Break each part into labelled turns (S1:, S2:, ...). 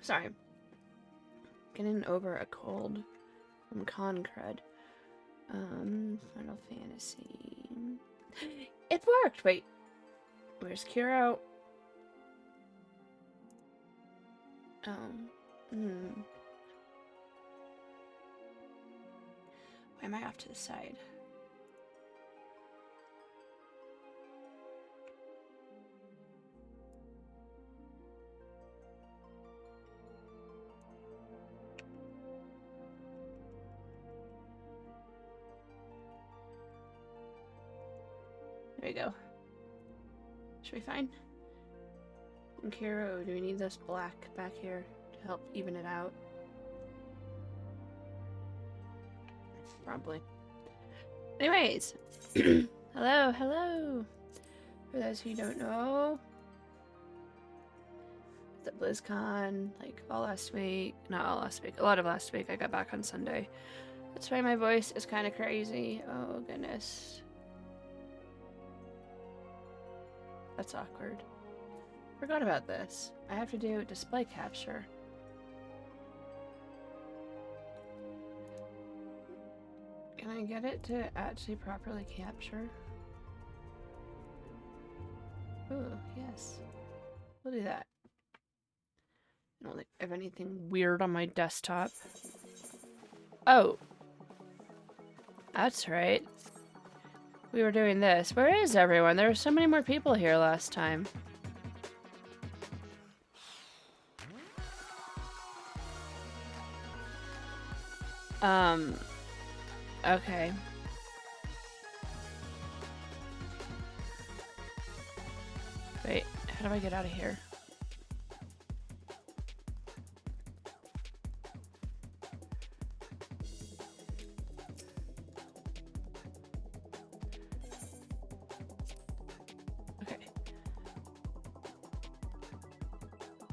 S1: Sorry. Getting over a cold from con crud. Final Fantasy. It worked! Wait. Where's Kiro? Why am I off to the side? There we go. Should be fine. And Kiro, do we need this black back here to help even it out? Probably. Anyways. Hello, hello. For those who don't know. It's at BlizzCon, like all last week. Not all last week. A lot of last week. I got back on Sunday. That's why my voice is kind of crazy. Oh, goodness. That's awkward. Forgot about this. I have to do display capture. Can I get it to actually properly capture? Ooh, yes. We'll do that. I don't think I have anything weird on my desktop. Oh. That's right. We were doing this. Where is everyone? There were so many more people here last time. Okay. Wait, how do I get out of here? Okay.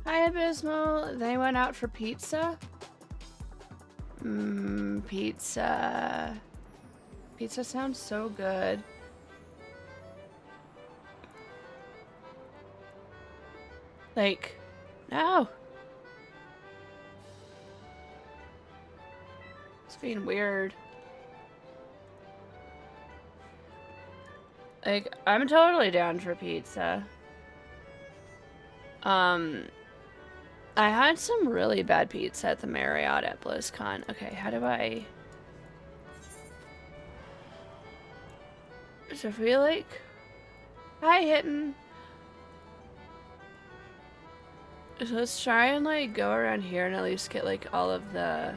S1: Hi, Abysmal. They went out for pizza? Pizza. Pizza sounds so good. Like, no. It's being weird. Like, I'm totally down for pizza. I had some really bad pizza at the Marriott at BlizzCon. Okay, how do I... So if we like... Hi, Hittin'. So let's try and like go around here and at least get like all of the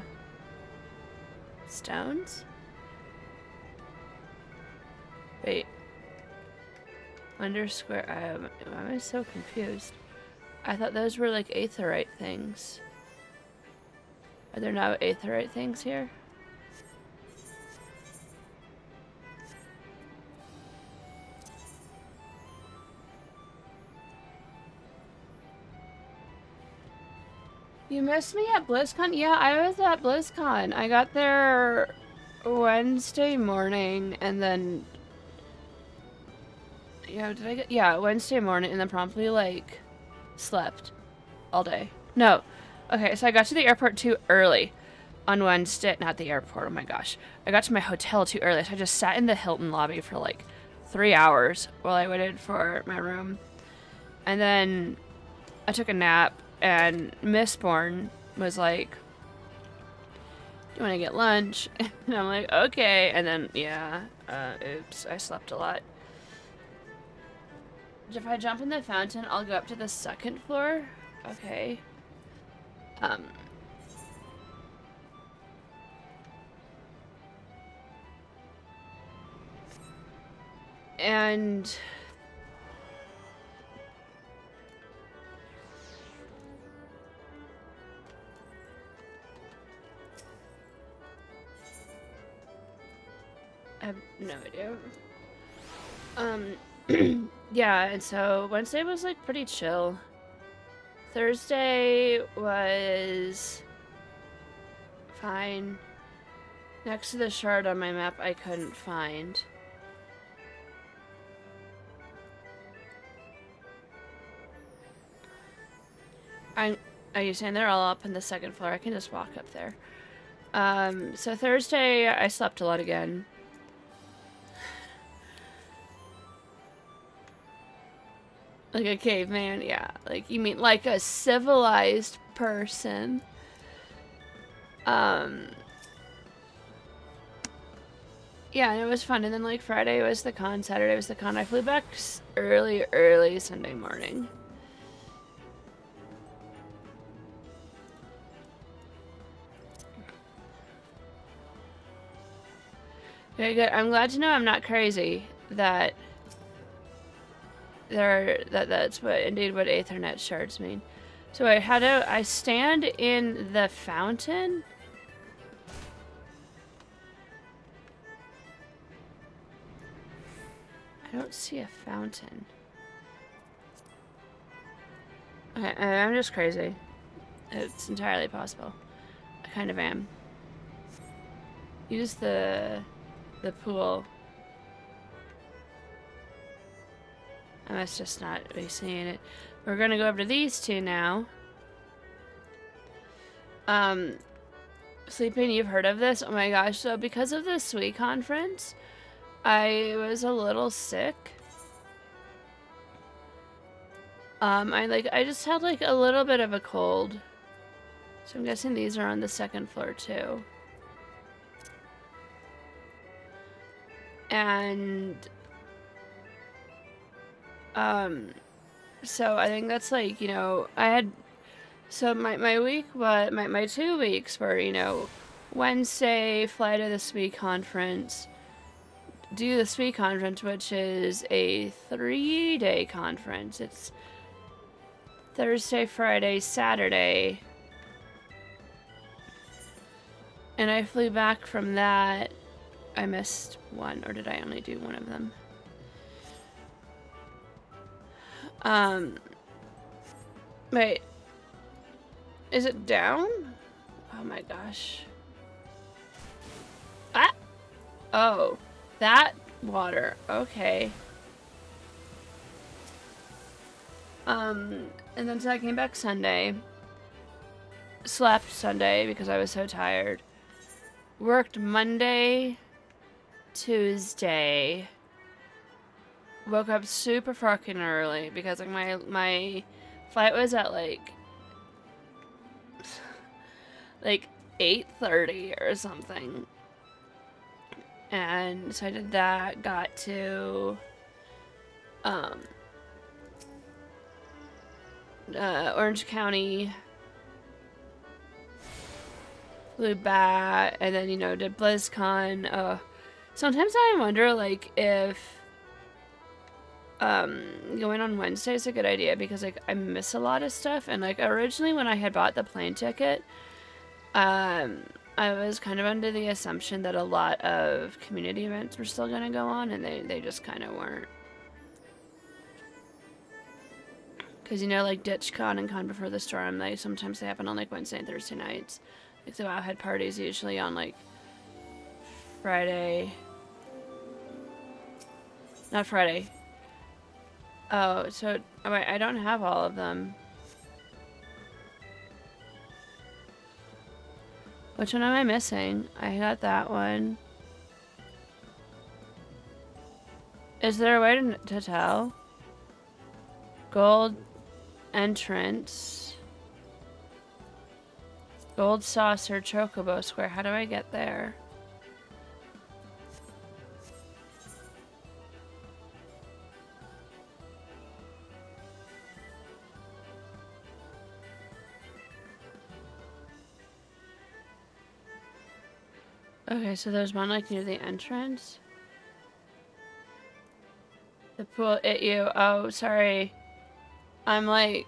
S1: stones. Wait. Underscore... why am I so confused? I thought those were like Aetherite things. Are there no Aetherite things here? You missed me at BlizzCon? Yeah, I was at BlizzCon. I got there Wednesday morning and then... Yeah, did I get... Yeah, Wednesday morning and then promptly like... slept all day. No. Okay, so I got to the airport too early on Wednesday. Not the airport, oh my gosh. I got to my hotel too early, so I just sat in the Hilton lobby for like 3 hours while I waited for my room. And then I took a nap, and Mistborn was like, do you want to get lunch? And I'm like, okay. And then, yeah, oops, I slept a lot. If I jump in the fountain, I'll go up to the second floor. Okay. And... I have no idea. Yeah, and so Wednesday was like pretty chill. Thursday was fine. Next to the shard on my map I couldn't find. Are you saying they're all up on the second floor? I can just walk up there. So Thursday, I slept a lot again. Like a caveman, yeah. Like, you mean like a civilized person. Yeah, and it was fun. And then, like, Friday was the con, Saturday was the con. I flew back early Sunday morning. Okay, good. I'm glad to know I'm not crazy. That's what Aethernets shards mean. So wait, how do I stand in the fountain? I don't see a fountain. Okay, I'm just crazy. It's entirely possible. I kind of am. Use the pool. I must just not be seeing it. We're gonna go over to these two now. Sleeping, you've heard of this? Oh my gosh, so because of the SWE conference, I was a little sick. I just had like a little bit of a cold. So I'm guessing these are on the second floor too. And so I think that's like, you know, I had, so my week, my 2 weeks were, you know, Wednesday, fly to the SWE conference, do the SWE conference, which is a 3-day conference. It's Thursday, Friday, Saturday. And I flew back from that. I missed one, or did I only do one of them? Wait. Is it down? Oh my gosh. Ah! Oh. That water. Okay. And then so I came back Sunday. Slept Sunday because I was so tired. Worked Monday, Tuesday. Woke up super fucking early because like my flight was at like 8:30 or something. And so I did that, got to Orange County, flew back, and then, you know, did BlizzCon. Sometimes I wonder, like, if going on Wednesday is a good idea, because, like, I miss a lot of stuff, and, like, originally when I had bought the plane ticket, I was kind of under the assumption that a lot of community events were still gonna go on, and they just kind of weren't. Because, you know, like, DitchCon and Con Before the Storm, sometimes they happen on, like, Wednesday and Thursday nights. Like, the WoW Head parties usually on, like, Friday. Not Friday. Oh, so, oh wait, I don't have all of them. Which one am I missing? I got that one. Is there a way to tell? Gold entrance. Gold saucer, Chocobo square. How do I get there? Okay, so there's one like near the entrance. The pool at you. Oh, sorry. I'm like...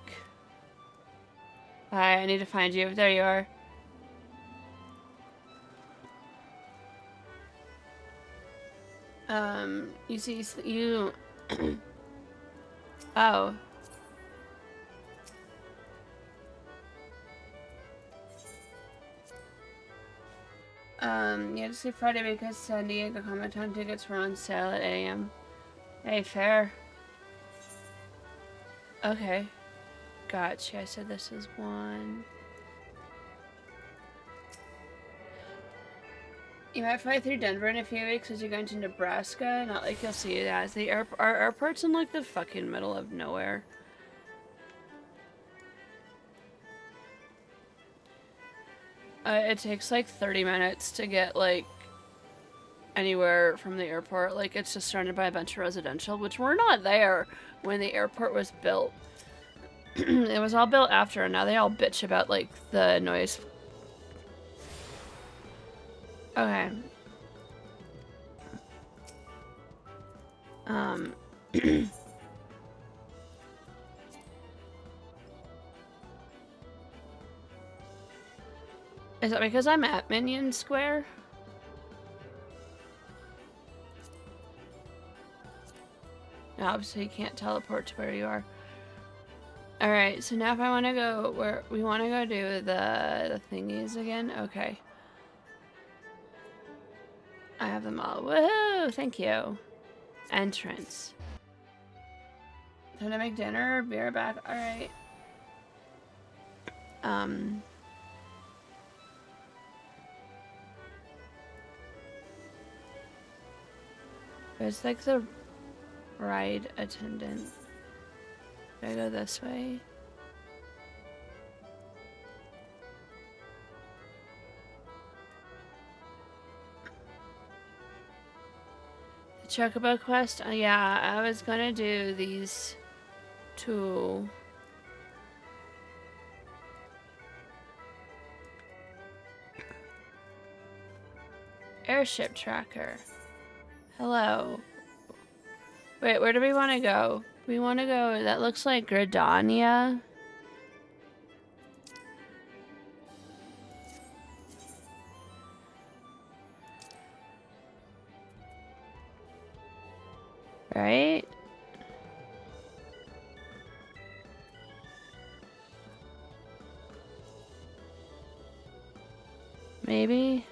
S1: Hi, I need to find you. There you are. You see, you... Oh. Yeah, just say Friday because San Diego Comic-Con tickets were on sale at 8 a.m. Hey, fair. Okay. Gotcha. I said this is 1. You might fly through Denver in a few weeks as you're going to Nebraska. Not like you'll see it as the our airport's in like the fucking middle of nowhere. It takes like 30 minutes to get like anywhere from the airport. Like it's just surrounded by a bunch of residential, which were not there when the airport was built. It was all built after, and now they all bitch about like the noise. Okay. Is that because I'm at Minion Square? No, obviously you can't teleport to where you are. Alright, so now if I want to go where we want to go do the thingies again. Okay. I have them all. Woohoo! Thank you. Entrance. Time to make dinner. Be right back. Alright. It's like the ride attendant. Do I go this way? The Chocobo quest? Yeah, I was gonna do these 2. Airship tracker. Hello. Wait, where do we want to go? We want to go, that looks like Gridania. Right? Maybe?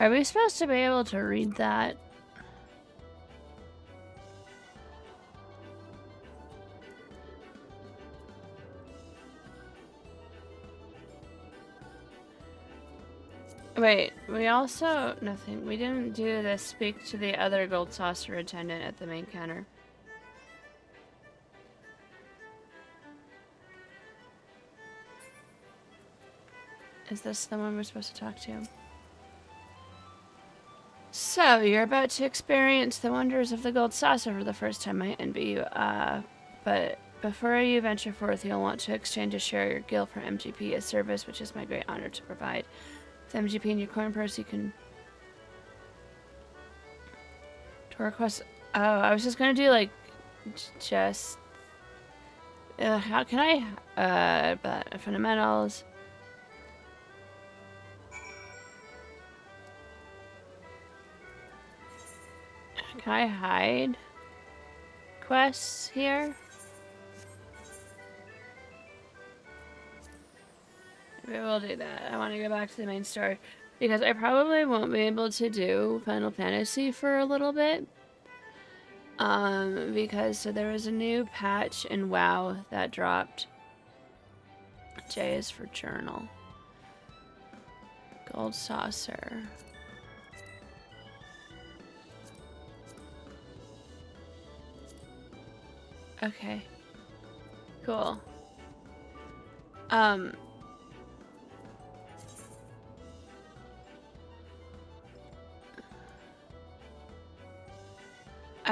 S1: Are we supposed to be able to read that? Wait, we also... Nothing. We didn't do the speak to the other gold saucer attendant at the main counter. Is this the one we're supposed to talk to? So, you're about to experience the wonders of the gold saucer for the first time, I envy you. But before you venture forth, you'll want to exchange a share of your guild for MGP, a service which is my great honor to provide. With MGP in your coin purse, you can... To request... Oh, I was just gonna do, like, just... how can I... but fundamentals... Can I hide quests here? Maybe we'll do that. I want to go back to the main story because I probably won't be able to do Final Fantasy for a little bit. Because so there was a new patch in WoW that dropped. J is for journal. Gold saucer. Okay. Cool. I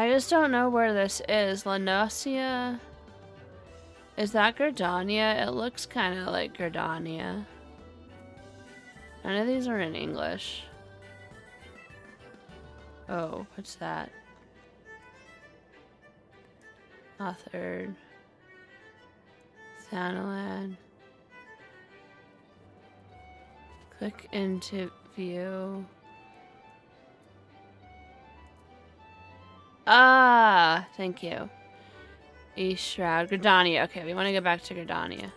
S1: just don't know where this is. Lanosia? Is that Gridania? It looks kind of like Gridania. None of these are in English. Oh, what's that? Authored. Thanalan. Click into view. Ah, thank you. East Shroud. Gridania. Okay, we want to go back to Gridania.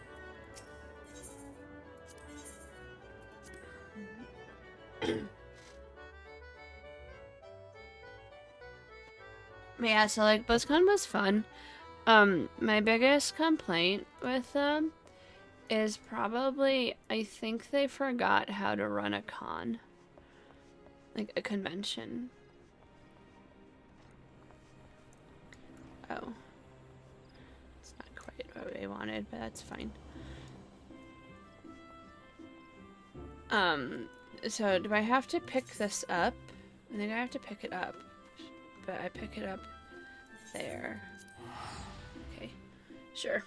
S1: Yeah, so like BlizzCon was fun. My biggest complaint with them is probably I think they forgot how to run a con. Like a convention. Oh. It's not quite what I wanted, but that's fine. So do I have to pick this up? I think I have to pick it up. But I pick it up there. Okay. Sure.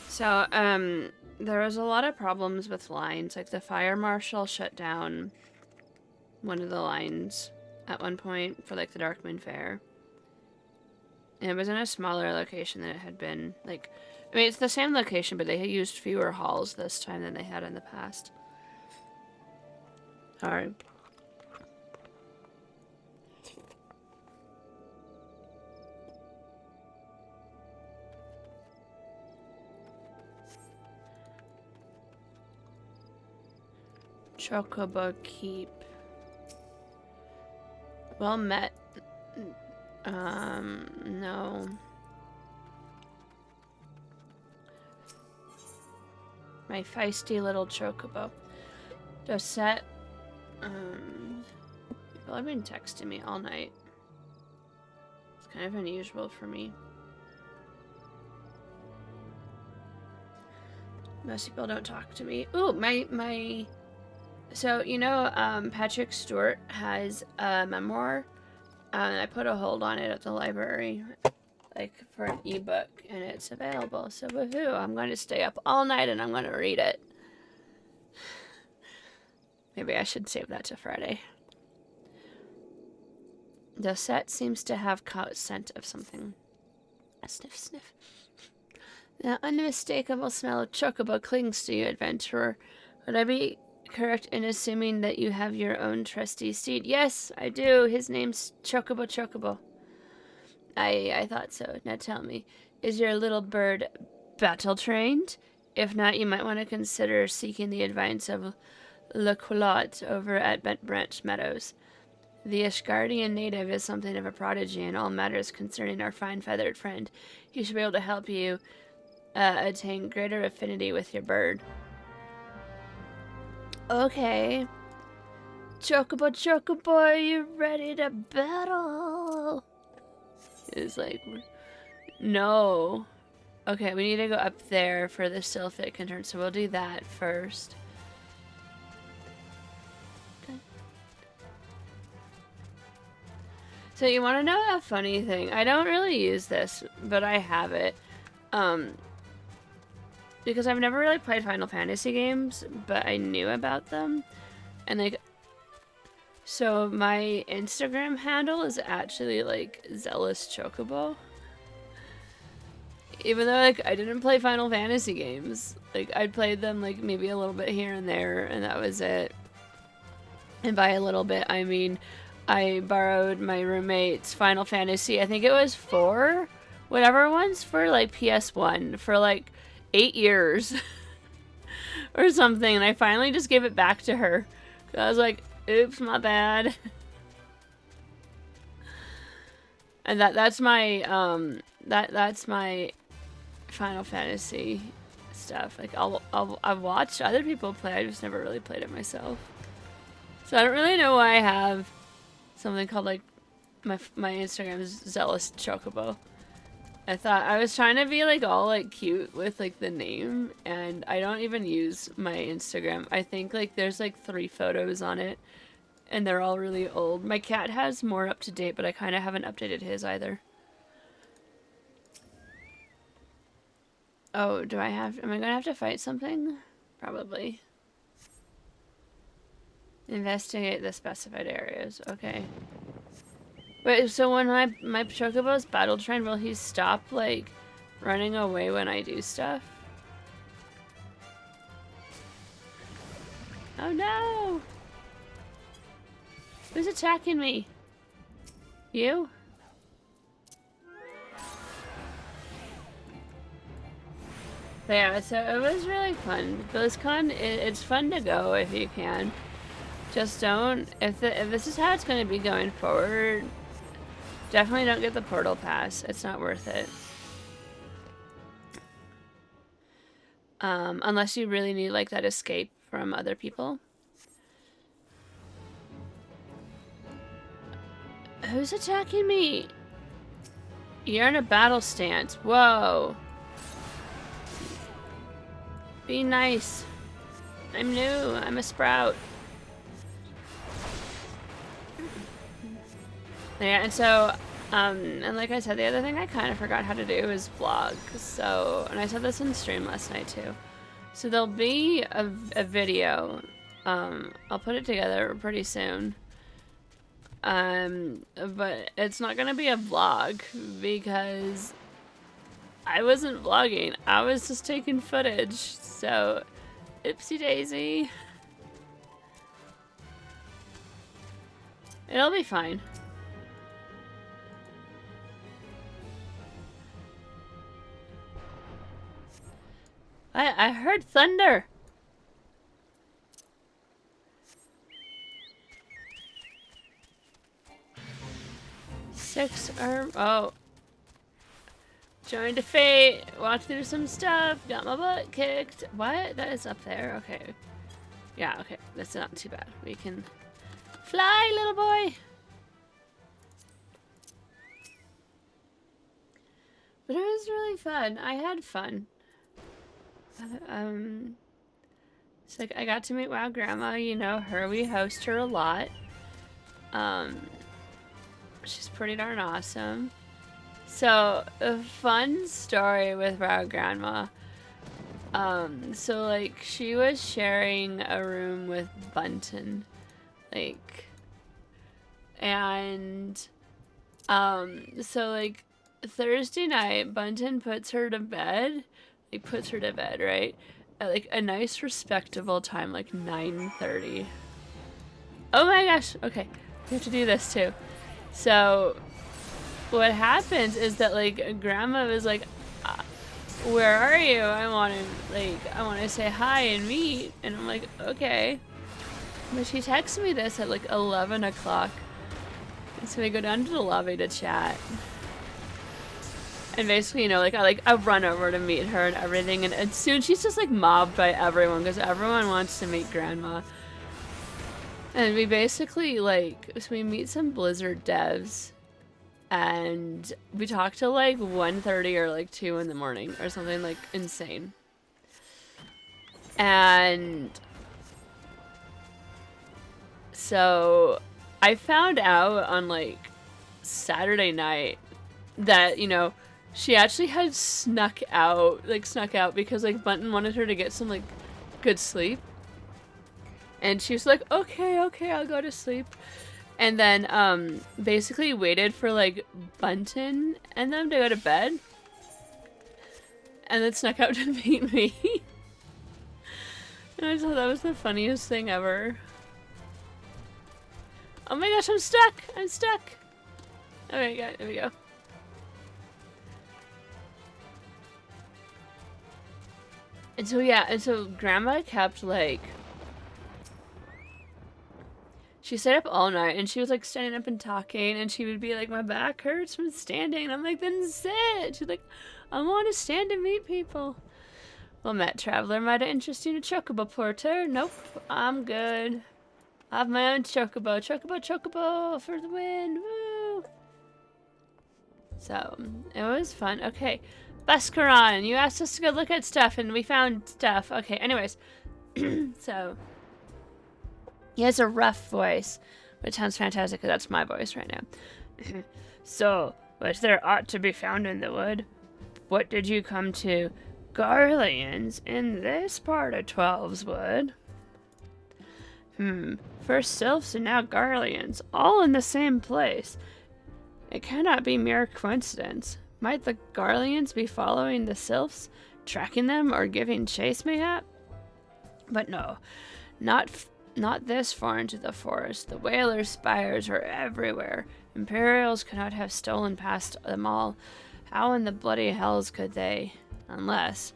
S1: So, there was a lot of problems with lines. Like, the fire marshal shut down one of the lines at one point for, like, the Dark Moon Fair. And it was in a smaller location than it had been. Like, I mean, it's the same location, but they had used fewer halls this time than they had in the past. Alright. Chocobo Keep. Well met. No. My feisty little Chocobo. Dosette. People have been texting me all night. It's kind of unusual for me. Most people don't talk to me. Ooh, my... So, you know, Patrick Stewart has a memoir. I put a hold on it at the library, like, for an ebook, and it's available. So, woohoo, I'm going to stay up all night and I'm going to read it. Maybe I should save that to Friday. The set seems to have caught scent of something. Sniff, sniff. The unmistakable smell of Chocobo clings to you, adventurer. Would I be correct in assuming that you have your own trusty steed? Yes, I do. His name's Chocobochocobo. I thought so. Now tell me, is your little bird battle-trained? If not, you might want to consider seeking the advice of Le Culotte over at Bent Branch Meadows. The Ashgardian native is something of a prodigy in all matters concerning our fine feathered friend. He should be able to help you attain greater affinity with your bird. Okay. Chocobo, are you ready to battle? It's like, no. Okay, we need to go up there for the Sylphish Concerns, so we'll do that first. Okay. So you want to know a funny thing? I don't really use this, but I have it. Because I've never really played Final Fantasy games, but I knew about them. And like, so my Instagram handle is actually like Zealous Chocobo. Even though like I didn't play Final Fantasy games. Like I played them like maybe a little bit here and there, and that was it. And by a little bit, I mean I borrowed my roommate's Final Fantasy, I think it was 4, whatever ones, for like PS1 for like 8 years or something, and I finally just gave it back to her. I was like, oops, my bad. And that's my that's my Final Fantasy stuff. Like I've watched other people play, I just never really played it myself. So I don't really know why I have something called like my Instagram is Zealous Chocobo. I thought I was trying to be like all like cute with like the name, and I don't even use my Instagram. I think like there's like 3 photos on it, and they're all really old. My cat has more up to date, but I kind of haven't updated his either. Oh, am I gonna have to fight something? Probably. Investigate the specified areas. Okay. Wait, so when my Chocobo's battle trained, will he stop, like, running away when I do stuff? Oh no! Who's attacking me? You? But yeah, so it was really fun. BlizzCon, it's fun to go if you can. Just don't, if this is how it's going to be going forward, definitely don't get the portal pass. It's not worth it. Unless you really need like that escape from other people. Who's attacking me? You're in a battle stance. Whoa. Be nice. I'm new. I'm a Sprout. Yeah, and so, and like I said, the other thing I kind of forgot how to do is vlog. So, and I said this in stream last night too. So there'll be a video. I'll put it together pretty soon. But it's not gonna be a vlog because I wasn't vlogging. I was just taking footage. So, oopsie daisy. It'll be fine. I heard thunder. Oh. Joined a fate. Walked through some stuff. Got my butt kicked. What? That is up there. Okay. Yeah, okay. That's not too bad. We can fly, little boy. But it was really fun. I had fun. So like I got to meet WoW Grandma, you know her. We host her a lot. She's pretty darn awesome. So a fun story with WoW Grandma. So like she was sharing a room with Bunton, like, and so like Thursday night, Bunton puts her to bed. Like puts her to bed, right? At like a nice respectable time, like 9:30. Oh my gosh, okay. We have to do this too. So what happens is that like Grandma was like, where are you? I want to say hi and meet. And I'm like, okay. But she texted me this at like 11 o'clock. So we go down to the lobby to chat. And basically, you know, like I run over to meet her and everything, and soon she's just like mobbed by everyone because everyone wants to meet Grandma. And we basically like, so we meet some Blizzard devs, and we talk till like 1:30 or like 2 in the morning or something like insane. And so I found out on like Saturday night that, you know, she actually had snuck out because like Bunton wanted her to get some like good sleep. And she was like, okay, I'll go to sleep. And then basically waited for like Bunton and them to go to bed. And then snuck out to meet me. And I just thought that was the funniest thing ever. Oh my gosh, I'm stuck! I'm stuck! Okay, yeah, there we go. And so yeah, and so Grandma kept like, she stayed up all night and she was like standing up and talking, and she would be like, my back hurts from standing. And I'm like, then sit. She's like, I want to stand and meet people. Well, Met Traveler might have interested in a Chocobo porter. Nope, I'm good. I have my own Chocobo. Chocobochocobo for the win. Woo! So, it was fun. Okay. Buscaron, you asked us to go look at stuff, and we found stuff. Okay, anyways. So, he has a rough voice, which sounds fantastic because that's my voice right now. So, what there ought to be found in the wood? What did you come to? Garleans in this part of 12's wood. First Sylphs and now Garleans, all in the same place. It cannot be mere coincidence. Might the Garleans be following the Sylphs, tracking them, or giving chase mayhap? But no, not this far into the forest. The Whaler's spires are everywhere. Imperials could not have stolen past them all. How in the bloody hells could they? Unless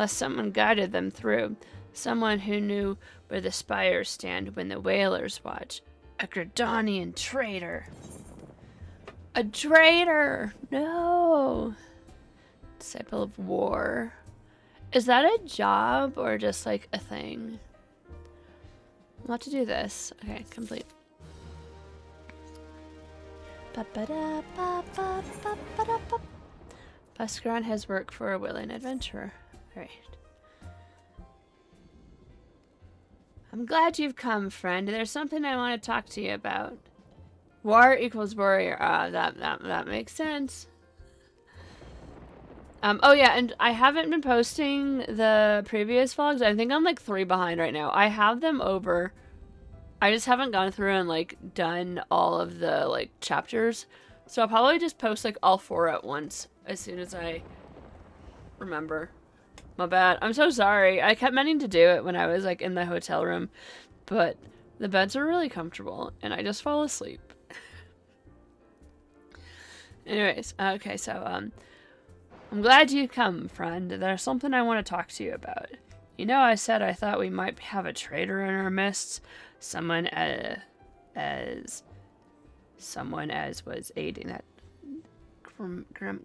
S1: someone guided them through. Someone who knew where the spires stand when the whalers watch. A Gridanian traitor. A traitor! No! Disciple of War. Is that a job or just like a thing? I'll have to do this. Okay, complete. Buscaron has work for a willing adventurer. Right. I'm glad you've come, friend. There's something I want to talk to you about. War equals warrior. That makes sense. Oh yeah, and I haven't been posting the previous vlogs. I think I'm like 3 behind right now. I have them over. I just haven't gone through and like done all of the like chapters. So I'll probably just post like all 4 at once as soon as I remember. My bad. I'm so sorry. I kept meaning to do it when I was like in the hotel room, but the beds are really comfortable and I just fall asleep. Anyways, okay, so I'm glad you come, friend. There's something I want to talk to you about. You know, I said I thought we might have a traitor in our midst. Someone as was aiding that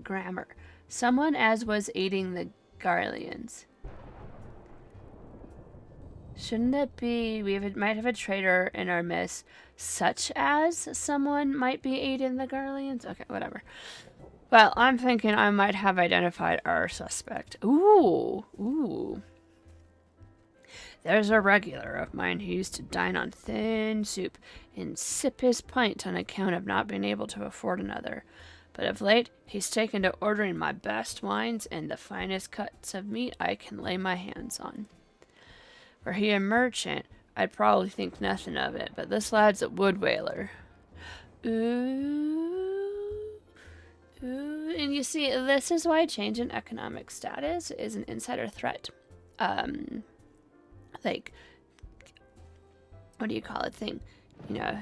S1: grammar. Someone as was aiding the Garleans. Shouldn't it be might have a traitor in our midst, such as someone might be aiding the Garleans? Okay, whatever. Well, I'm thinking I might have identified our suspect. Ooh. There's a regular of mine who used to dine on thin soup and sip his pint on account of not being able to afford another. But of late, he's taken to ordering my best wines and the finest cuts of meat I can lay my hands on. Were he a merchant, I'd probably think nothing of it, but this lad's a wood whaler. Ooh, and you see, this is why change in economic status is an insider threat. Like, what do you call it thing? You know,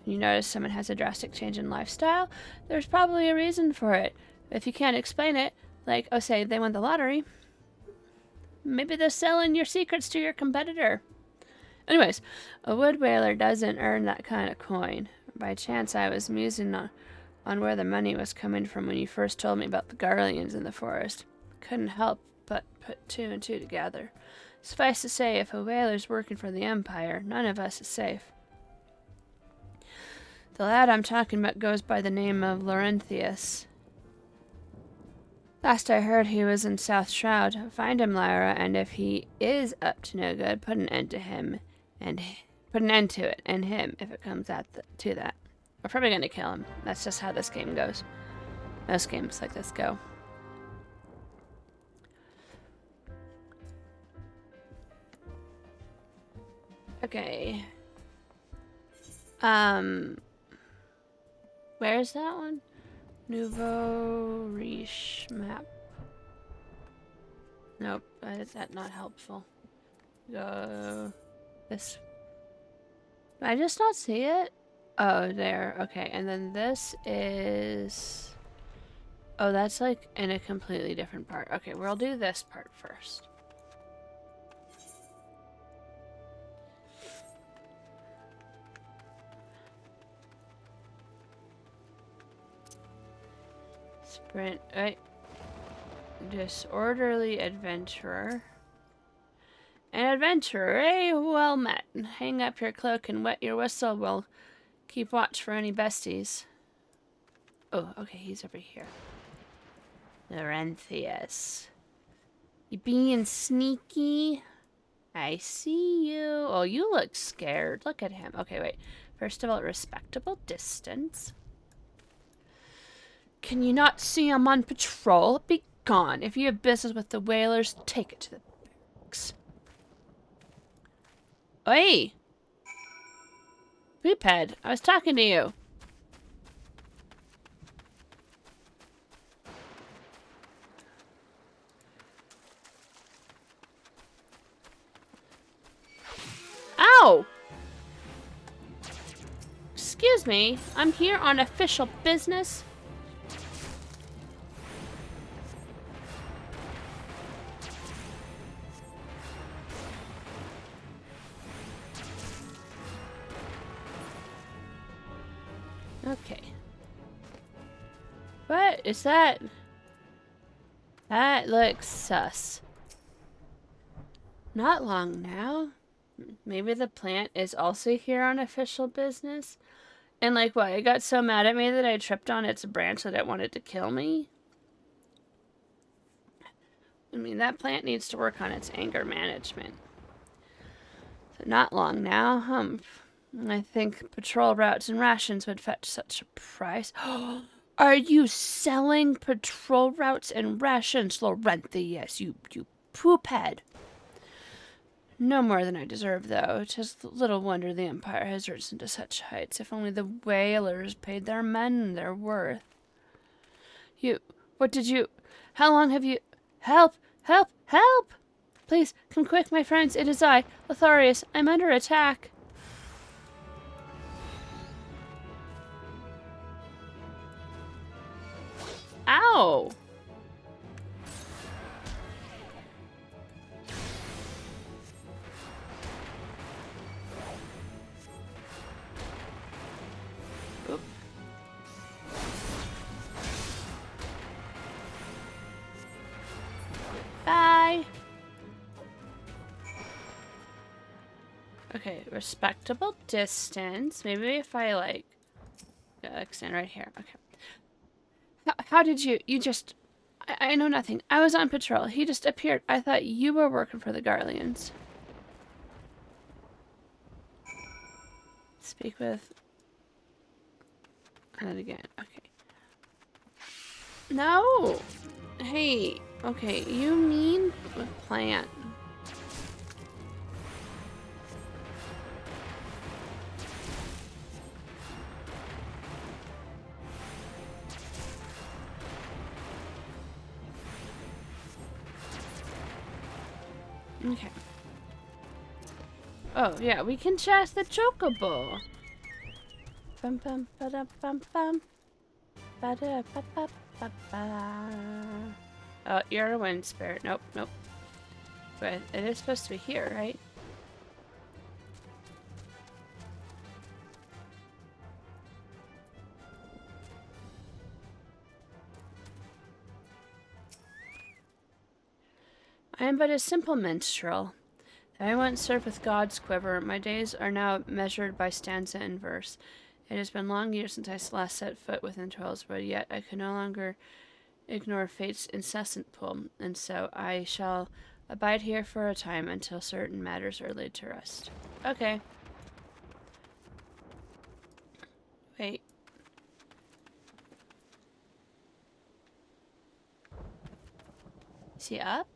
S1: you notice someone has a drastic change in lifestyle, there's probably a reason for it. If you can't explain it, like, oh, say they won the lottery, maybe they're selling your secrets to your competitor. Anyways, a wood whaler doesn't earn that kind of coin. By chance, I was musing on where the money was coming from when you first told me about the Garleans in the forest. Couldn't help but put 2 and 2 together. Suffice to say, if a whaler's working for the Empire, none of us is safe. The lad I'm talking about goes by the name of Laurentius. Last I heard, he was in South Shroud. Find him, Lyra, and if he is up to no good, put an end to him, and put an end to it, and him, if it comes to that. We're probably going to kill him. That's just how this game goes. Most games like this go. Okay. Where's that one? Nouveau Riche map. Nope, is that not helpful? Go this. Did I just not see it? Oh, there. Okay, and then this is... Oh, that's like in a completely different part. Okay, we'll do this part first. Sprint, right. Disorderly adventurer. An adventurer, eh? Well met. Hang up your cloak and wet your whistle. We'll keep watch for any besties. Oh, okay, he's over here. Laurentius. You being sneaky? I see you. Oh, you look scared. Look at him. Okay, wait. First of all, respectable distance. Can you not see I'm on patrol? Be gone. If you have business with the whalers, take it to the barracks. Oi! Boophead, I was talking to you. Ow! Excuse me, I'm here on official business. Okay. What is that? That looks sus. Not long now. Maybe the plant is also here on official business. And like what? It got so mad at me that I tripped on its branch that it wanted to kill me. I mean, that plant needs to work on its anger management. So not long now. I think patrol routes and rations would fetch such a price. Are you selling patrol routes and rations, Laurentius, you poophead? No more than I deserve, though. 'Tis little wonder the Empire has risen to such heights. If only the whalers paid their men their worth. How long have you... Help! Help! Help! Please, come quick, my friends. It is I, Laurentius. I'm under attack. Ow! Oop. Bye! Okay, respectable distance. Maybe if I, like, extend right here. Okay. How did you just... I know nothing. I was on patrol. He just appeared. I thought you were working for the Guardians. Speak with... And again. Okay. No! Hey. Okay, you mean plant. Okay. Oh, yeah, we can chase the Chocobo. Bum bum ba da bum bum. Ba da ba ba ba ba. Oh, you're a wind spirit. Nope, nope. But it is supposed to be here, right? I am but a simple minstrel. I once served with God's quiver. My days are now measured by stanza and verse. It has been long years since I last set foot within Trollswood, yet I can no longer ignore fate's incessant pull, and so I shall abide here for a time until certain matters are laid to rest. Okay. Wait. Is he up?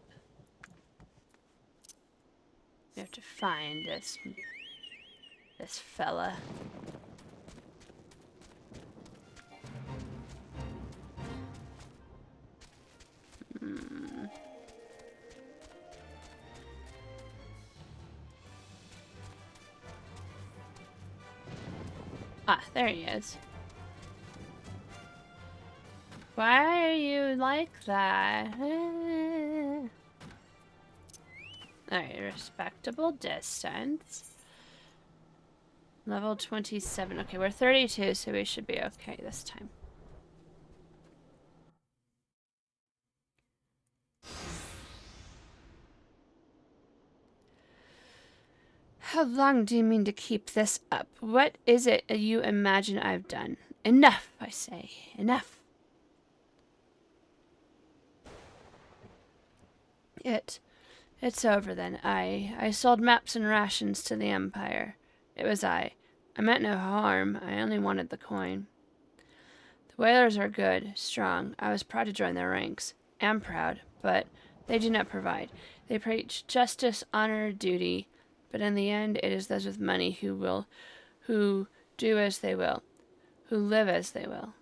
S1: We have to find this fella. Ah, there he is. Why are you like that? Alright, respectable distance. Level 27. Okay, we're 32, so we should be okay this time. How long do you mean to keep this up? What is it you imagine I've done? Enough, I say. Enough. It's over then. I sold maps and rations to the Empire. It was I. I meant no harm. I only wanted the coin. The whalers are good, strong. I was proud to join their ranks. Am proud, but they do not provide. They preach justice, honor, duty, but in the end it is those with money who do as they will, who live as they will.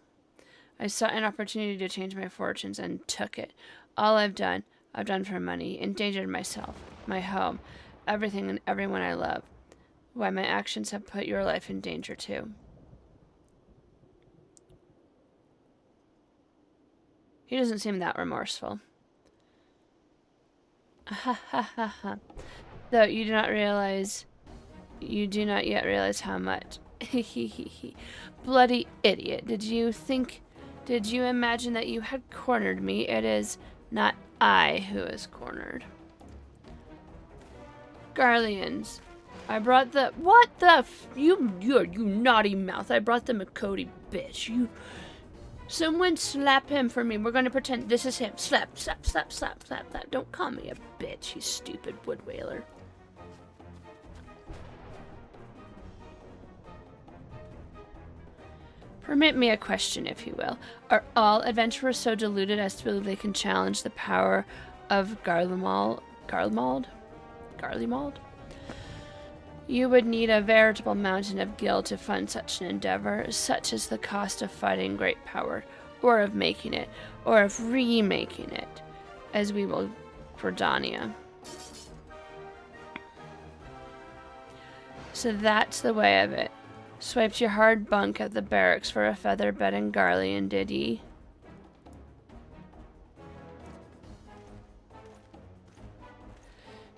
S1: I sought an opportunity to change my fortunes and took it. All I've done for money, endangered myself, my home, everything and everyone I love. Why, my actions have put your life in danger too. He doesn't seem that remorseful. Ha ha ha ha. Though you do not yet realize how much Bloody idiot. Did you imagine that you had cornered me? It is not I who is cornered. Garleans. I brought the... What the... You naughty mouth. I brought the Makoti bitch. You... Someone slap him for me. We're going to pretend this is him. Slap, slap, slap, slap, slap, slap. Don't call me a bitch, you stupid wood whaler. Permit me a question, if you will. Are all adventurers so deluded as to believe they can challenge the power of Garlemald? You would need a veritable mountain of gil to fund such an endeavor. Such is the cost of fighting great power, or of making it, or of remaking it, as we will for Dania. So that's the way of it. Swiped your hard bunk at the barracks for a feather bed and Garlean, did ye?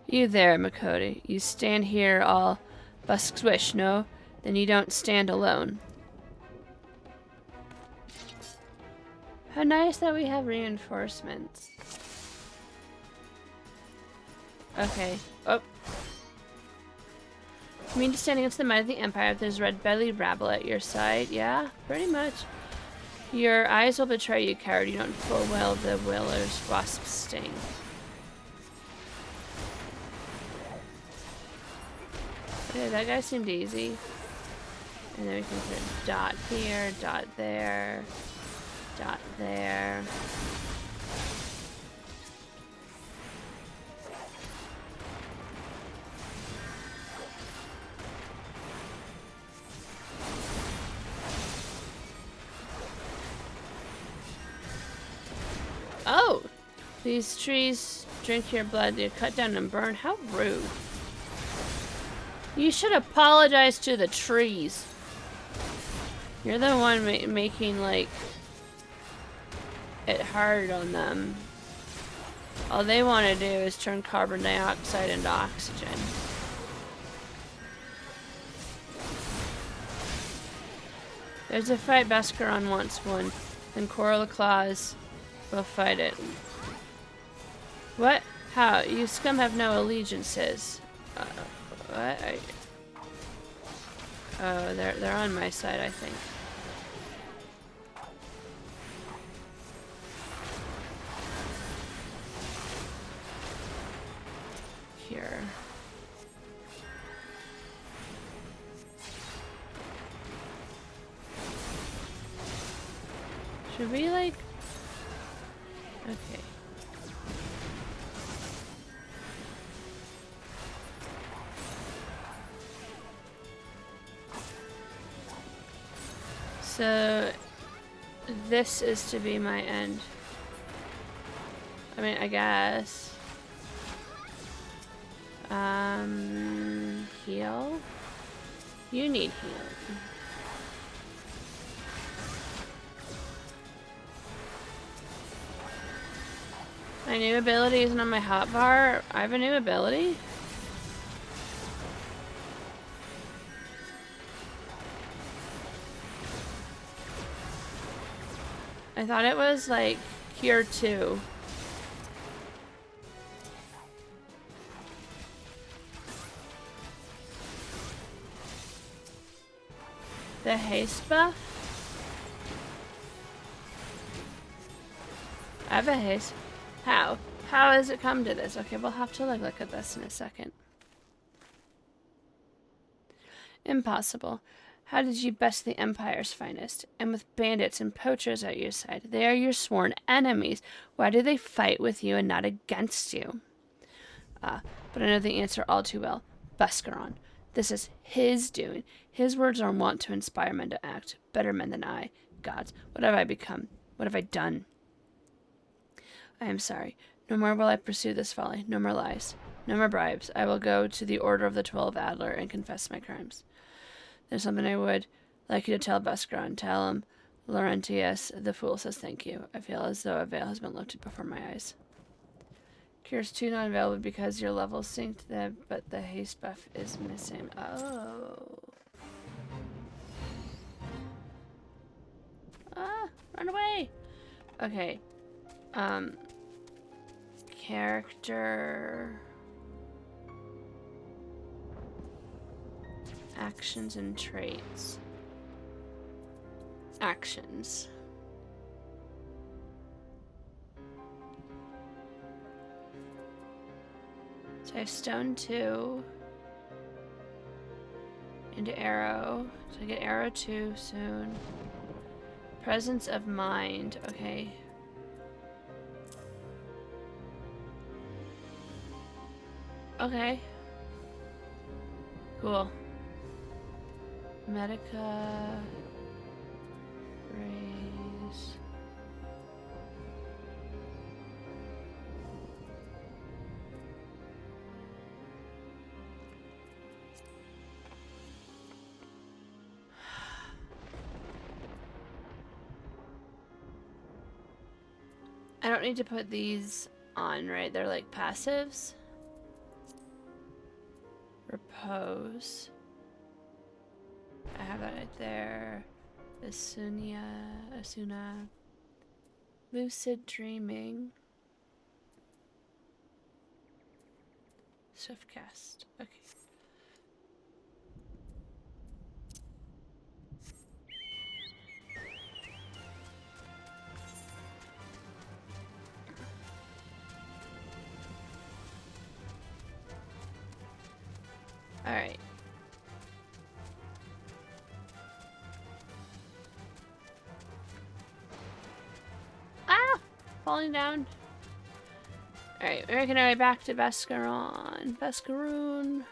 S1: You there, Makoti. You stand here all busk-swish, no? Then you don't stand alone. How nice that we have reinforcements. Okay. Oh. You mean to stand against the might of the Empire if there's red-bellied rabble at your side? Yeah, pretty much. Your eyes will betray you, coward. You don't full well the willer's wasp sting. Okay, that guy seemed easy. And then we can put a dot here, dot there, dot there. Oh! These trees drink your blood. They're cut down and burned. How rude. You should apologize to the trees. You're the one making, like, it hard on them. All they want to do is turn carbon dioxide into oxygen. There's a fight Bascaron wants won, and Coral Claws will fight it. What? How? You scum have no allegiances. What? Oh, they're on my side, I think. Here. Should we, like... Okay. So, this is to be my end. I mean, I guess. Heal? You need healing. My new ability isn't on my hotbar. I have a new ability? I thought it was like Cure 2. The haste buff? I have a haste. How? How has it come to this? Okay, we'll have to look at this in a second. Impossible. How did you best the Empire's finest? And with bandits and poachers at your side. They are your sworn enemies. Why do they fight with you and not against you? But I know the answer all too well. Bascaron. This is his doing. His words are wont to inspire men to act. Better men than I. Gods, what have I become? What have I done? I am sorry. No more will I pursue this folly. No more lies. No more bribes. I will go to the Order of the 12 Adler and confess my crimes. There's something I would like you to tell Bascaron. Tell him, Laurentius, the fool, says thank you. I feel as though a veil has been lifted before my eyes. Cures 2 non-available because your level synced, but the haste buff is missing. Oh. Run away! Okay. Character... Actions and traits. Actions. So I have stone 2 into arrow. So I get arrow 2 soon. Presence of mind. Okay. Okay. Cool. Medica. Raise. I don't need to put these on, right? They're like passives. Repose. I have that right there. Asuna. Lucid dreaming. Swiftcast. Okay. Alright. Ah! Falling down. Alright, we're making our way back to Vescaron. Vescaroon.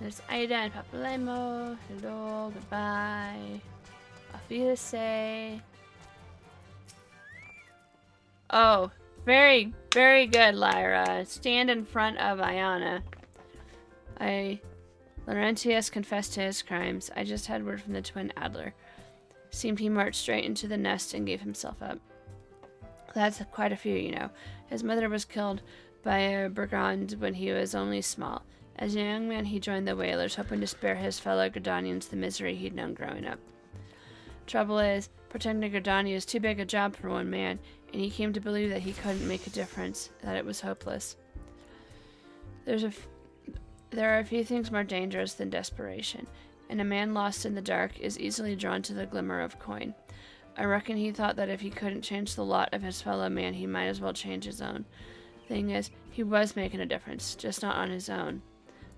S1: There's Ida and Papalemo. Hello, goodbye. Auf Wiedersehen. Oh, very, very good, Lyra. Stand in front of Ayana. Laurentius confessed to his crimes. I just had word from the twin Adler. Seemed he marched straight into the nest and gave himself up. That's quite a few, you know. His mother was killed by a brigand when he was only small. As a young man, he joined the Whalers, hoping to spare his fellow Gridanians the misery he'd known growing up. Trouble is, protecting Gridania is too big a job for one man, and he came to believe that he couldn't make a difference, that it was hopeless. There are a few things more dangerous than desperation, and a man lost in the dark is easily drawn to the glimmer of coin. I reckon he thought that if he couldn't change the lot of his fellow man, he might as well change his own. Thing is, he was making a difference, just not on his own.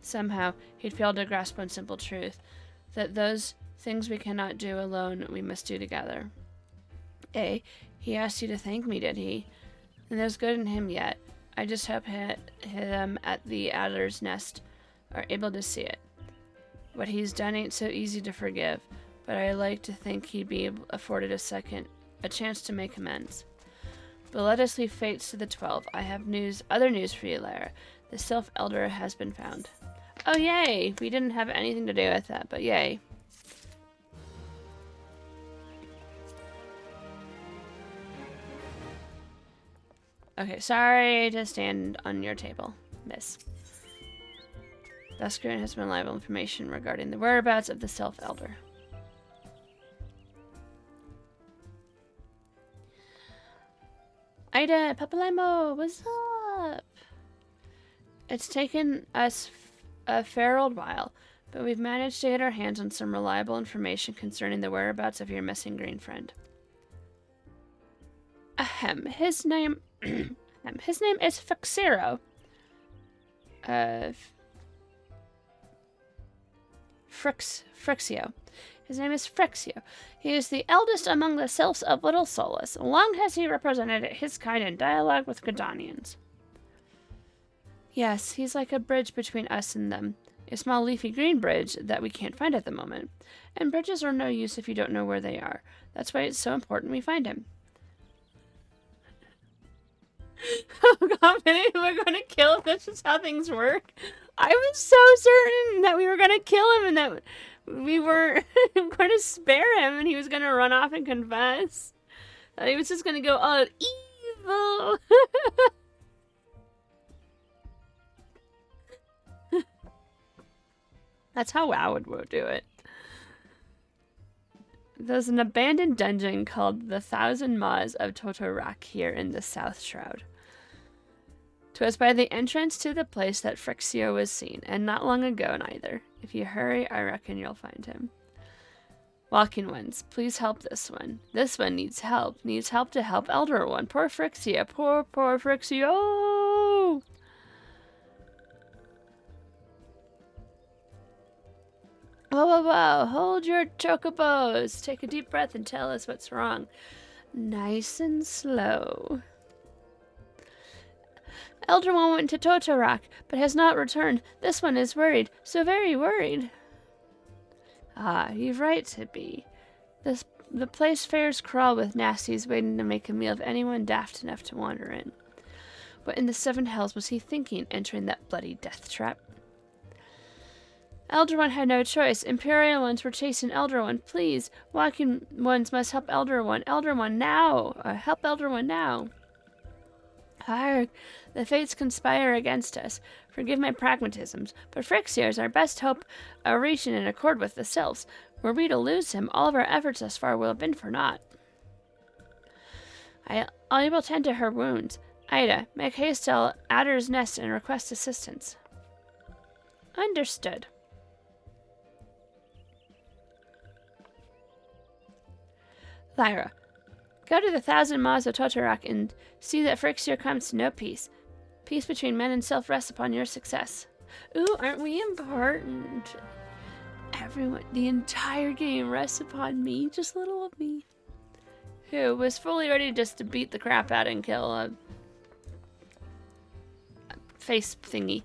S1: Somehow, he'd failed to grasp one simple truth, that those things we cannot do alone, we must do together. He asked you to thank me, did he? And there's good in him yet. I just hope him at the Adler's Nest are able to see it. What he's done ain't so easy to forgive, but I like to think he'd be afforded a chance to make amends. But let us leave fates to the 12. I have other news for you, Lyra. The Sylph Elder has been found. Oh, yay! We didn't have anything to do with that, but yay. Okay, sorry to stand on your table, miss. Vescaroon has been reliable information regarding the whereabouts of the Sylph Elder. Ida, Papalemo, what's up? It's taken us a fair old while, but we've managed to get our hands on some reliable information concerning the whereabouts of your missing green friend. Ahem, his name is Fixero. Frixio. His name is Frixio. He is the eldest among the Sylphs of Little Solus. Long has he represented his kind in dialogue with Gridanians. Yes, he's like a bridge between us and them. A small leafy green bridge that we can't find at the moment. And bridges are no use if you don't know where they are. That's why it's so important we find him. How confident we're going to kill him. That's just how things work. I was so certain that we were going to kill him and that we were going to spare him and he was going to run off and confess. That he was just going to go, oh, evil. That's how WoW would do it. There's an abandoned dungeon called the Thousand Maws of Toto-Rak here in the South Shroud. 'Twas by the entrance to the place that Phrixio was seen, and not long ago neither. If you hurry, I reckon you'll find him. Walking ones, please help this one. This one needs help. Needs help to help Elder One. Poor Phrixia. Poor Phrixio! Whoa, whoa, whoa. Hold your chocobos. Take a deep breath and tell us what's wrong. Nice and slow. Elder One went to Toto-Rak, but has not returned. This one is worried. So very worried. Ah, you've right to be. The place fares crawl with nasties waiting to make a meal of anyone daft enough to wander in. What in the seven hells was he thinking, entering that bloody death trap? Elder One had no choice. Imperial ones were chasing Elder One. Please, walking ones must help Elder One. Elder One now! Help Elder One now! Hark! The fates conspire against us. Forgive my pragmatisms, but Phrixia is our best hope of reaching an accord with the Sylphs. Were we to lose him, all of our efforts thus far will have been for naught. I will tend to her wounds. Ida, make haste to Adder's Nest and request assistance. Understood. Lyra, go to the Thousand Maws of Toto-Rak and see that Phrixia comes to no peace. Peace between men and Sylph rests upon your success. Ooh, aren't we important? Everyone, the entire game rests upon me, just little of me. Who was fully ready just to beat the crap out and kill a face thingy.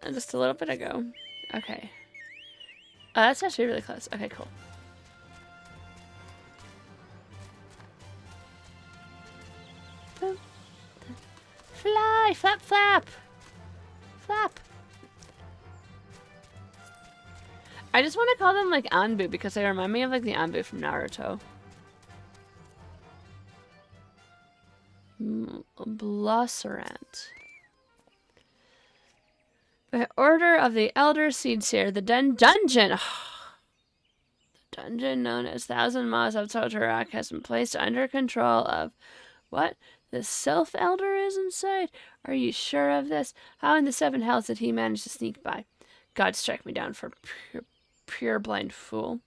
S1: Just a little bit ago. Okay. That's actually really close. Okay, cool. Fly! Flap, flap! Flap! I just want to call them, like, Anbu, because they remind me of, like, the Anbu from Naruto. Blosserant. By order of the Elder Seedseer, the dungeon! The dungeon known as Thousand Maws of Toto-Rak has been placed under control of... What? The Sylph Elder is inside? Are you sure of this? How in the seven hells did he manage to sneak by? God strike me down for pure blind fool.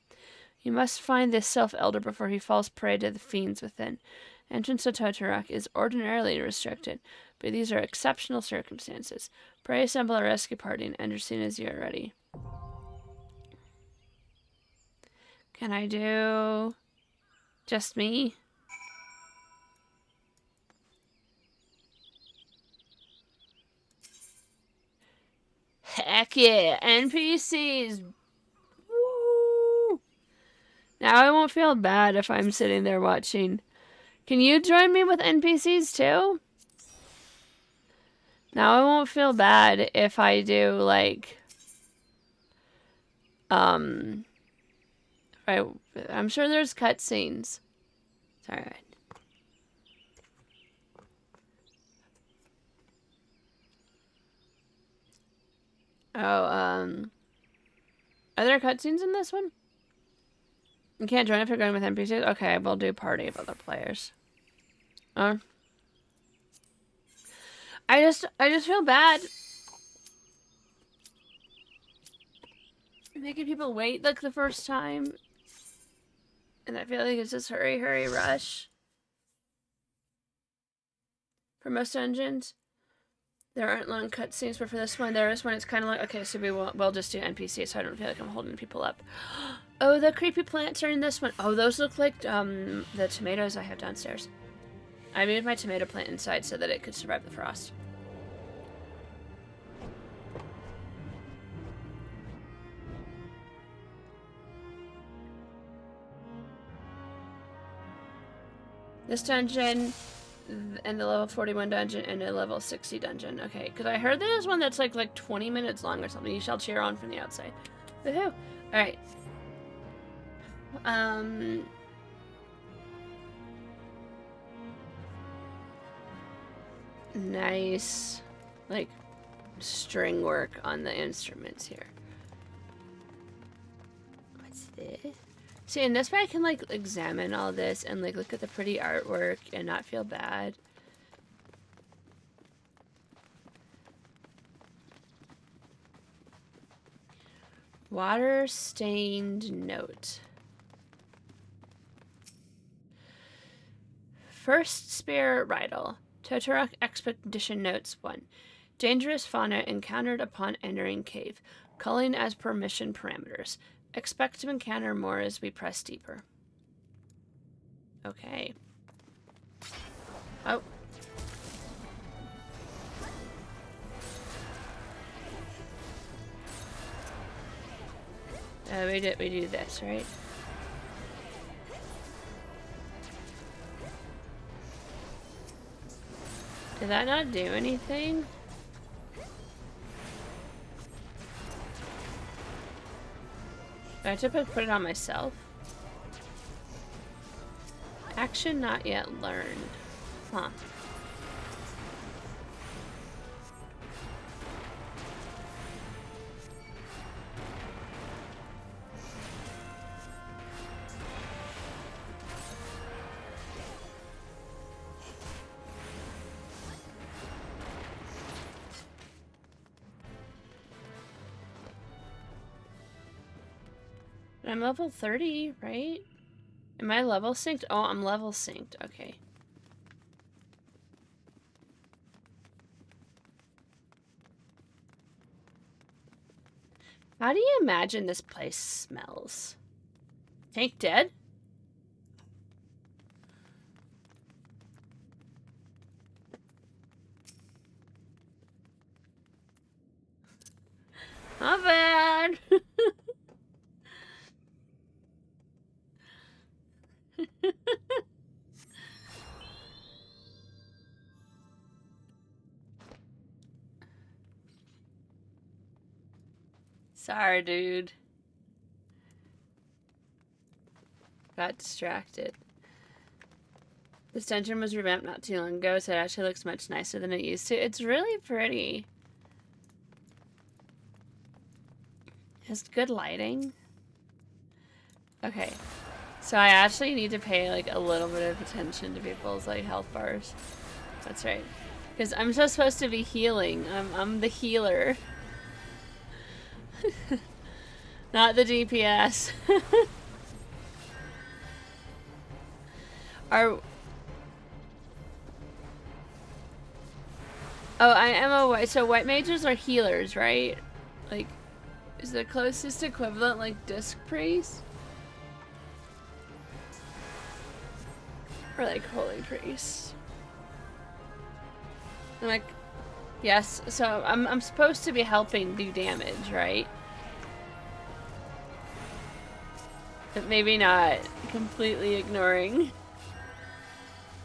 S1: You must find this Sylph Elder before he falls prey to the fiends within. Entrance to Toto-Rak is ordinarily restricted, but these are exceptional circumstances. Pray assemble a rescue party and enter as soon as you are ready. Can I do just me? Heck yeah, NPCs. Woo! Now I won't feel bad if I'm sitting there watching. Can you join me with NPCs too? Now I won't feel bad if I do like I'm sure there's cutscenes. It's alright. Oh, are there cutscenes in this one? You can't join if you're going with NPCs? Okay, we'll do party of other players. I just feel bad making people wait like the first time. And I feel like it's just hurry, hurry, rush. For most dungeons. There aren't long cutscenes, but for this one, there is one. It's kind of like, okay, so we'll just do NPC, so I don't feel like I'm holding people up. Oh, the creepy plants are in this one. Oh, those look like the tomatoes I have downstairs. I moved my tomato plant inside so that it could survive the frost. This dungeon... and the level 41 dungeon and a level 60 dungeon. Okay, because I heard there's one that's like 20 minutes long or something. You shall cheer on from the outside. Woohoo! Alright. Nice. Like, string work on the instruments here. What's this? See, in this way I can like examine all this and like look at the pretty artwork and not feel bad. Water stained note. First Spear Rydal. Toto-Rak Expedition Notes 1. Dangerous fauna encountered upon entering cave. Culling as per mission parameters. Expect to encounter more as we press deeper. Okay. Oh. We do this, right? Did that not do anything? Do I have to put it on myself? Action not yet learned. Huh. I'm level 30, right? Am I level synced? Oh, I'm level synced. Okay. How do you imagine this place smells? Tank dead? Not bad. Sorry, dude. Got distracted. This dungeon was revamped not too long ago, so it actually looks much nicer than it used to. It's really pretty. It has good lighting. Okay. So I actually need to pay like a little bit of attention to people's like health bars. That's right. Because I'm just supposed to be healing. I'm the healer. Not the DPS. Oh, I am a white. So white mages are healers, right? Like, is the closest equivalent like disc priest? Or like holy priest? I'm like, yes. So I'm supposed to be helping do damage, right? But maybe not. Completely ignoring.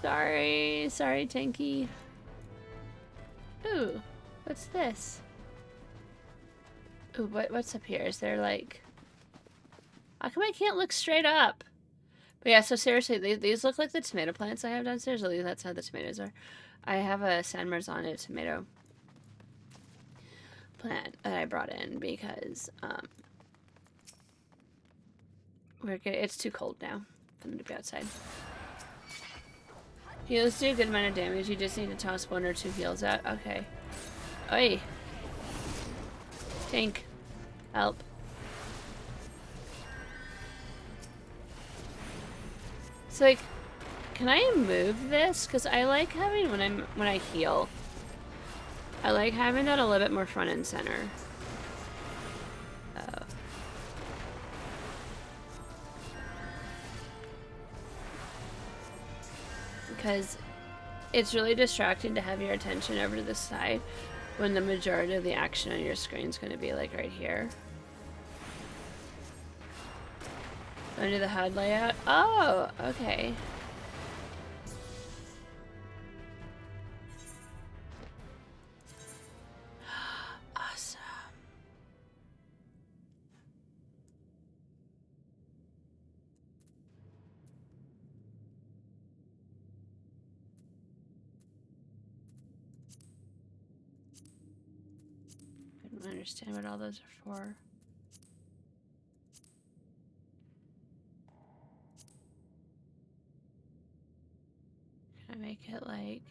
S1: Sorry, Tanky. Ooh, what's this? Ooh, what's up here? Is there like... How come I can't look straight up? But yeah, so seriously, these look like the tomato plants I have downstairs. At least that's how the tomatoes are. I have a San Marzano tomato plant that I brought in because it's too cold now for them to be outside. Heals do a good amount of damage. You just need to toss 1 or 2 heals out. Okay. Oi. Tank. Help. So like, can I move this? Because I like having when I heal. I like having that a little bit more front and center. Oh. Because it's really distracting to have your attention over to the side when the majority of the action on your screen is going to be like right here. Under the HUD layout. Oh, okay. Awesome. understand what all those are for. Can I make it like...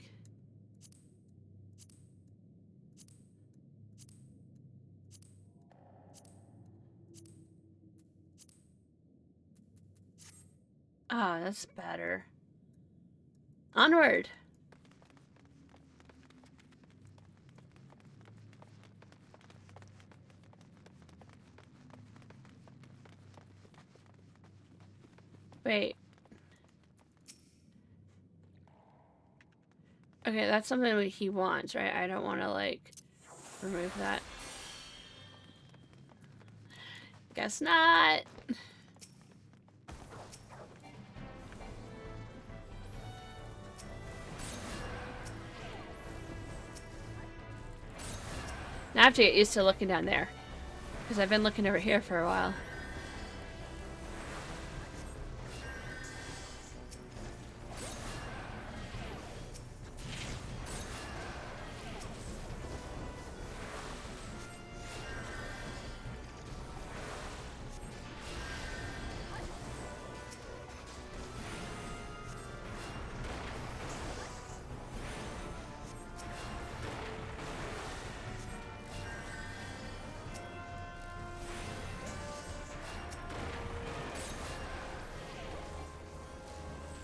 S1: Oh, that's better. Onward! Wait. Okay, that's something he wants, right? I don't want to, like, remove that. Guess not! Now I have to get used to looking down there. Because I've been looking over here for a while.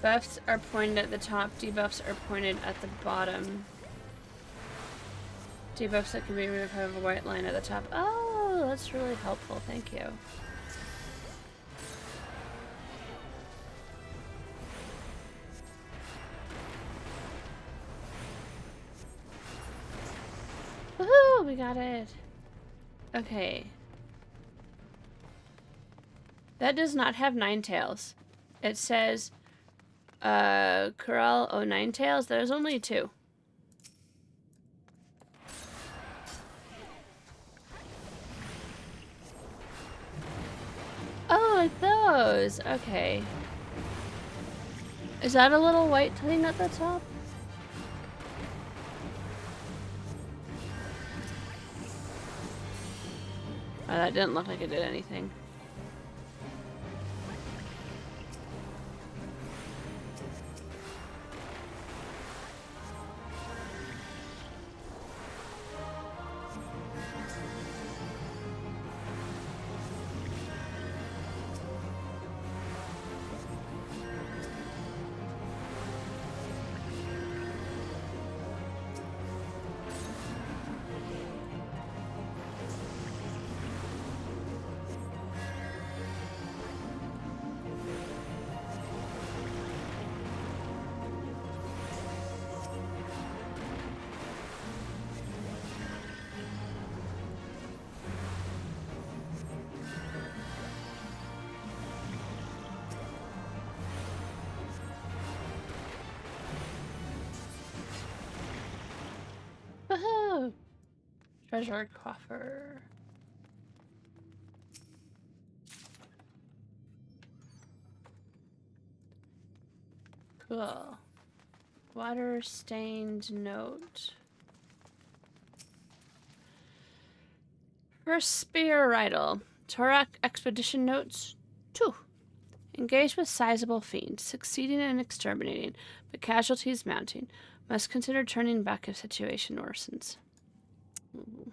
S1: Buffs are pointed at the top, debuffs are pointed at the bottom. Debuffs that can be removed have a white line at the top. Oh, that's really helpful, thank you. Woohoo, we got it. Okay. That does not have 9 tails. It says... Corral, oh, 9 tails? There's only 2. Oh, like those. Okay. Is that a little white thing at the top? Oh, that didn't look like it did anything. Woohoo! Treasure coffer. Cool. Water stained note. First spear rifle. Toto-Rak expedition notes 2. Engaged with sizable fiends, succeeding in exterminating, but casualties mounting. Must consider turning back if situation worsens. Ooh.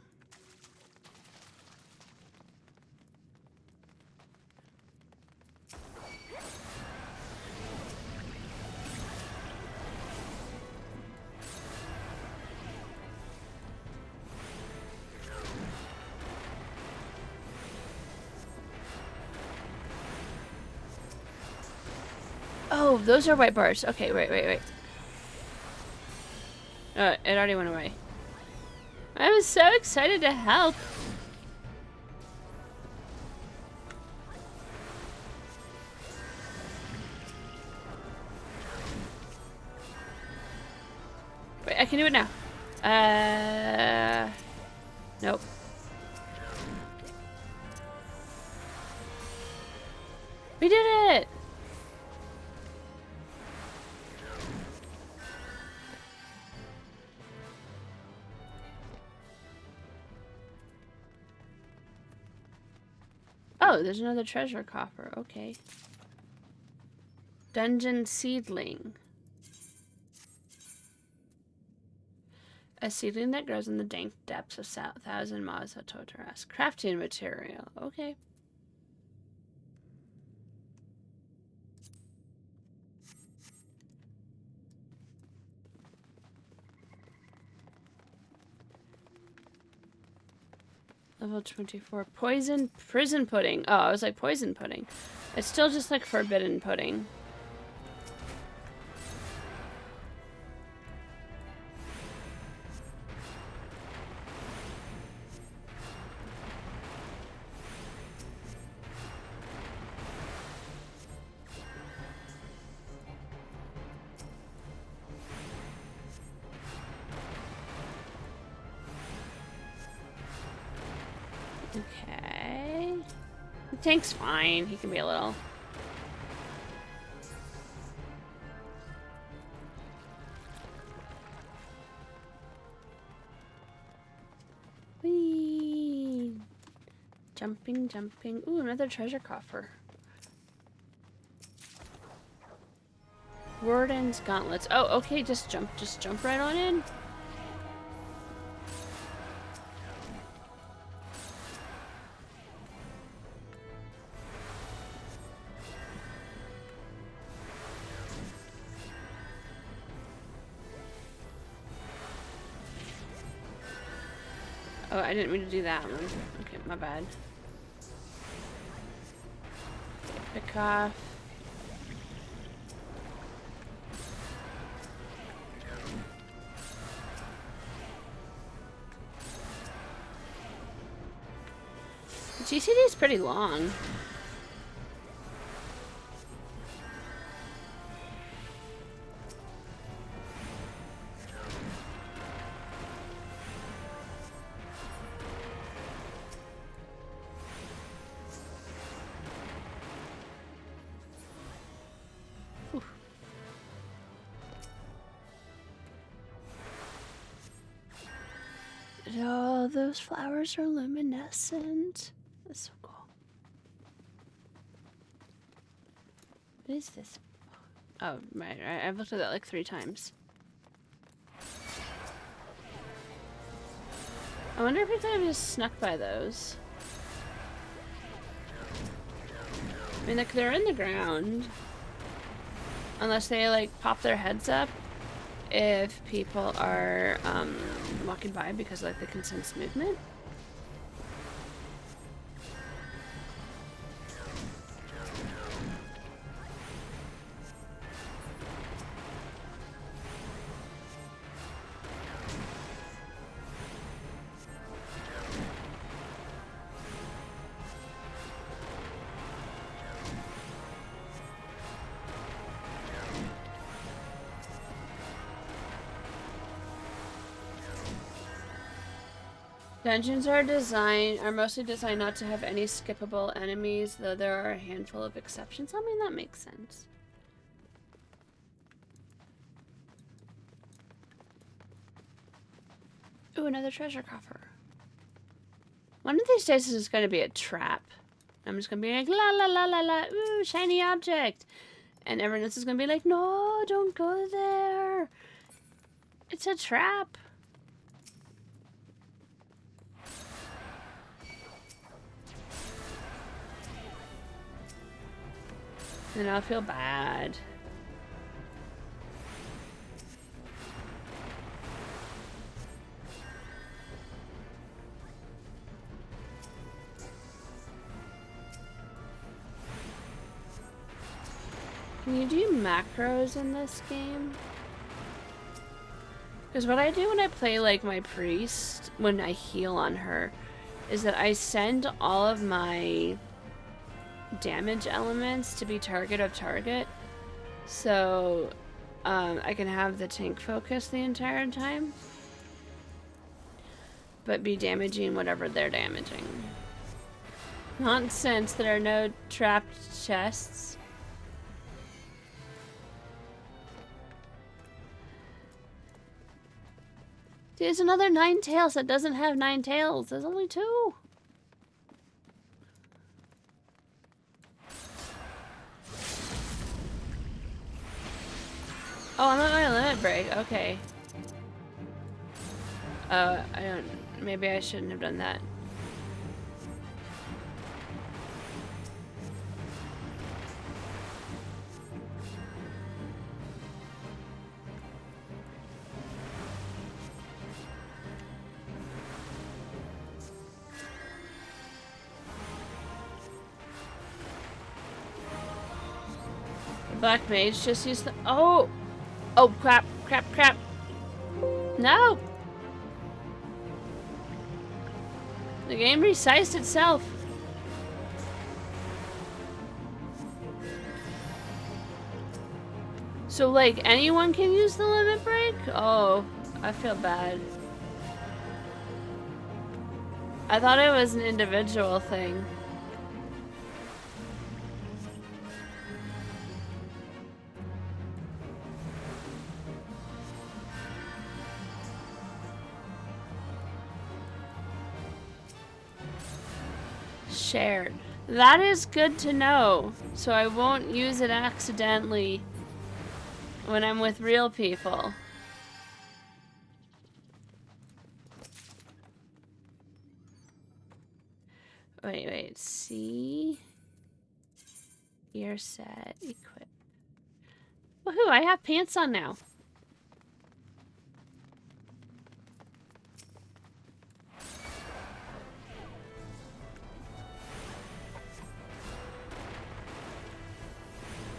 S1: Oh, those are white bars. Okay, wait. It already went away. I was so excited to help. Wait, I can do it now. Nope. We did it! Oh, there's another treasure coffer. Okay. Dungeon seedling. A seedling that grows in the dank depths of 1,000 Maws of Toto-Rak. Crafting material. Okay. Level 24. Poison prison pudding. Oh, I was like poison pudding. It's still just like forbidden pudding. Okay. The tank's fine. He can be a little... Whee! Jumping, jumping. Ooh, another treasure coffer. Warden's gauntlets. Oh, okay, just jump right on in. Oh, I didn't mean to do that one. Okay, my bad. Pick off. The GCD is pretty long. Oh, those flowers are luminescent. That's so cool. What is this? Oh, right. I've looked at that like 3 times. I wonder if we could have just snuck by those. I mean, like, they're in the ground. Unless they, like, pop their heads up if people are walking by because, like, they can sense movement. Dungeons are mostly designed not to have any skippable enemies, though there are a handful of exceptions. I mean, that makes sense. Ooh, another treasure coffer. One of these days this is going to be a trap. I'm just going to be like, la la la la la, ooh, shiny object. And everyone else is going to be like, no, don't go there. It's a trap. And I'll feel bad. Can you do macros in this game? Because what I do when I play like my priest, when I heal on her, is that I send all of my damage elements to be target of target, so I can have the tank focus the entire time, but be damaging whatever they're damaging. Nonsense, there are no trapped chests. There's another 9 tails that doesn't have 9 tails. There's only 2. Oh, I'm at my limit break. Okay. I don't... Maybe I shouldn't have done that. Black Mage just used the... Oh! Oh, crap, crap, crap. No! The game resized itself. So, like, anyone can use the limit break? Oh, I feel bad. I thought it was an individual thing. Shared. That is good to know, so I won't use it accidentally when I'm with real people. Wait, see? Gear set, equip. Woohoo, I have pants on now.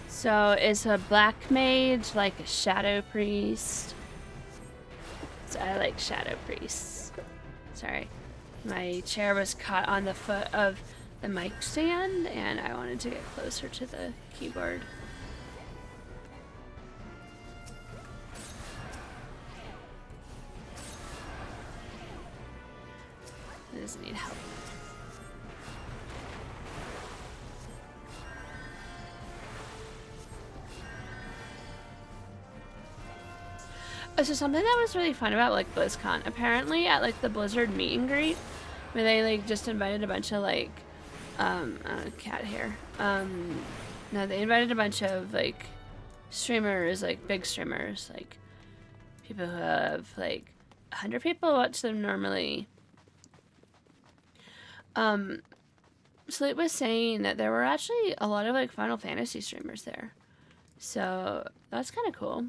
S1: So is a black mage like a shadow priest? So I like shadow priests. Sorry. My chair was caught on the foot of the mic stand and I wanted to get closer to the keyboard. I just need help. So something that was really fun about like BlizzCon, apparently at like the Blizzard meet and greet, where they like just invited a bunch of like, cat hair. No, they invited a bunch of like streamers, like big streamers, like people who have like 100 people watch them normally. Sleep was saying that there were actually a lot of like Final Fantasy streamers there, so that's kind of cool.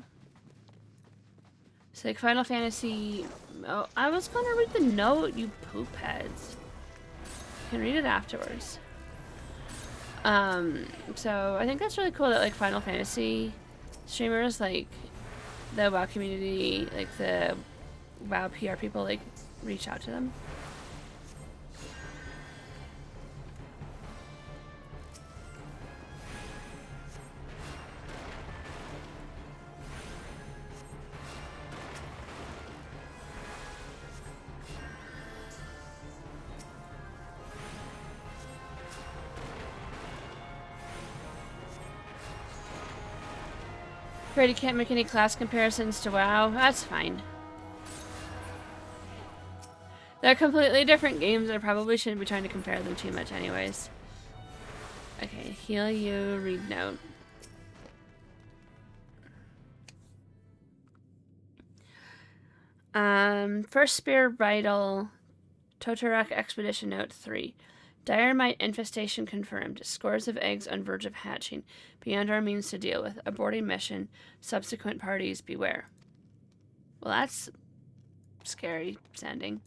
S1: It's like Final Fantasy... Oh, I was gonna read the note, you poop heads. You can read it afterwards. So I think that's really cool that like Final Fantasy streamers, like the WoW community, like the WoW PR people, like reach out to them. You can't make any class comparisons to WoW. That's fine. They're completely different games. I probably shouldn't be trying to compare them too much anyways. Okay, heal you, read note. First Spear Bridal, Toto-Rak Expedition Note 3. Dire mite infestation confirmed. Scores of eggs on verge of hatching. Beyond our means to deal with. Aborting mission. Subsequent parties beware. Well, that's scary sounding.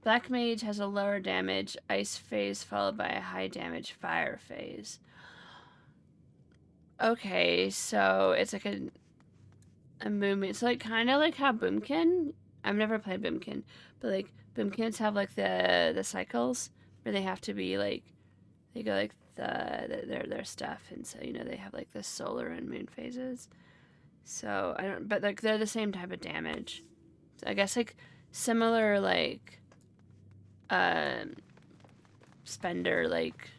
S1: Black Mage has a lower damage ice phase followed by a high damage fire phase. Okay, so it's like a movement. It's like kind of like how Boomkin. I've never played Boomkin, but like Boomkins have like the cycles. Where they have to be like, they go like their stuff, and so you know they have like the solar and moon phases. So I don't, but like they're the same type of damage. So I guess like similar like, spender like,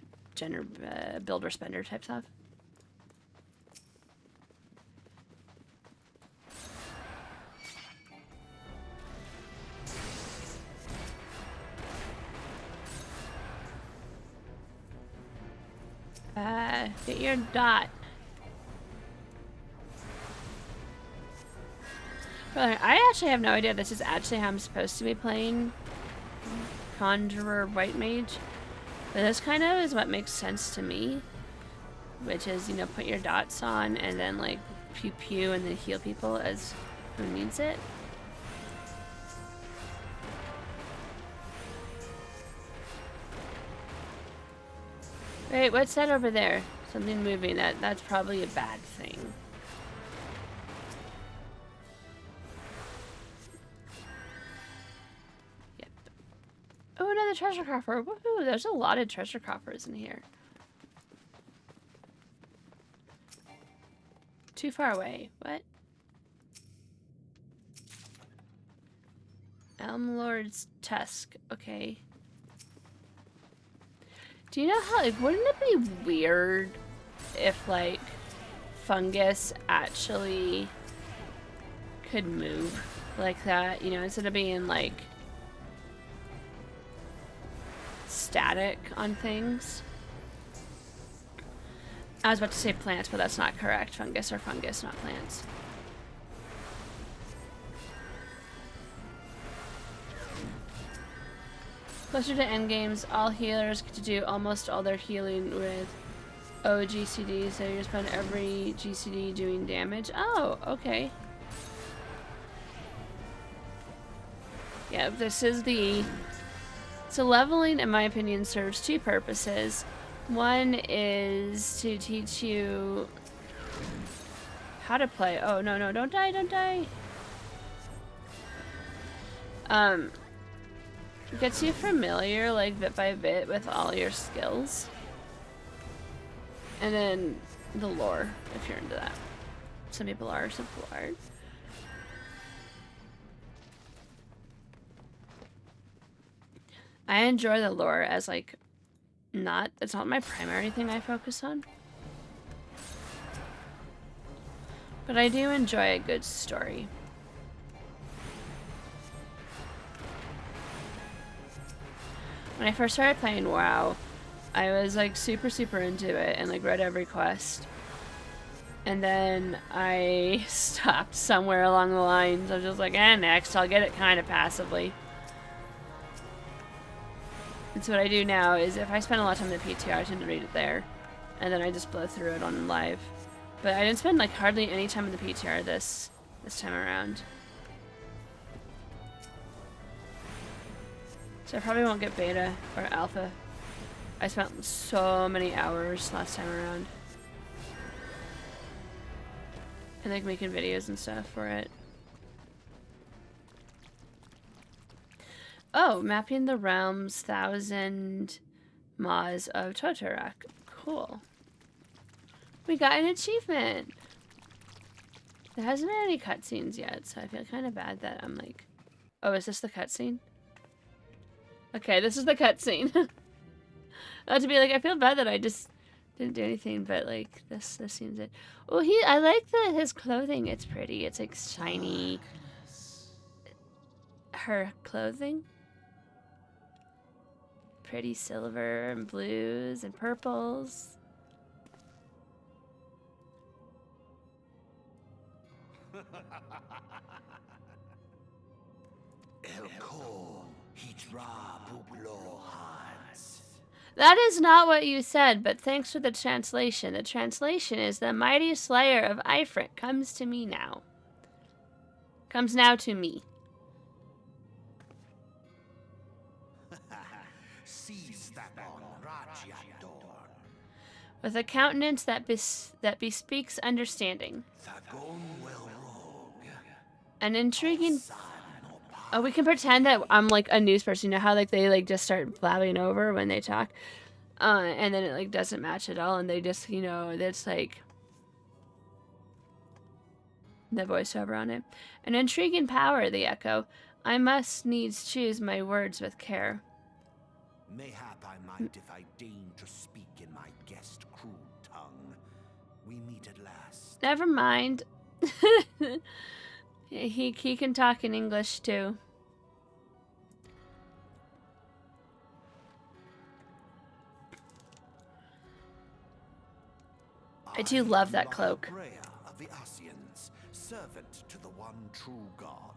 S1: builder spender type stuff. Get your dot. Well, I actually have no idea this is actually how I'm supposed to be playing Conjurer White Mage. But this kind of is what makes sense to me. Which is, you know, put your dots on and then like pew pew and then heal people as who needs it. Wait, what's that over there? Something moving. That's probably a bad thing. Yep. Oh, another treasure coffer. Woohoo! There's a lot of treasure coffers in here. Too far away. What? Elm Lord's Tusk. Okay. Do you know how, like, wouldn't it be weird if, like, fungus actually could move like that? You know, instead of being, like, static on things. I was about to say plants, but that's not correct. Fungus are fungus, not plants. Closer to endgames, all healers get to do almost all their healing with OGCD, so you just spend every GCD doing damage. Oh, okay. Yeah, this is the... So leveling, in my opinion, serves two purposes. One is to teach you how to play. Oh, no, no, don't die, don't die. It gets you familiar, like, bit by bit with all your skills. And then the lore, if you're into that. Some people are, some people aren't. I enjoy the lore as, like, it's not my primary thing I focus on. But I do enjoy a good story. When I first started playing WoW, I was like super into it and like read every quest. And then I stopped somewhere along the lines. I was just like, next, I'll get it kind of passively. And so what I do now is if I spend a lot of time in the PTR, I tend to read it there. And then I just blow through it on live. But I didn't spend like hardly any time in the PTR this time around. So I probably won't get beta or alpha. I spent so many hours last time around. And like making videos and stuff for it. Oh, mapping the realms 1,000 Maws of Toto-Rak. Cool. We got an achievement. There hasn't been any cutscenes yet, so I feel kind of bad that I'm like... Oh, is this the cutscene? Okay, this is the cutscene. Not to be like, I feel bad that I just didn't do anything, but like, this seems it. Oh, I like his clothing. It's pretty. It's like shiny. Her clothing? Pretty silver and blues and purples. That is not what you said, but thanks for the translation. The translation is the mighty slayer of Ifrit comes to me now. Comes now to me. With a countenance that bespeaks understanding. An intriguing... Oh, we can pretend that I'm like a news person. You know how like they like just start blabbing over when they talk? And then it like doesn't match at all and they just, you know, it's like... the voiceover on it. An intriguing power, the echo. I must needs choose my words with care.
S2: Mayhap I might if I deign to speak in my guest crude tongue. We meet at last.
S1: Never mind. he can talk in English too. I do love that cloak.
S2: servant to the one true God.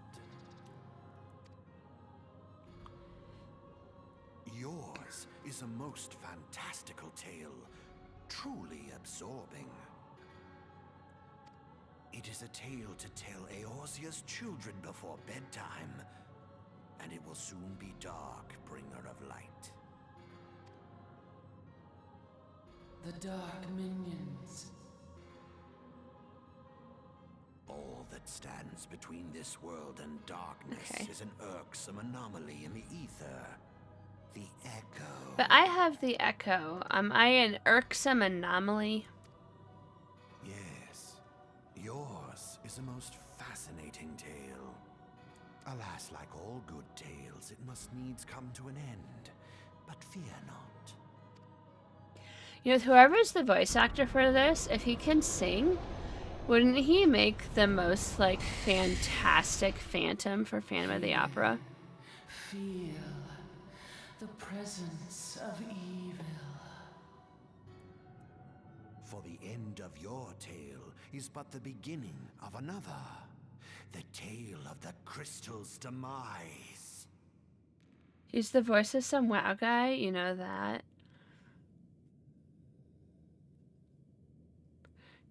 S2: Yours is a most fantastical tale, truly absorbing. It is a tale to tell Eorzea's children before bedtime, and it will soon be dark, bringer of light.
S3: The dark minions.
S2: All that stands between this world and darkness is an irksome anomaly in the ether. The echo.
S1: But I have the echo. Am I an irksome anomaly?
S2: Yes. Yours is a most fascinating tale. Alas, like all good tales, it must needs come to an end. But fear not.
S1: You know, whoever's the voice actor for this, if he can sing, wouldn't he make the most, like, fantastic Phantom for Phantom of the Opera?
S3: Feel the presence of evil.
S2: For the end of your tale is but the beginning of another. The tale of the crystal's demise.
S1: He's the voice of some WoW guy, you know that.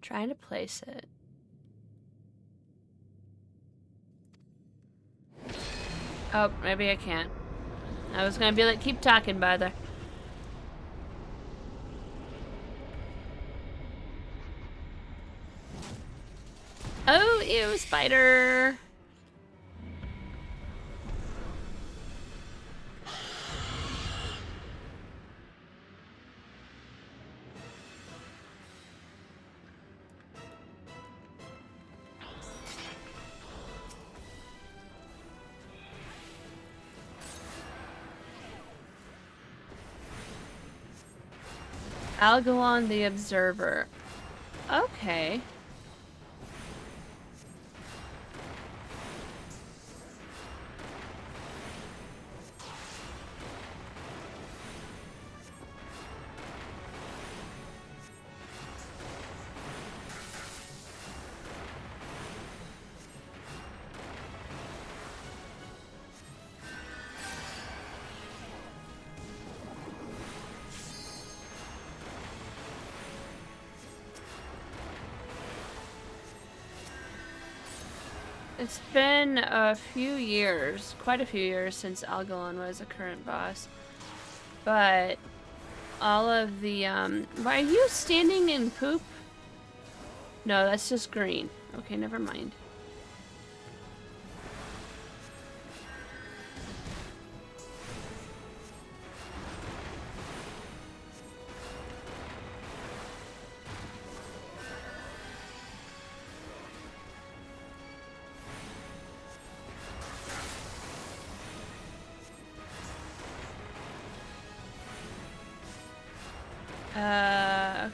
S1: Trying to place it. Oh, maybe I can't. I was gonna be like, keep talking, brother. Oh, ew, spider. Algalon the Observer. Okay. It's been a few years, quite a few years since Algalon was a current boss. But all of the, why are you standing in poop? No, that's just green. Okay, never mind.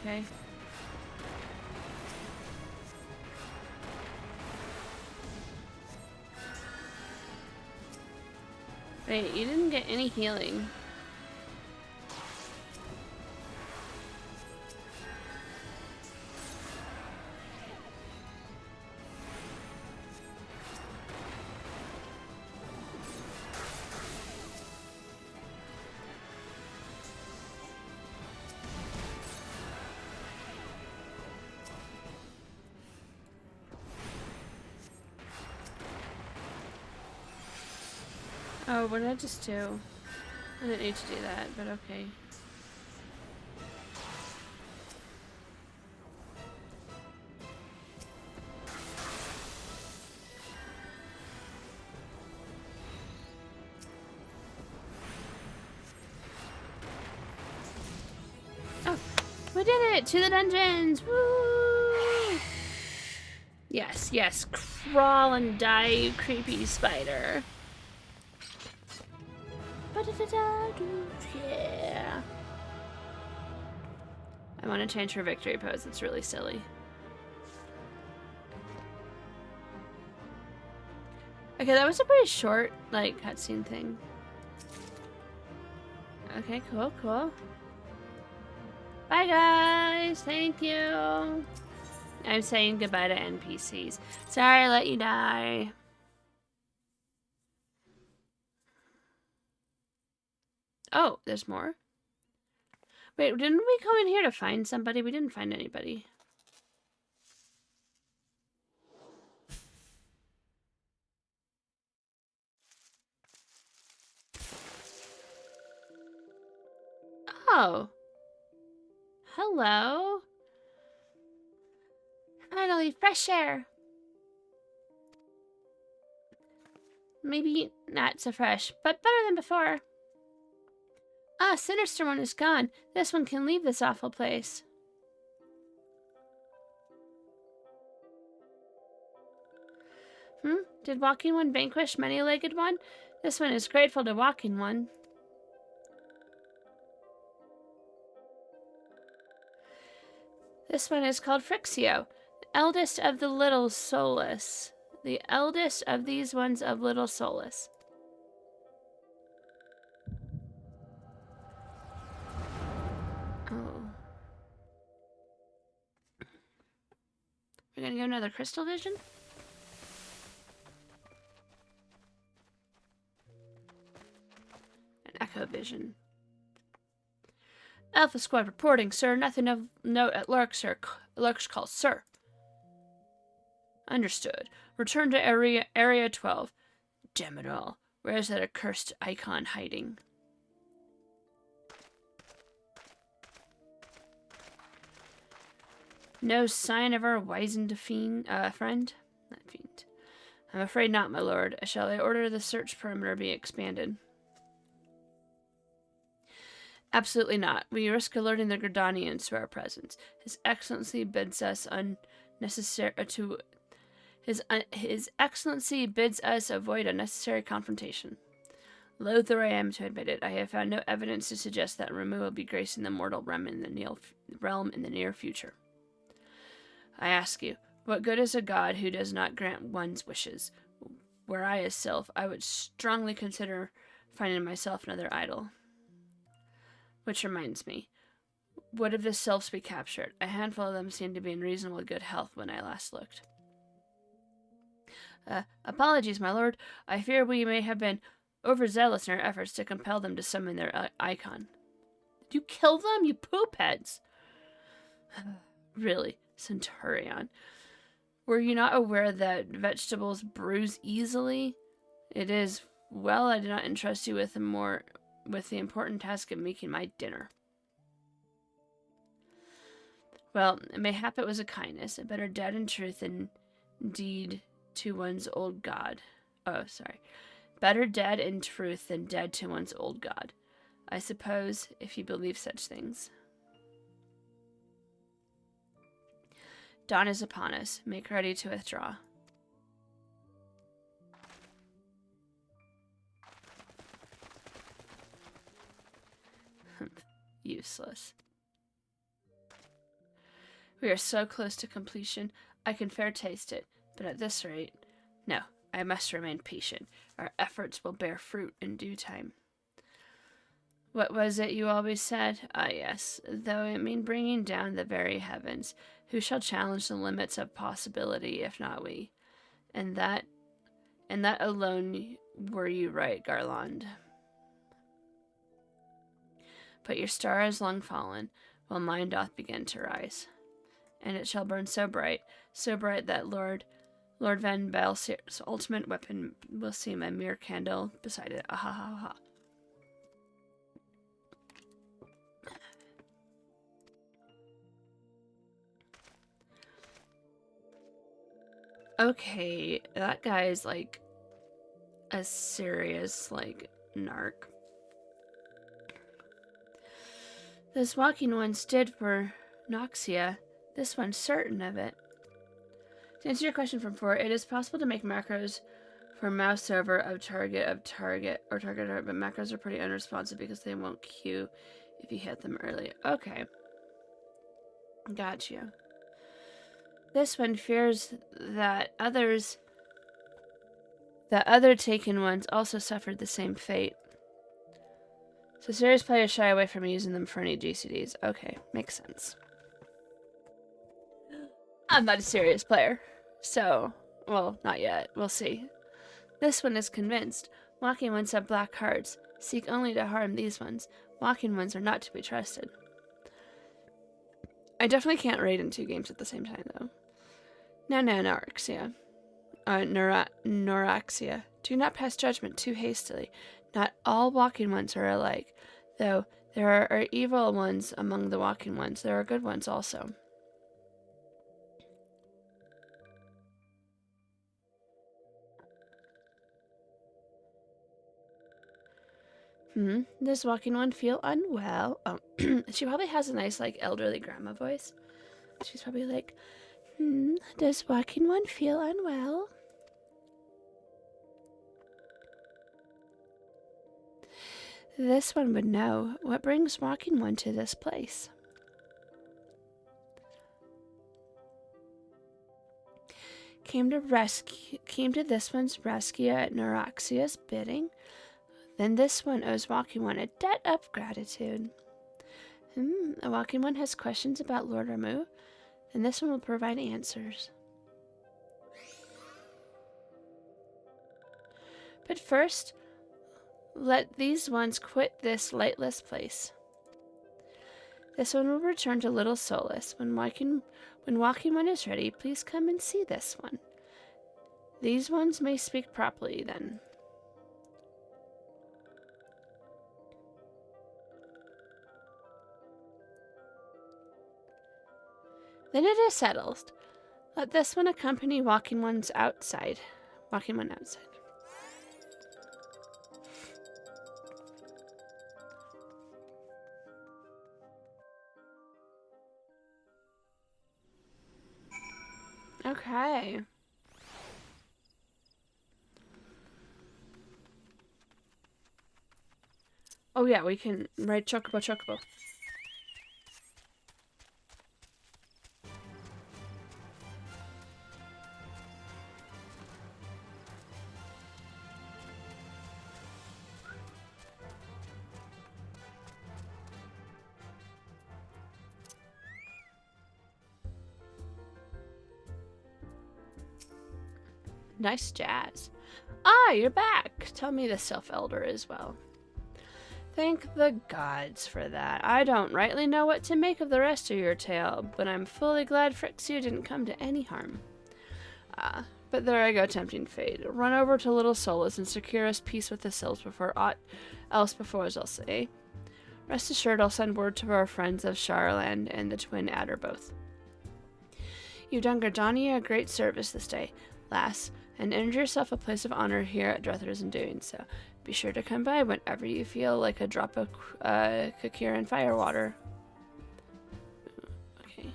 S1: Okay. Wait, you didn't get any healing. Oh, what did I just do? I didn't need to do that, but okay. Oh, we did it! To the dungeons! Woo! Yes, yes, crawl and die, you creepy spider. Yeah. I want to change her victory pose. It's really silly. Okay, that was a pretty short, like, cutscene thing. Okay, cool, cool. Bye, guys. Thank you. I'm saying goodbye to NPCs. Sorry I let you die. Oh, there's more? Wait, didn't we come in here to find somebody? We didn't find anybody. Oh. Hello. Finally, fresh air. Maybe not so fresh, but better than before. Ah, sinister one is gone. This one can leave this awful place. Did walking one vanquish many-legged one? This one is grateful to walking one. This one is called Frixio, the eldest of the little Solus. The eldest of these ones of little Solus. Oh. We're gonna get another crystal vision? An echo vision. Alpha Squad reporting, sir. Nothing of note at Lurk, sir. Lurk's call, sir. Understood. Return to area 12. Damn it all. Where is that accursed icon hiding? No sign of our wizened friend? Not fiend. I'm afraid not, my lord. Shall I order the search perimeter be expanded? Absolutely not. We risk alerting the Gridanians to our presence. His Excellency bids us His Excellency bids us avoid unnecessary confrontation. Loath though I am to admit it, I have found no evidence to suggest that Ramu will be gracing the mortal realm in the near future. I ask you, what good is a god who does not grant one's wishes? Were I a Sylph, I would strongly consider finding myself another idol. Which reminds me, what if the Sylphs we captured? A handful of them seemed to be in reasonably good health when I last looked. Apologies, my lord. I fear we may have been overzealous in our efforts to compel them to summon their icon. Did you kill them, you poopheads? Really, Centurion. Were you not aware that vegetables bruise easily? It is well I did not entrust you with the important task of making my dinner. Well, mayhap it was a kindness, a better dead in truth than deed to one's old god. Oh, sorry. Better dead in truth than dead to one's old god. I suppose, if you believe such things. Dawn is upon us. Make ready to withdraw. Useless. We are so close to completion, I can fair taste it, but at this rate, no, I must remain patient. Our efforts will bear fruit in due time. What was it you always said? Ah, yes, though it mean bringing down the very heavens. Who shall challenge the limits of possibility, if not we? And that alone were you right, Garland. But your star is long fallen, while mine doth begin to rise. And it shall burn so bright that Lord Van Balseer's ultimate weapon will seem a mere candle beside it. Ah ha ha ha. Okay, that guy is like a serious, like, narc. This walking one stood for Noxia. This one's certain of it. To answer your question from 4, it is possible to make macros for mouse over of target, but macros are pretty unresponsive because they won't queue if you hit them early. Okay. Got you. This one fears that other taken ones also suffered the same fate. So serious players shy away from using them for any GCDs. Okay, makes sense. I'm not a serious player. So, well, not yet. We'll see. This one is convinced. Walking ones have black hearts. Seek only to harm these ones. Walking ones are not to be trusted. I definitely can't raid in 2 games at the same time, though. Now, Noraxia. Noraxia. Do not pass judgment too hastily. Not all walking ones are alike. Though there are evil ones among the walking ones, there are good ones also. Does walking one feel unwell? Oh, she probably has a nice, like, elderly grandma voice. She's probably like, does walking one feel unwell? This one would know. What brings walking one to this place? Came to this one's rescue at Noraxia's bidding. Then this one owes walking one a debt of gratitude. A walking one has questions about Lord Ramu. Then this one will provide answers. But first, let these ones quit this lightless place. This one will return to Little Solace. When walking one is ready, please come and see this one. These ones may speak properly then. Then it is settled. Let this one accompany walking one outside. Okay. Oh yeah, we can ride Chocobo. Nice jazz. Ah, you're back. Tell me the Sylph Elder as well. Thank the gods for that. I don't rightly know what to make of the rest of your tale, but I'm fully glad FFXIV didn't come to any harm. But there I go, tempting fate. Run over to Little Solace and secure us peace with the Sylphs before aught else befalls us, eh? Rest assured I'll send word to our friends of Sharaland and the Twin Adder both. You've done Gardania a great service this day, lass, and earned yourself a place of honor here at Druthers in doing so. Be sure to come by whenever you feel like a drop of Kakiran firewater. Okay.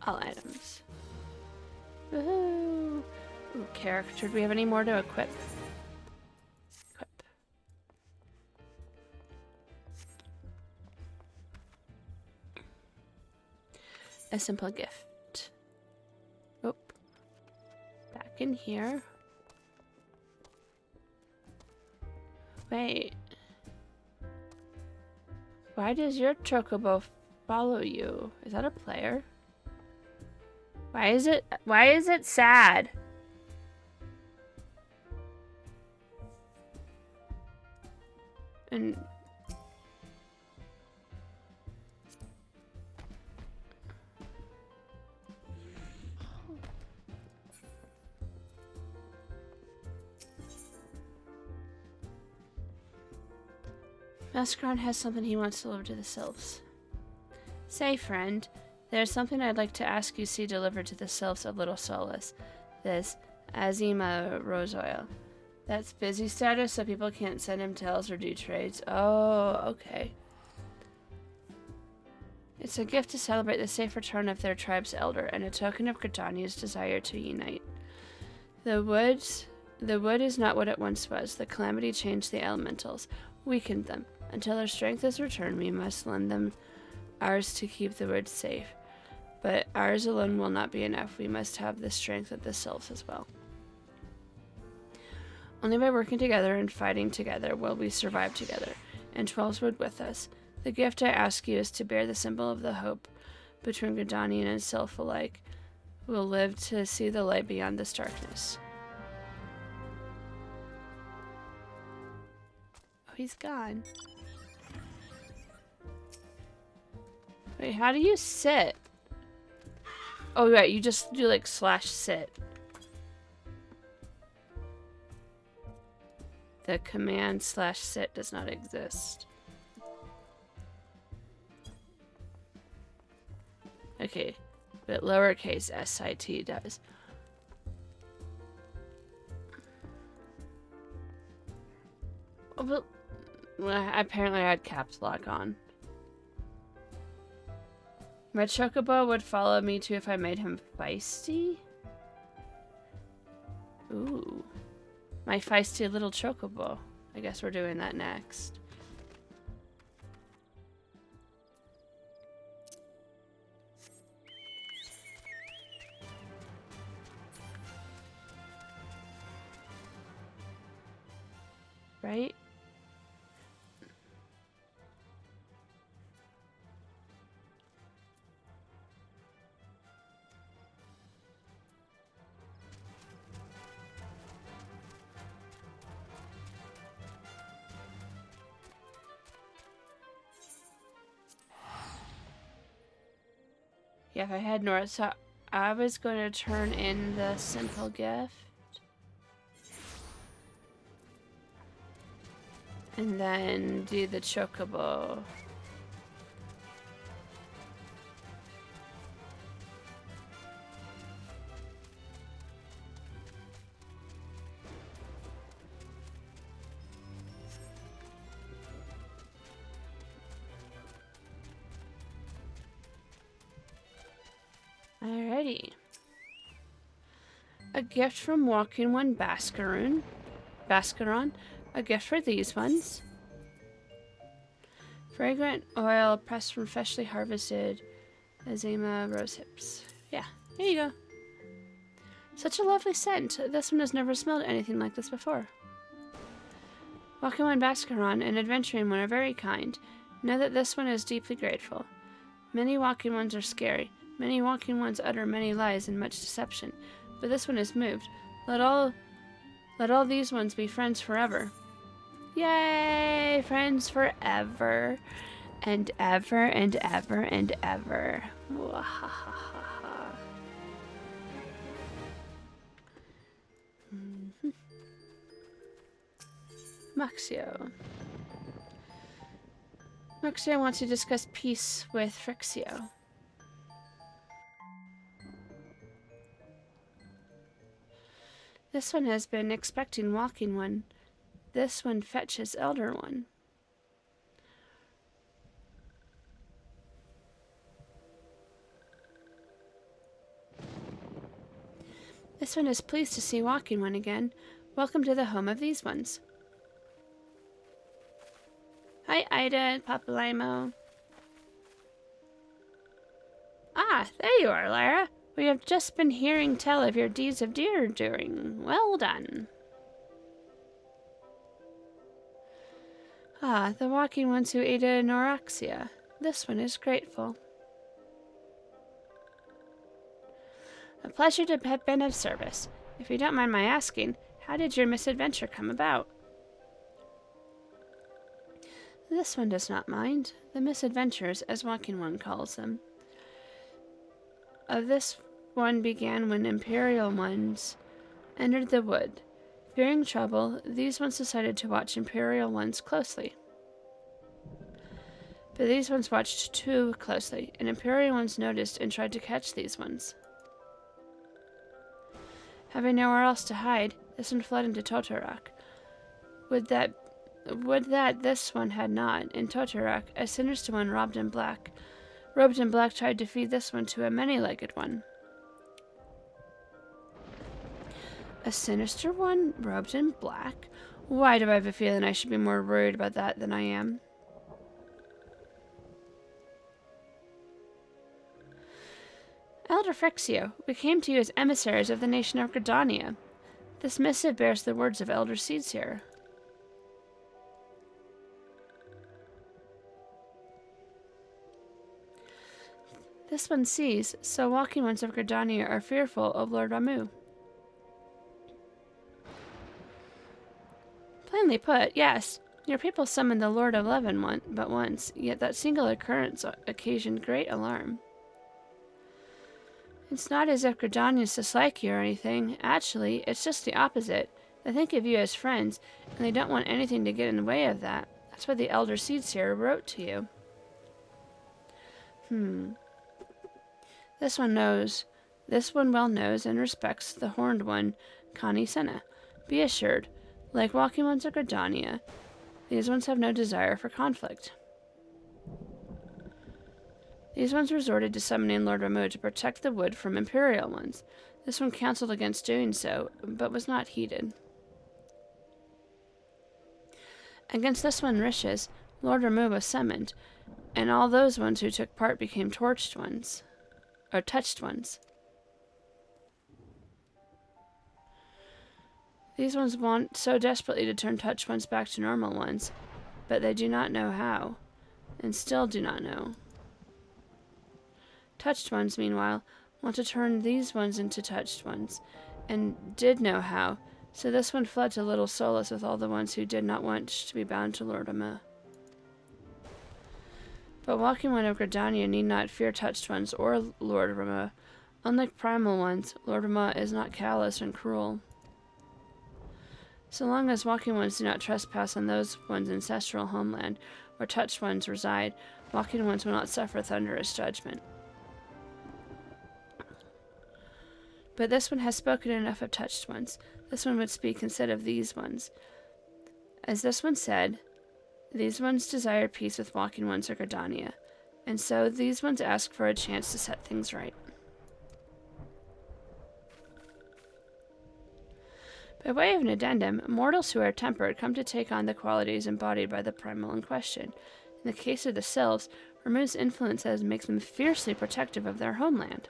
S1: All items. Woohoo! Ooh, character. Do we have any more to equip? A simple gift. Oh. Back in here. Wait. Why does your Chocobo follow you? Is that a player? Why is it sad? And Mascaron has something he wants to deliver to the Sylphs. Say, friend, there's something I'd like to ask you see delivered to the Sylphs of Little Solace. This Azima Rose Oil. That's busy status, so people can't send him tales or do trades. Oh, okay. It's a gift to celebrate the safe return of their tribe's elder, and a token of Gridania's desire to unite. The wood is not what it once was. The calamity changed the elementals, weakened them. Until their strength is returned, we must lend them ours to keep the wood safe. But ours alone will not be enough. We must have the strength of the Sylphs as well. Only by working together and fighting together will we survive together, and 12's wood with us. The gift I ask you is to bear the symbol of the hope between Gridanian and Sylph alike, will live to see the light beyond this darkness. Oh, he's gone. Wait, how do you sit? Oh, right, you just do like /sit. The command /sit does not exist. Okay, but lowercase sit does. Oh, but well, apparently I had caps lock on. My Chocobo would follow me too if I made him feisty. Ooh. My feisty little Chocobo. I guess we're doing that next. Right? Yeah, if I head north, so I was going to turn in the simple gift. And then do the Chocobo. Alrighty. A gift from Walking One Bascaron. A gift for these ones. Fragrant oil pressed from freshly harvested Azema rose hips. Yeah, there you go. Such a lovely scent. This one has never smelled anything like this before. Walking One Bascaron and Adventuring One are very kind. Know that this one is deeply grateful. Many Walking Ones are scary. Many Walking Ones utter many lies and much deception. But this one is moved. Let all these ones be friends forever. Yay! Friends forever. And ever and ever and ever. Wahahaha. Maxio. Maxio wants to discuss peace with Frixio. This one has been expecting Walking One. This one fetches Elder One. This one is pleased to see Walking One again. Welcome to the home of these ones. Hi, Ida and Papalimo. Ah, there you are, Lara. We have just been hearing tell of your deeds of deer doing. Well done. Ah, the Walking Ones who aided Noraxia. This one is grateful. A pleasure to have been of service. If you don't mind my asking, how did your misadventure come about? This one does not mind. The misadventures, as Walking One calls them. This one began when Imperial Ones entered the wood. Fearing trouble, these ones decided to watch Imperial Ones closely. But these ones watched too closely, and Imperial Ones noticed and tried to catch these ones. Having nowhere else to hide, this one fled into Toto-Rak. Would that this one had not. In Toto-Rak, a sinister one robed in black tried to feed this one to a many-legged one. A sinister one robed in black? Why do I have a feeling I should be more worried about that than I am? Elder Frixio, we came to you as emissaries of the nation of Gridania. This missive bears the words of Elder Seedseer. This one sees, so walking ones of Gridania are fearful of Lord Ramu. Plainly put, yes. Your people summoned the Lord of Leven but once, yet that single occurrence occasioned great alarm. It's not as if Gridanians dislike you or anything. Actually, it's just the opposite. They think of you as friends, and they don't want anything to get in the way of that. That's why the Elder Seeds here wrote to you. This one knows. This one well knows and respects the Horned One, Connie Senna. Be assured, like Walking Ones of Gridania, these ones have no desire for conflict. These ones resorted to summoning Lord Ramu to protect the wood from Imperial ones. This one counseled against doing so, but was not heeded. Against this one Riches, Lord Ramu was summoned, and all those ones who took part became torched ones. Or touched ones. These ones want so desperately to turn touched ones back to normal ones, but they do not know how, and still do not know. Touched ones, meanwhile, want to turn these ones into touched ones, and did know how, so this one fled to Little Solace with all the ones who did not want to be bound to Lord Ramu. But Walking One of Gridania need not fear touched ones or Lord Ramu. Unlike primal ones, Lord Ramu is not callous and cruel. So long as Walking Ones do not trespass on those ones' ancestral homeland, where touched ones reside, Walking Ones will not suffer thunderous judgment. But this one has spoken enough of touched ones. This one would speak instead of these ones. As this one said, these ones desire peace with Walking Ones of Gridania, and so these ones ask for a chance to set things right. By way of an addendum, mortals who are tempered come to take on the qualities embodied by the primal in question. In the case of the Sylphs, Ramu's influence makes them fiercely protective of their homeland.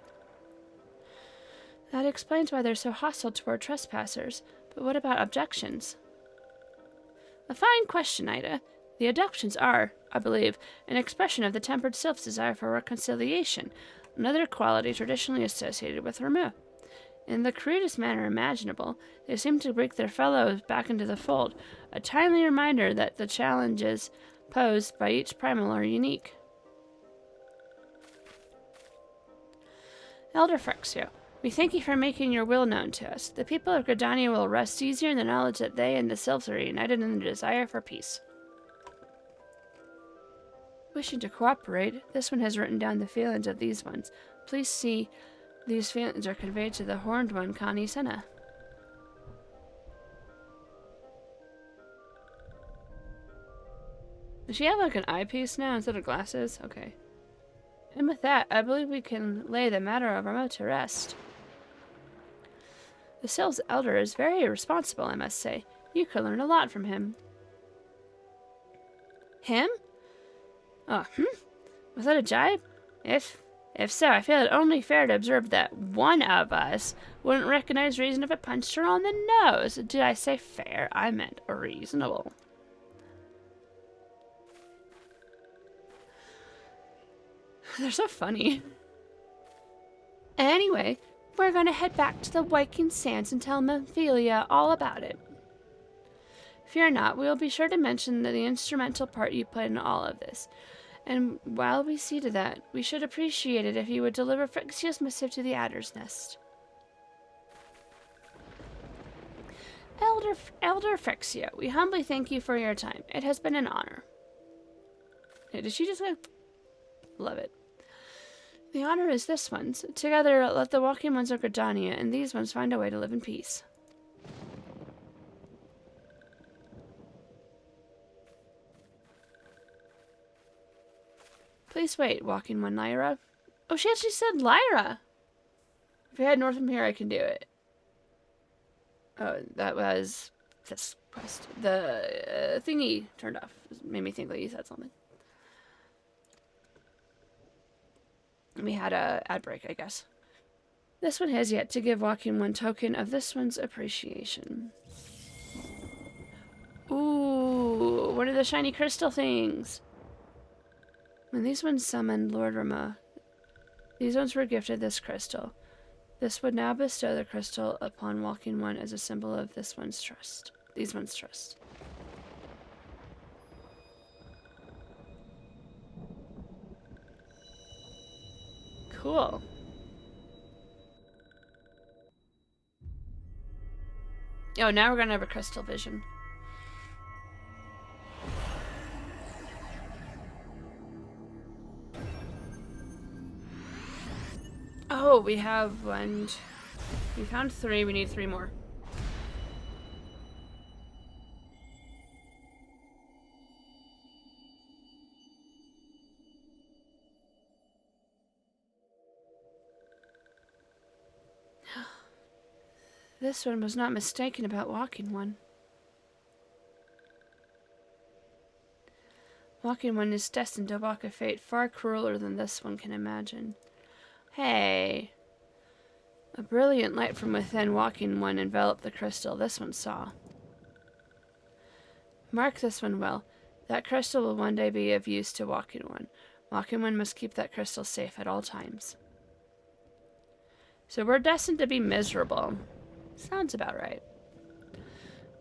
S1: That explains why they're so hostile toward trespassers, but what about objections? A fine question, Ida. The objections are, I believe, an expression of the tempered Sylph's desire for reconciliation, another quality traditionally associated with Ramu. In the crudest manner imaginable, they seem to bring their fellows back into the fold, a timely reminder that the challenges posed by each primal are unique. Elder Phryxio, we thank you for making your will known to us. The people of Gridania will rest easier in the knowledge that they and the Sylphs are united in their desire for peace. Wishing to cooperate, this one has written down the feelings of these ones. Please see these feelings are conveyed to the Horned One, Connie Senna. Does she have like an eyepiece now instead of glasses? Okay. And with that, I believe we can lay the matter of Ramu to rest. The Sylph's elder is very responsible, I must say. You could learn a lot from him. Him? Oh, Was that a jibe? If so, I feel it only fair to observe that one of us wouldn't recognize reason if it punched her on the nose. Did I say fair? I meant reasonable. They're so funny. Anyway, we're going to head back to the Viking Sands and tell Memphilia all about it. Fear not, we will be sure to mention the instrumental part you played in all of this. And while we see to that, we should appreciate it if you would deliver Phryxia's missive to the Adder's Nest. Elder Phryxia, we humbly thank you for your time. It has been an honor. Hey, did she just go? Love it. The honor is this one's. Together, let the Walking Ones of Gridania and these ones find a way to live in peace. Please wait, Walking One Lyra. Oh, she actually said Lyra! If you head north from here, I can do it. Oh, that was this quest. The thingy turned off. It made me think that you said something. We had a ad break, I guess. This one has yet to give Walking One token of this one's appreciation. Ooh, what are the shiny crystal things? When these ones summoned Lord Ramu, These ones were gifted this crystal. This would now bestow the crystal upon walking one as a symbol of this one's trust. These one's trust. Cool. Oh, now we're gonna have a crystal vision. Oh, we have one. We found 3. We need 3 more. This one was not mistaken about walking one. Walking one is destined to walk a fate far crueler than this one can imagine. Hey. A brilliant light from within walking one enveloped the crystal this one saw. Mark this one well. That crystal will one day be of use to walking one. Walking one must keep that crystal safe at all times. So we're destined to be miserable. Sounds about right.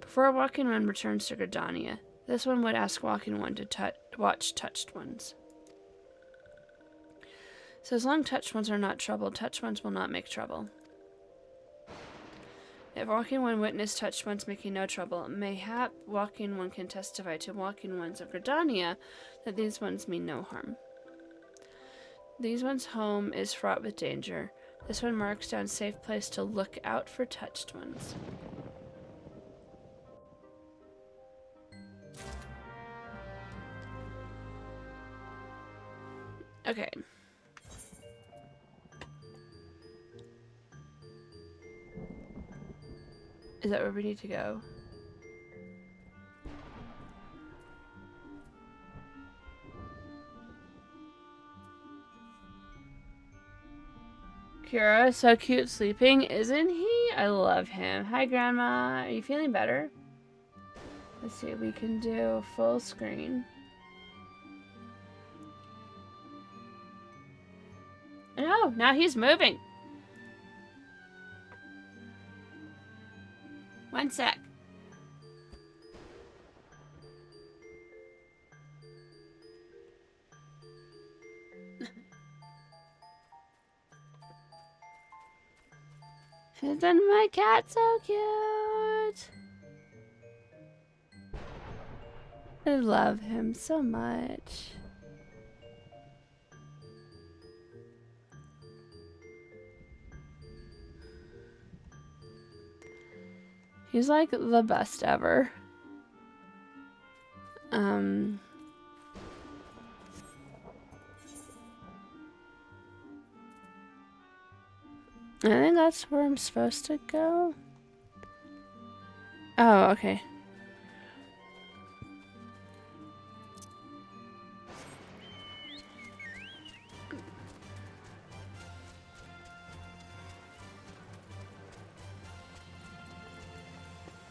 S1: Before walking one returns to Gridania, this one would ask walking one to watch touched ones. So as long touched ones are not troubled, touched ones will not make trouble. If walking one witness touched ones making no trouble, mayhap walking one can testify to walking ones of Gridania that these ones mean no harm. These ones' home is fraught with danger. This one marks down safe place to look out for touched ones. Okay. Is that where we need to go? Kira, so cute sleeping, isn't he? I love him. Hi, Grandma. Are you feeling better? Let's see, we can do full screen. No, now he's moving. One sec. Isn't my cat so cute? I love him so much. He's like the best ever. I think that's where I'm supposed to go. Oh, okay.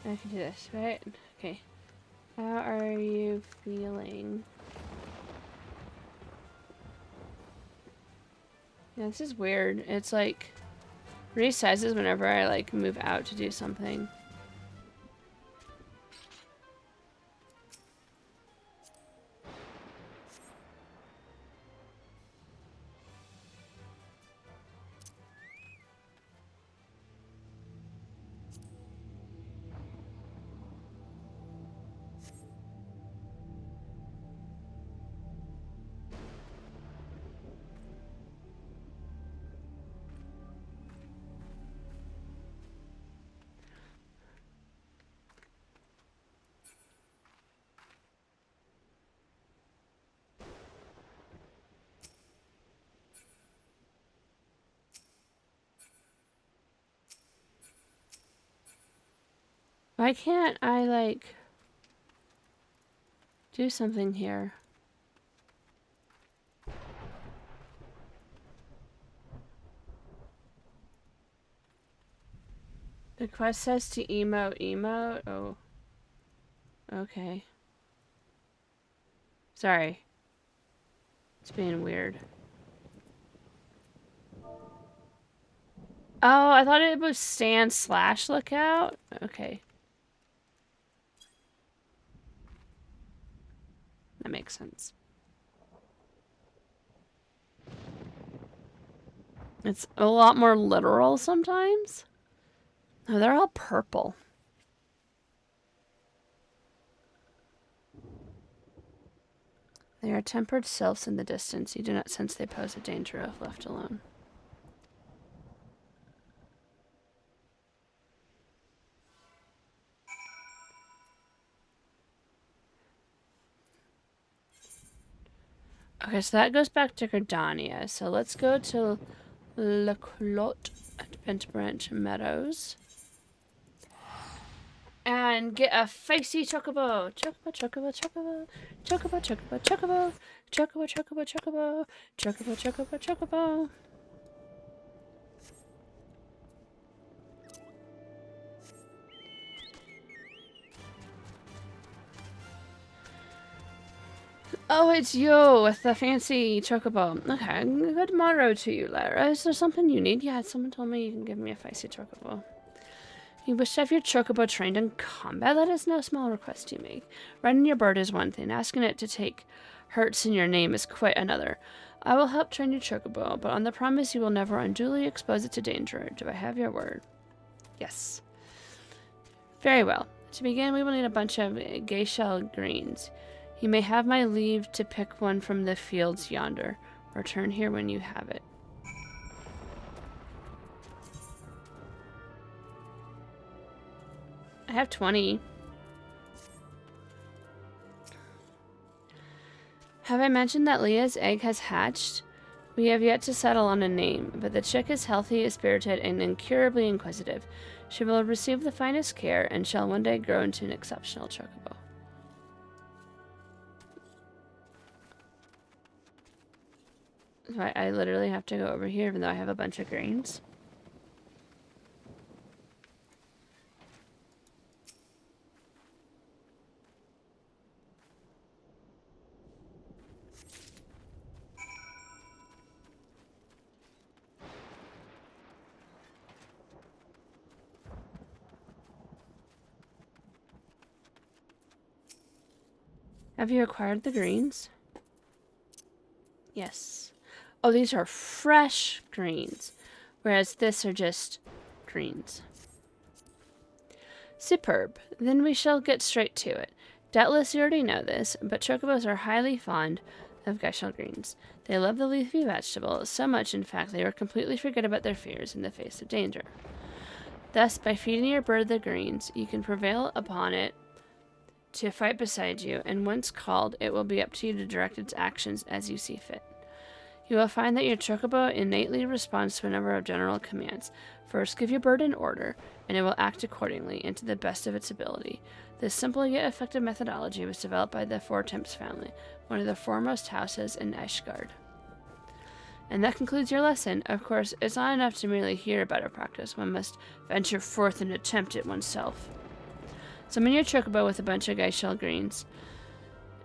S1: I can do this, right? Okay. How are you feeling? Yeah, this is weird. It's like resizes whenever I like move out to do something. Why can't I, like, do something here? The quest says to emote. Oh. Okay. Sorry. It's being weird. Oh, I thought it was stand/lookout. Okay. That makes sense. It's a lot more literal sometimes. Oh, they're all purple. They are tempered sylphs in the distance. You do not sense they pose a danger if left alone. Okay, so that goes back to Gardania. So let's go to Le Clot at Bent Branch Meadows. And get a Feisty Chocobo. Chocobo, Chocobo, Chocobo. Chocobo, Chocobo, Chocobo. Chocobo, Chocobo, Chocobo. Chocobo, Chocobo, Chocobo. Oh, it's you with the fancy chocobo. Okay, good morrow to you, Lara. Is there something you need? Yeah, someone told me you can give me a Feisty chocobo. You wish to have your chocobo trained in combat? That is no small request you make. Riding your bird is one thing. Asking it to take hurts in your name is quite another. I will help train your chocobo, but on the promise you will never unduly expose it to danger. Do I have your word? Yes. Very well. To begin, we will need a bunch of gay shell greens. You may have my leave to pick one from the fields yonder. Return here when you have it. I have 20. Have I mentioned that Leah's egg has hatched? We have yet to settle on a name, but the chick is healthy, spirited, and incurably inquisitive. She will receive the finest care and shall one day grow into an exceptional chocobo. So I literally have to go over here even though I have a bunch of greens. Have you acquired the greens? Yes. Oh, these are fresh greens, whereas this are just greens. Superb. Then we shall get straight to it. Doubtless you already know this, but chocobos are highly fond of geishal greens. They love the leafy vegetable, so much in fact they will completely forget about their fears in the face of danger. Thus, by feeding your bird the greens, you can prevail upon it to fight beside you, and once called, it will be up to you to direct its actions as you see fit. You will find that your chocobo innately responds to a number of general commands. First, give your bird an order, and it will act accordingly and to the best of its ability. This simple yet effective methodology was developed by the Four Temps family, one of the foremost houses in Ashgard. And that concludes your lesson. Of course, it's not enough to merely hear about a practice. One must venture forth and attempt it oneself. Summon your chocobo with a bunch of geishal greens,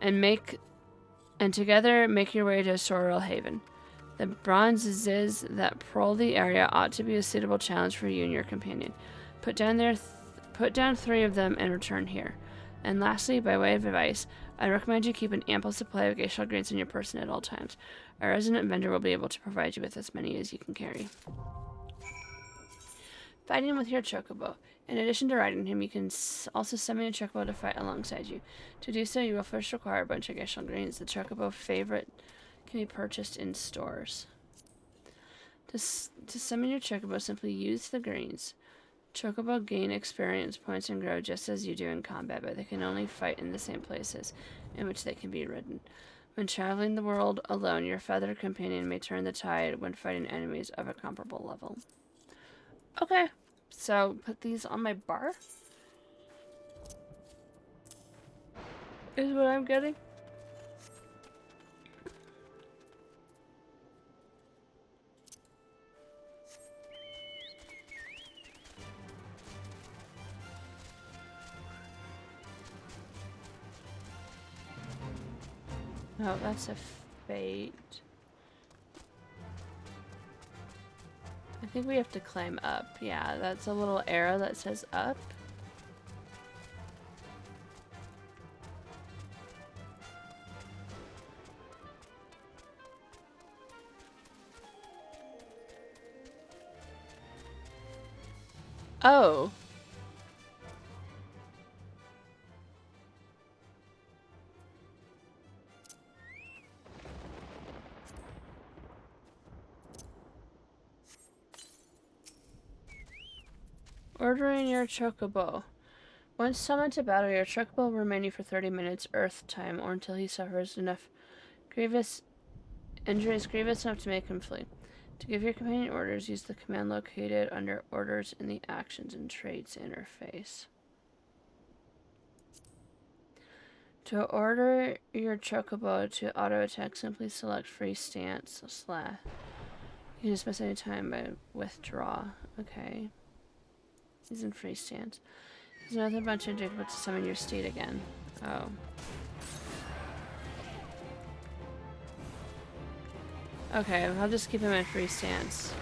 S1: and together make your way to Sorrel Haven. The bronze ziz that prowl the area ought to be a suitable challenge for you and your companion. Put down 3 of them and return here. And lastly, by way of advice, I recommend you keep an ample supply of geishal greens in your person at all times. A resident vendor will be able to provide you with as many as you can carry. Fighting with your chocobo. In addition to riding him, you can also summon a chocobo to fight alongside you. To do so, you will first require a bunch of geishal greens. The chocobo favorite can be purchased in stores. To summon your chocobo, simply use the greens. Chocobo gain experience points and grow just as you do in combat, but they can only fight in the same places in which they can be ridden. When traveling the world alone, your feathered companion may turn the tide when fighting enemies of a comparable level. Okay, so put these on my bar. Is what I'm getting. Oh, that's a fate. I think we have to climb up. Yeah, that's a little arrow that says up. Oh. Ordering your Chocobo. Once summoned to battle, your Chocobo will remain you for 30 minutes Earth time, or until he suffers enough injuries grievous enough to make him flee. To give your companion orders, use the command located under Orders in the Actions and Traits interface. To order your Chocobo to auto-attack, simply select Free Stance / You can dismiss any time by withdraw. Okay. He's in Free Stance. There's nothing about to do but to summon your steed again. Oh. Okay, I'll just keep him in Free Stance.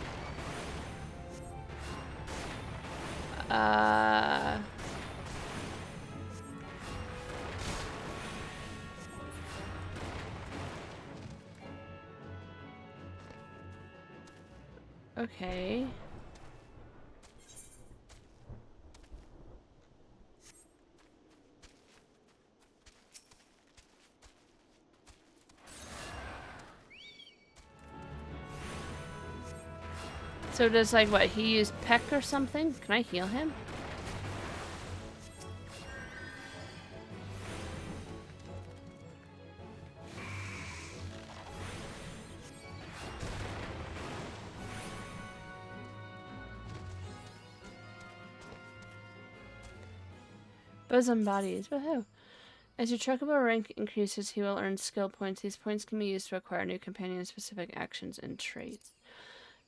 S1: Okay. So does, like, what, he use Peck or something? Can I heal him? Bosom bodies. Woohoo! As your Chocobo rank increases, he will earn skill points. These points can be used to acquire new companion-specific actions and traits.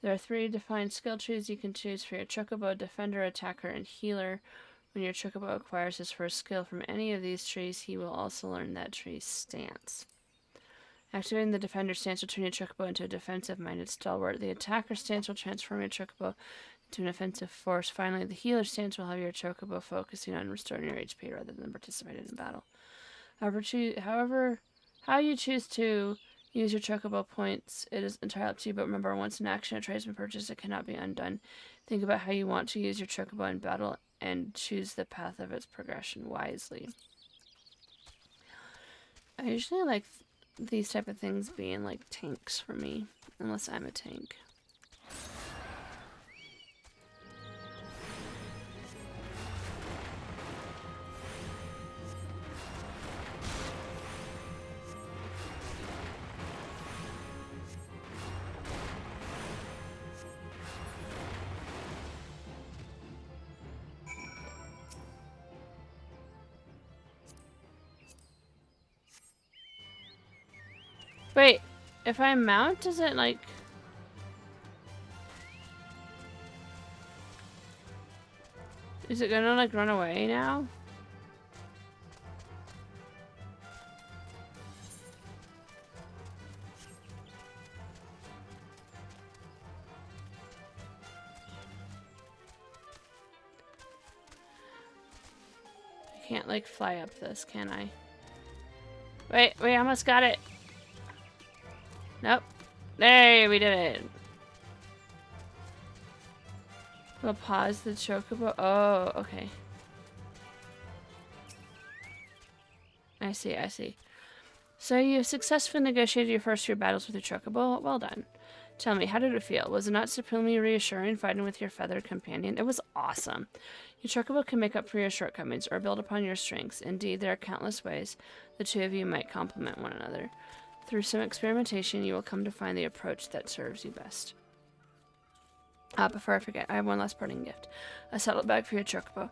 S1: There are 3 defined skill trees you can choose for your Chocobo: Defender, Attacker, and Healer. When your Chocobo acquires his first skill from any of these trees, he will also learn that tree's stance. Activating the Defender stance will turn your Chocobo into a defensive-minded stalwart. The Attacker stance will transform your Chocobo into an offensive force. Finally, the Healer stance will have your Chocobo focusing on restoring your HP rather than participating in battle. However, how you choose to use your Chocobo points, it is entirely up to you, but remember, once an action or trait has been purchased, it cannot be undone. Think about how you want to use your Chocobo in battle and choose the path of its progression wisely. I usually like these type of things being like tanks for me, unless I'm a tank. Wait, if I mount, does it like... Is it gonna like run away now? I can't like fly up this, can I? Wait, we almost got it. Nope. Hey, we did it. We'll pause the Chocobo. Oh, okay. I see, I see. So you successfully negotiated your first few battles with your Chocobo. Well done. Tell me, how did it feel? Was it not supremely reassuring fighting with your feathered companion? It was awesome. Your Chocobo can make up for your shortcomings or build upon your strengths. Indeed, there are countless ways the two of you might complement one another. Through some experimentation, you will come to find the approach that serves you best. Before I forget, I have one last parting gift. A saddlebag for your Chocobo.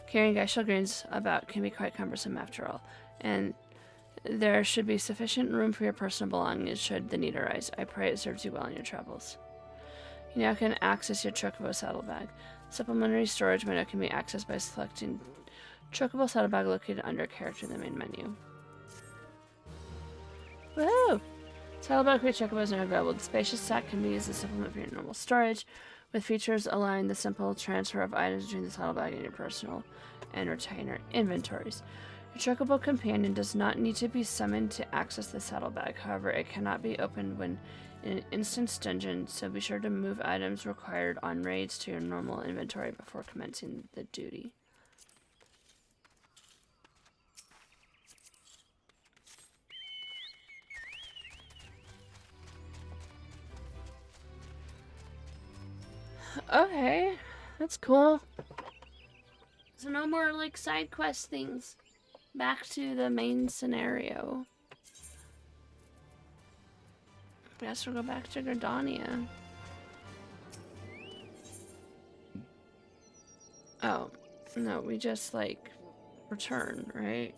S1: Carrying Geishel grains about can be quite cumbersome after all, and there should be sufficient room for your personal belongings should the need arise. I pray it serves you well in your travels. You now can access your Chocobo saddlebag. Supplementary storage window can be accessed by selecting Chocobo saddlebag located under character in the main menu. Woohoo! Saddlebag for your Chocobo is now available. The spacious sack can be used as a supplement for your normal storage. with features allowing the simple transfer of items between the saddlebag and your personal and retainer inventories. Your Chocobo companion does not need to be summoned to access the saddlebag. However, it cannot be opened when in an instance dungeon, so be sure to move items required on raids to your normal inventory before commencing the duty. Okay, that's cool. So no more like side quest things. Back to the main scenario. Guess we'll go back to Gridania. Oh, no, we just like return, right?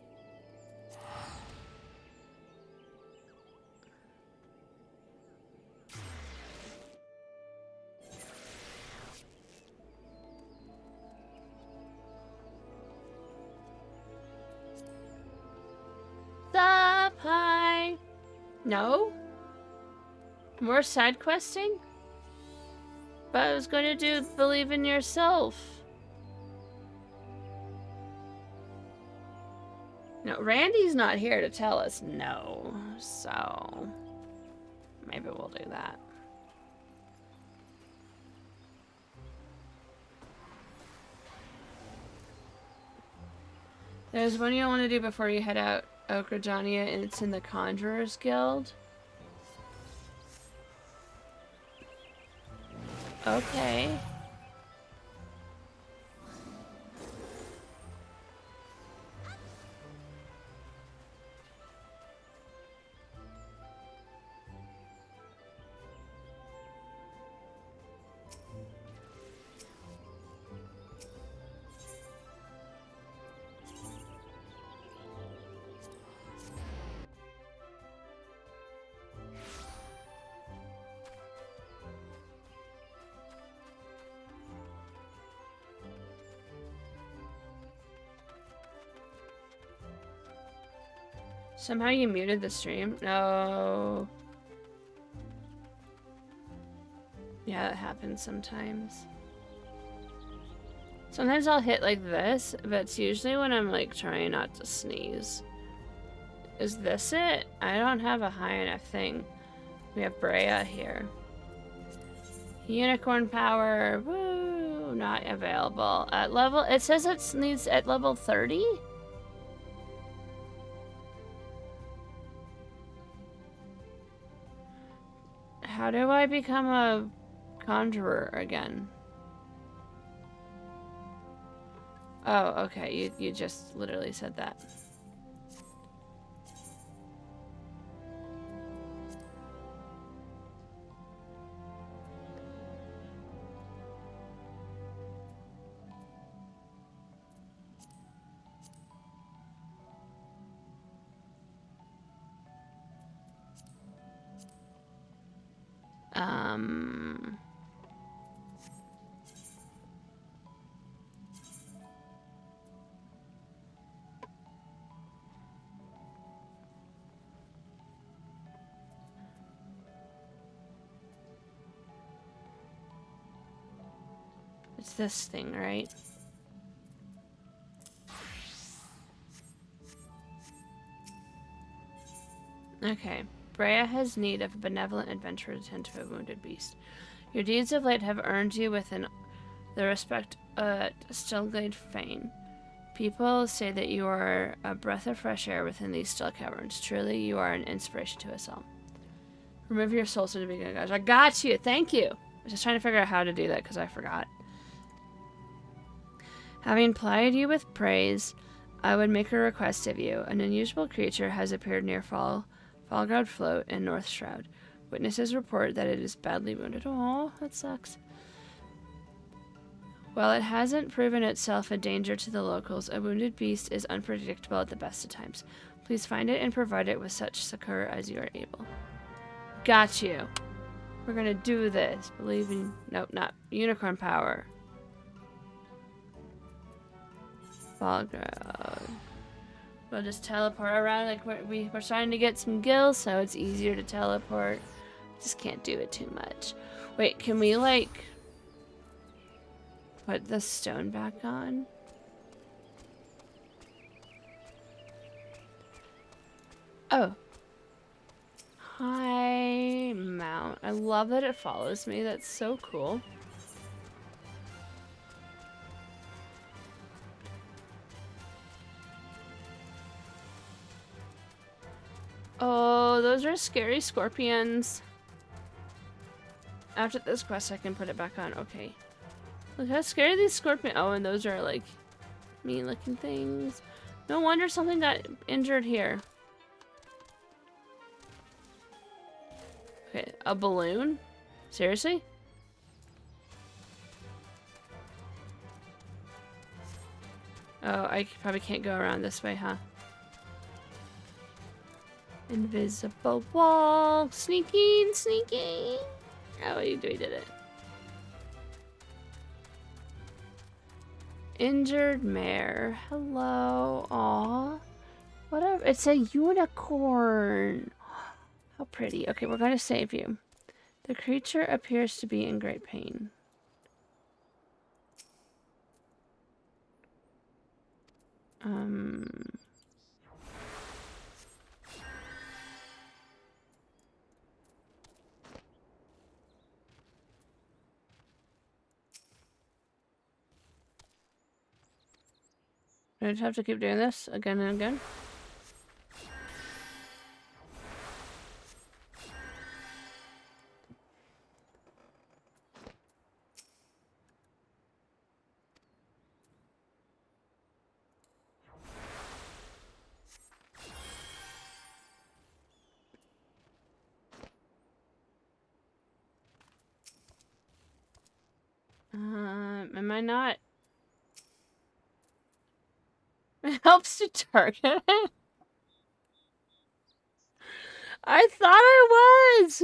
S1: Stop, hi. No? More side questing? But I was going to do believe in yourself. No, Randy's not here to tell us no, so maybe we'll do that. There's one you want to do before you head out Gridania, and it's in the Conjurer's Guild. Okay. Somehow you muted the stream? No. Yeah, that happens sometimes. Sometimes I'll hit like this, but it's usually when I'm like trying not to sneeze. Is this it? I don't have a high enough thing. We have Brea here. Unicorn power. Woo! Not available. At level, it says it needs at level 30? How do I become a conjurer again? Oh, okay. You just literally said that. It's this thing, right? Okay. Brea has need of a benevolent adventurer to tend to a wounded beast. Your deeds of late have earned you within the respect at Stillglade Fane. People say that you are a breath of fresh air within these still caverns. Truly, you are an inspiration to us all. Remove your soul so to be good, guys. I got you! Thank you! I was just trying to figure out how to do that because I forgot. Having plied you with praise, I would make a request of you. An unusual creature has appeared near Fallground Float and North Shroud. Witnesses report that it is badly wounded. Oh, that sucks. While it hasn't proven itself a danger to the locals, a wounded beast is unpredictable at the best of times. Please find it and provide it with such succor as you are able. Got you. We're gonna do this. Believe in... Nope, not. Unicorn power. Fallground. We'll just teleport around. Like we're starting to get some gills, so it's easier to teleport. Just can't do it too much. Wait, can we like... put the stone back on. Oh. High mount. I love that it follows me. That's so cool. Oh, those are scary scorpions. After this quest, I can put it back on. Okay. Look how scary these scorpions. Oh, and those are like mean looking things. No wonder something got injured here. Okay, a balloon? Seriously? Oh, I probably can't go around this way, huh? Invisible wall. Sneaking, sneaking. Oh, we did it. Injured mare. Hello. Aw. Whatever. It's a unicorn. How pretty. Okay, we're going to save you. The creature appears to be in great pain. I just have to keep doing this again and again. Am I not? It helps to target it. I thought I was.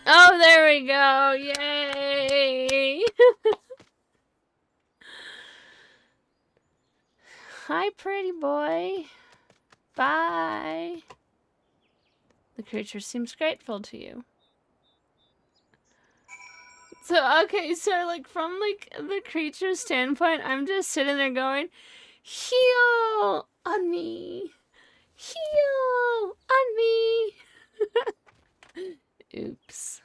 S1: Oh, there we go. Yay. Hi, pretty boy. Bye. The creature seems grateful to you. So, okay, so, like, from, like, the creature's standpoint, I'm just sitting there going, heal on me. Heal on me. Oops.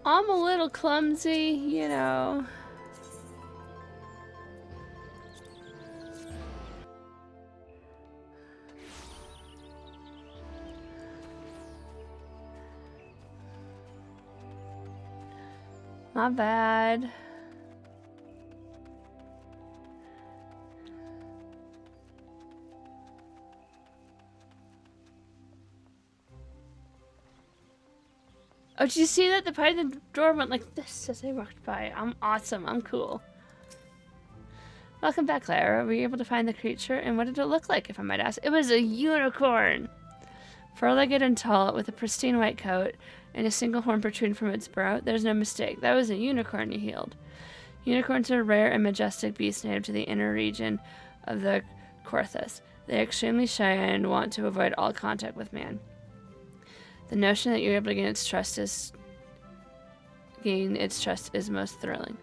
S1: I'm a little clumsy, you know. My bad. Oh, did you see that? The part of the door went like this as I walked by. I'm awesome. I'm cool. Welcome back, Clara. Were you able to find the creature? And what did it look like, if I might ask? It was a unicorn! Four-legged and tall, with a pristine white coat, and a single horn protruding from its brow. There's no mistake. That was a unicorn you healed. Unicorns are rare and majestic beasts native to the inner region of the Korthus. They are extremely shy and want to avoid all contact with man. The notion that you're able to gain its trust is most thrilling.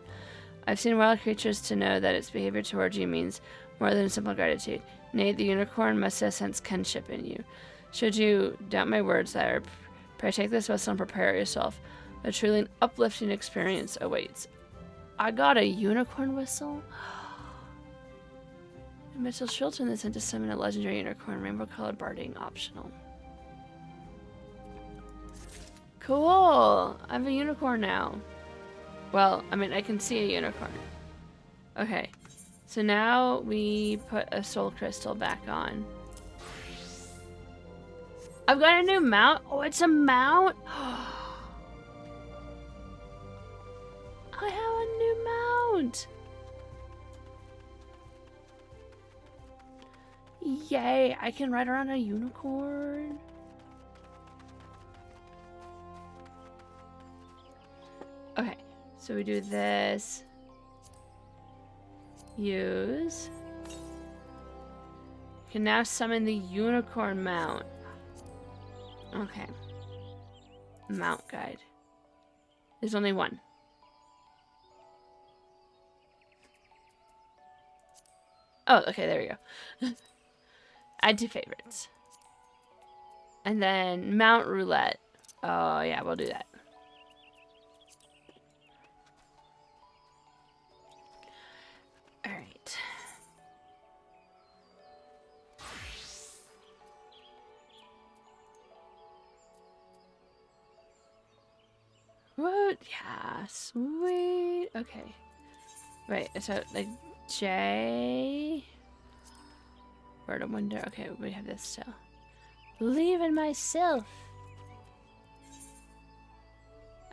S1: I've seen wild creatures to know that its behavior towards you means more than simple gratitude. Nay, the unicorn must have sensed kinship in you. Should you doubt my words, sire, pray take this vessel and prepare yourself. A truly uplifting experience awaits. I got a unicorn whistle? Mitchell Shilton is sent to summon a legendary unicorn, rainbow-colored barding optional. Cool! I have a unicorn now. Well, I mean, I can see a unicorn. Okay. So now we put a soul crystal back on. I've got a new mount. Oh, it's a mount? I have a new mount! Yay, I can ride around a unicorn. Okay, so we do this. Use. You can now summon the unicorn mount. Okay. Mount guide. There's only one. Oh, okay, there we go. Add to favorites. And then mount roulette. Oh, yeah, we'll do that. Alright. What? Yeah, sweet. Okay. Wait, so like J. Word of wonder. Okay, we have this still. Believe in myself.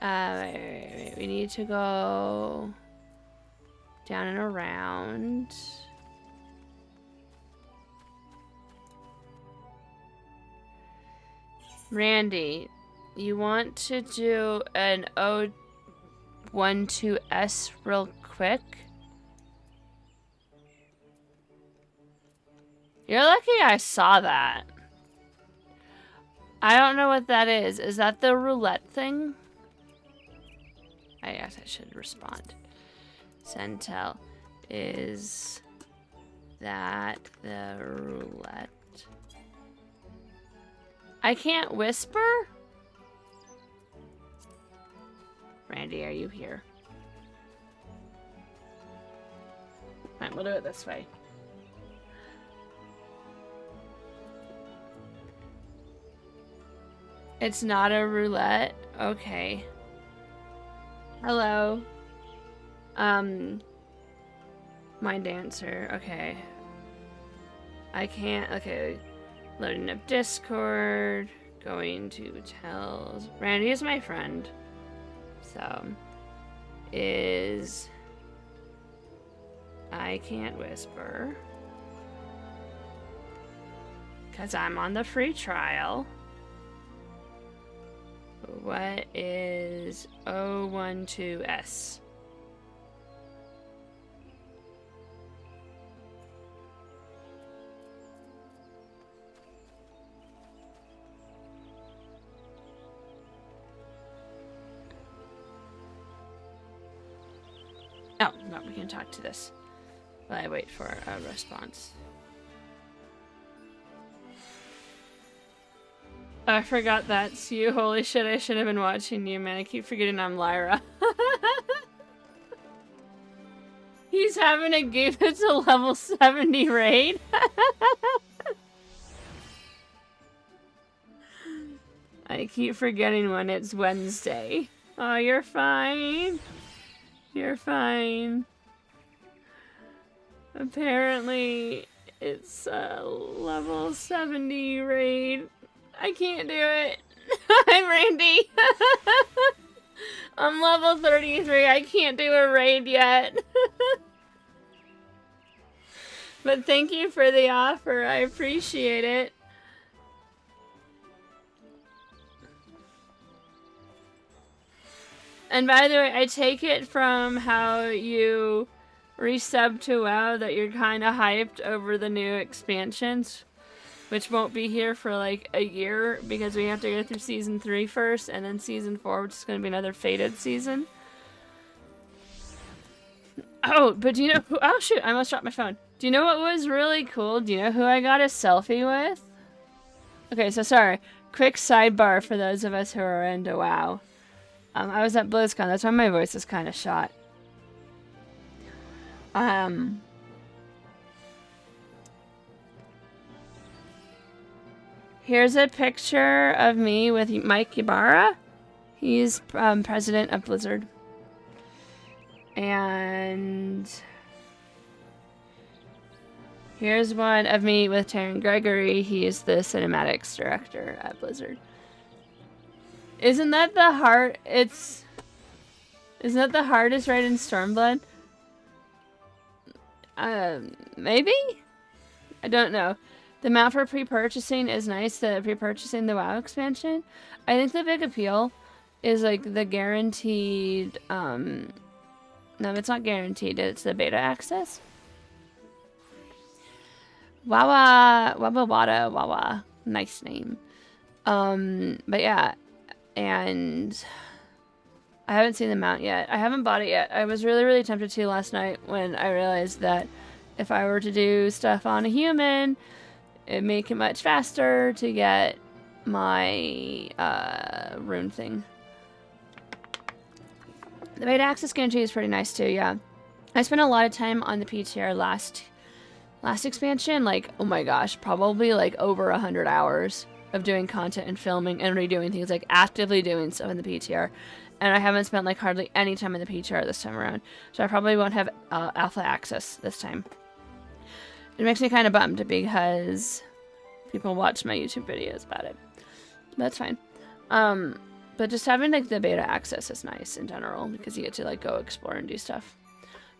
S1: Wait. We need to go down and around. Randy, you want to do an O12S real quick? You're lucky I saw that. I don't know what that is. Is that the roulette thing? I guess I should respond. Sentel, is that the roulette? I can't whisper? Randy, are you here? Alright, we'll do it this way. It's not a roulette? Okay. Hello. Mind answer. Okay. I can't. Okay. Loading up Discord. Going to tells. Randy is my friend. So. Is. I can't whisper. Because I'm on the free trial. What is O12S? Oh, no, we can talk to this while I wait for a response. I forgot that's you. Holy shit, I should have been watching you, man. I keep forgetting I'm Lyra. He's having a game that's a level 70 raid. I keep forgetting when it's Wednesday. Oh, you're fine. You're fine. Apparently, it's a level 70 raid. I can't do it. I'm Randy. I'm level 33. I can't do a raid yet. But thank you for the offer. I appreciate it. And by the way, I take it from how you resub to WoW that you're kind of hyped over the new expansions, which won't be here for like a year because we have to go through Season 3 first and then Season 4, which is going to be another Fated season. Oh, but do you know who? Oh shoot, I almost dropped my phone. Do you know what was really cool? Do you know who I got a selfie with? Okay, so sorry. Quick sidebar for those of us who are into WoW. I was at BlizzCon. That's why my voice is kind of shot. Here's a picture of me with Mike Ybarra. He's president of Blizzard. And here's one of me with Taryn Gregory. He is the cinematics director at Blizzard. Isn't that the heart? Isn't that the hardest right in Stormblood? Maybe? I don't know. The amount for pre-purchasing is nice. The pre-purchasing the WoW expansion. I think the big appeal is like the guaranteed. No, it's not guaranteed. It's the beta access. Wawa, Wabba Wada, Wawa. Nice name. But yeah, and I haven't seen the mount yet. I haven't bought it yet. I was really, really tempted to last night when I realized that if I were to do stuff on a human, it'd make it much faster to get my rune thing. The beta access guarantee is pretty nice too, yeah. I spent a lot of time on the PTR last expansion, like, oh my gosh, probably like over 100 hours of doing content and filming and redoing things, like actively doing stuff in the PTR. And I haven't spent like hardly any time in the PTR this time around. So I probably won't have alpha access this time. It makes me kind of bummed because people watch my YouTube videos about it. But that's fine. But just having like the beta access is nice in general because you get to like go explore and do stuff.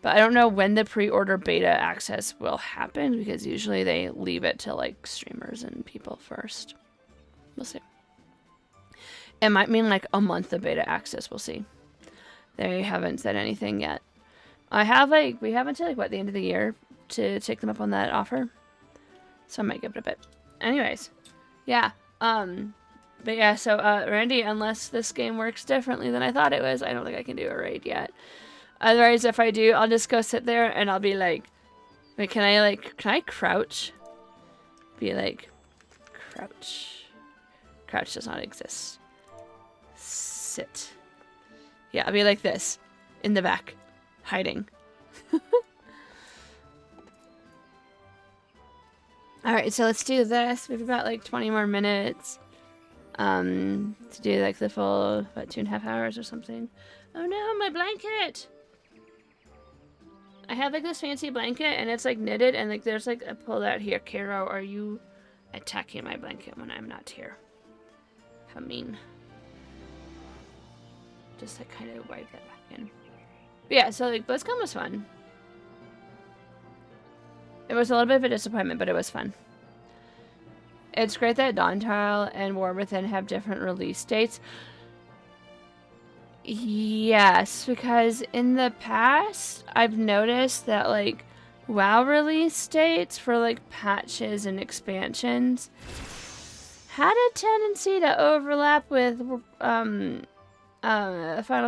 S1: But I don't know when the pre-order beta access will happen because usually they leave it to like streamers and people first. We'll see. It might mean like a month of beta access. We'll see. They haven't said anything yet. We have until like what, the end of the year to take them up on that offer. So I might give it a bit. Anyways, yeah. But yeah, so Randy, unless this game works differently than I thought it was, I don't think I can do a raid yet. Otherwise, if I do, I'll just go sit there and I'll be like, wait, can I crouch? Be like, crouch. Crouch does not exist. Sit. Yeah, I'll be like this, in the back, hiding. Alright, so let's do this. We've got like 20 more minutes. To do like the full, what, 2.5 hours or something. Oh no, my blanket! I have like this fancy blanket and it's like knitted and like there's like a pull out here. Karo, are you attacking my blanket when I'm not here? How mean. Just like kind of wipe that back in. But yeah, so like BlizzCon was fun. It was a little bit of a disappointment, but it was fun. It's great that Dawn Trial and War Within have different release dates. Yes, because in the past, I've noticed that, like, WoW release dates for, like, patches and expansions had a tendency to overlap with Final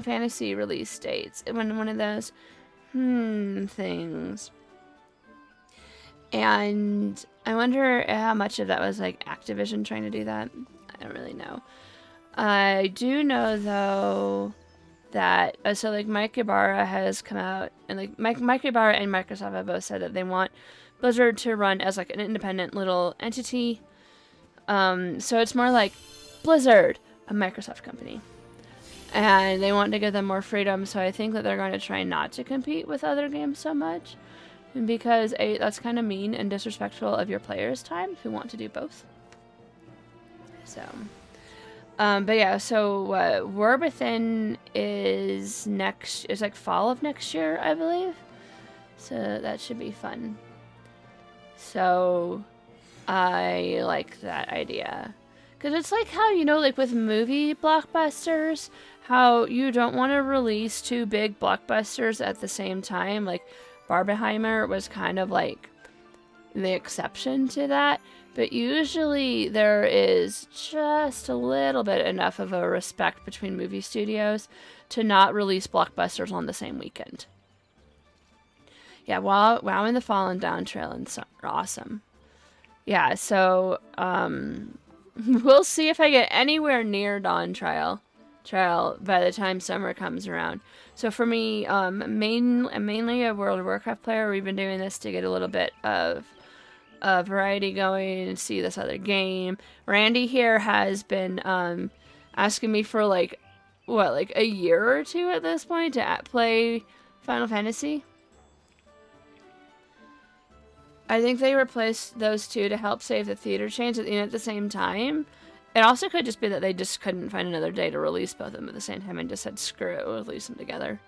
S1: Fantasy release dates. When one of those things. And I wonder how much of that was like Activision trying to do that. I don't really know. I do know though that so like Mike Ibarra has come out and like Mike Ibarra and Microsoft have both said that they want Blizzard to run as like an independent little entity. So it's more like Blizzard, a Microsoft company. And they want to give them more freedom, so I think that they're going to try not to compete with other games so much. Because that's kind of mean and disrespectful of your players' time who want to do both. So, but yeah, so War Within is like fall of next year, I believe. So that should be fun. So I like that idea. Because it's like how, you know, like with movie blockbusters, how you don't want to release two big blockbusters at the same time. Like, Barbenheimer was kind of like the exception to that, but usually there is just a little bit enough of a respect between movie studios to not release blockbusters on the same weekend. Yeah, WoW and the Fallen Dawn Trail and are awesome. Yeah, so we'll see if I get anywhere near Dawn Trail by the time summer comes around. So for me, mainly a World of Warcraft player, we've been doing this to get a little bit of variety going and see this other game. Randy here has been asking me for like a year or two at this point to play Final Fantasy. I think they replaced those two to help save the theater chains at the same time. It also could just be that they just couldn't find another day to release both of them at the same time and just said, screw it, we'll release them together.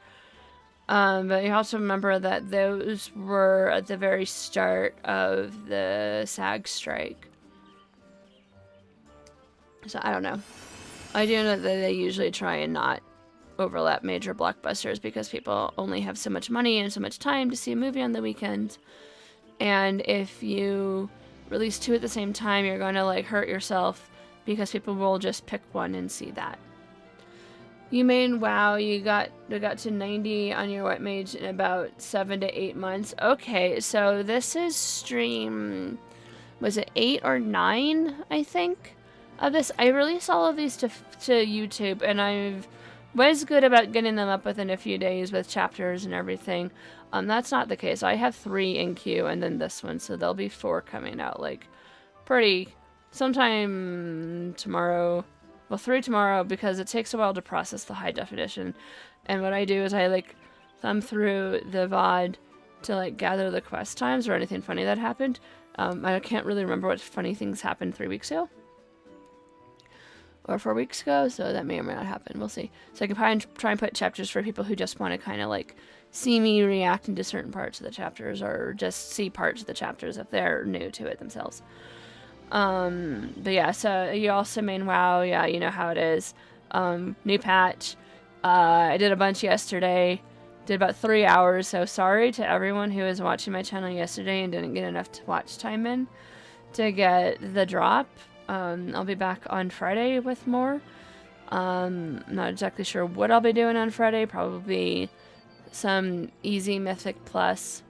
S1: But you also remember that those were at the very start of the SAG strike. So I don't know. I do know that they usually try and not overlap major blockbusters because people only have so much money and so much time to see a movie on the weekend. And if you release two at the same time, you're going to like hurt yourself because people will just pick one and see that. You made WoW, you got to 90 on your White Mage in about 7 to 8 months. Okay, so this is stream, was it 8 or 9, I think, of this. I released all of these to YouTube, and I was good about getting them up within a few days with chapters and everything. That's not the case. I have 3 in queue, and then this one, so there'll be 4 coming out, like, sometime tomorrow. Well, 3 tomorrow because it takes a while to process the high definition. And what I do is I like thumb through the VOD to like gather the quest times or anything funny that happened. I can't really remember what funny things happened 3 weeks ago. Or 4 weeks ago, so that may or may not happen. We'll see. So I can probably try and put chapters for people who just want to kind of like see me react into certain parts of the chapters or just see parts of the chapters if they're new to it themselves. But yeah, so you also main WoW, yeah, you know how it is. New patch. I did a bunch yesterday. Did about 3 hours, so sorry to everyone who was watching my channel yesterday and didn't get enough watch time in to get the drop. I'll be back on Friday with more. Not exactly sure what I'll be doing on Friday. Probably some easy Mythic Plus.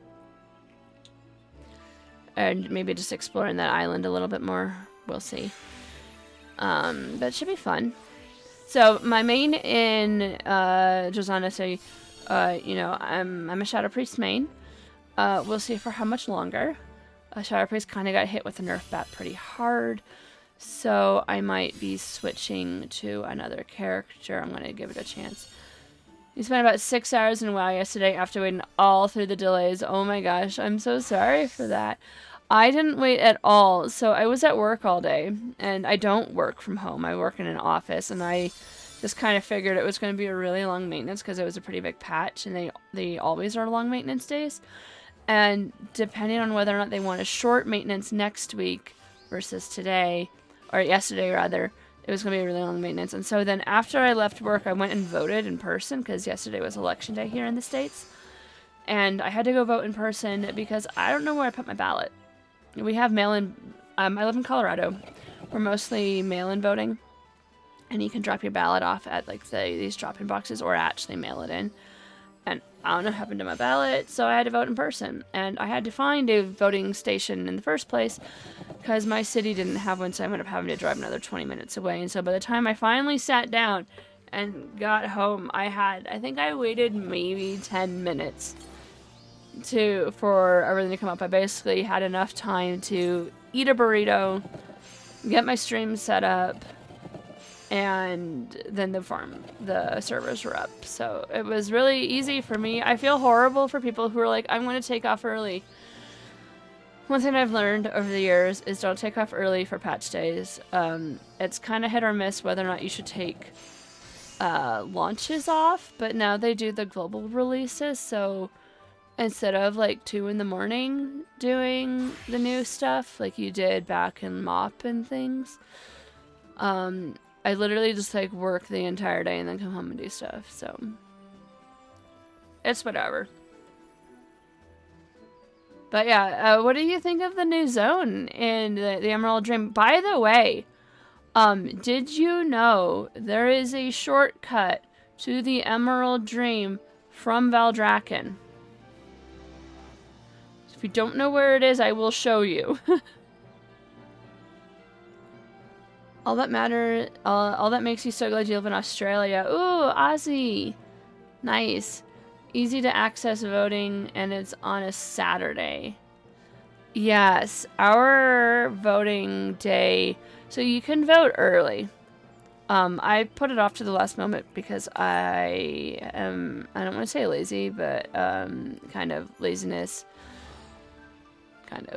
S1: And maybe just exploring that island a little bit more. We'll see. But it should be fun. So my main in Josana, so you know, I'm a Shadow Priest main. We'll see for how much longer. Shadow Priest kind of got hit with a nerf bat pretty hard. So I might be switching to another character. I'm going to give it a chance. We spent about 6 hours in WoW yesterday after waiting all through the delays. Oh my gosh, I'm so sorry for that. I didn't wait at all. So I was at work all day, and I don't work from home. I work in an office, and I just kind of figured it was going to be a really long maintenance because it was a pretty big patch, and they always are long maintenance days. And depending on whether or not they want a short maintenance next week versus today, or yesterday rather, it was going to be a really long maintenance. And so then after I left work, I went and voted in person because yesterday was election day here in the States. And I had to go vote in person because I don't know where I put my ballot. We have mail-in. I live in Colorado. We're mostly mail-in voting. And you can drop your ballot off at like these drop-in boxes or actually mail it in. And I don't know what happened to my ballot, so I had to vote in person. And I had to find a voting station in the first place because my city didn't have one, so I ended up having to drive another 20 minutes away. And so by the time I finally sat down and got home, I think I waited maybe 10 minutes for everything to come up. I basically had enough time to eat a burrito, get my stream set up, and then the servers were up. So it was really easy for me. I feel horrible for people who are like, I'm going to take off early. One thing I've learned over the years is don't take off early for patch days. It's kind of hit or miss whether or not you should take launches off, but now they do the global releases, so instead of like 2 in the morning doing the new stuff like you did back in MOP and things, I literally just like work the entire day and then come home and do stuff, so it's whatever. But yeah, what do you think of the new zone in the Emerald Dream? By the way, did you know there is a shortcut to the Emerald Dream from Valdrakken? If you don't know where it is, I will show you. All that makes you so glad you live in Australia. Ooh, Aussie. Nice. Easy to access voting, and it's on a Saturday. Yes, our voting day. So you can vote early. I put it off to the last moment because I don't want to say lazy, but kind of laziness. Kind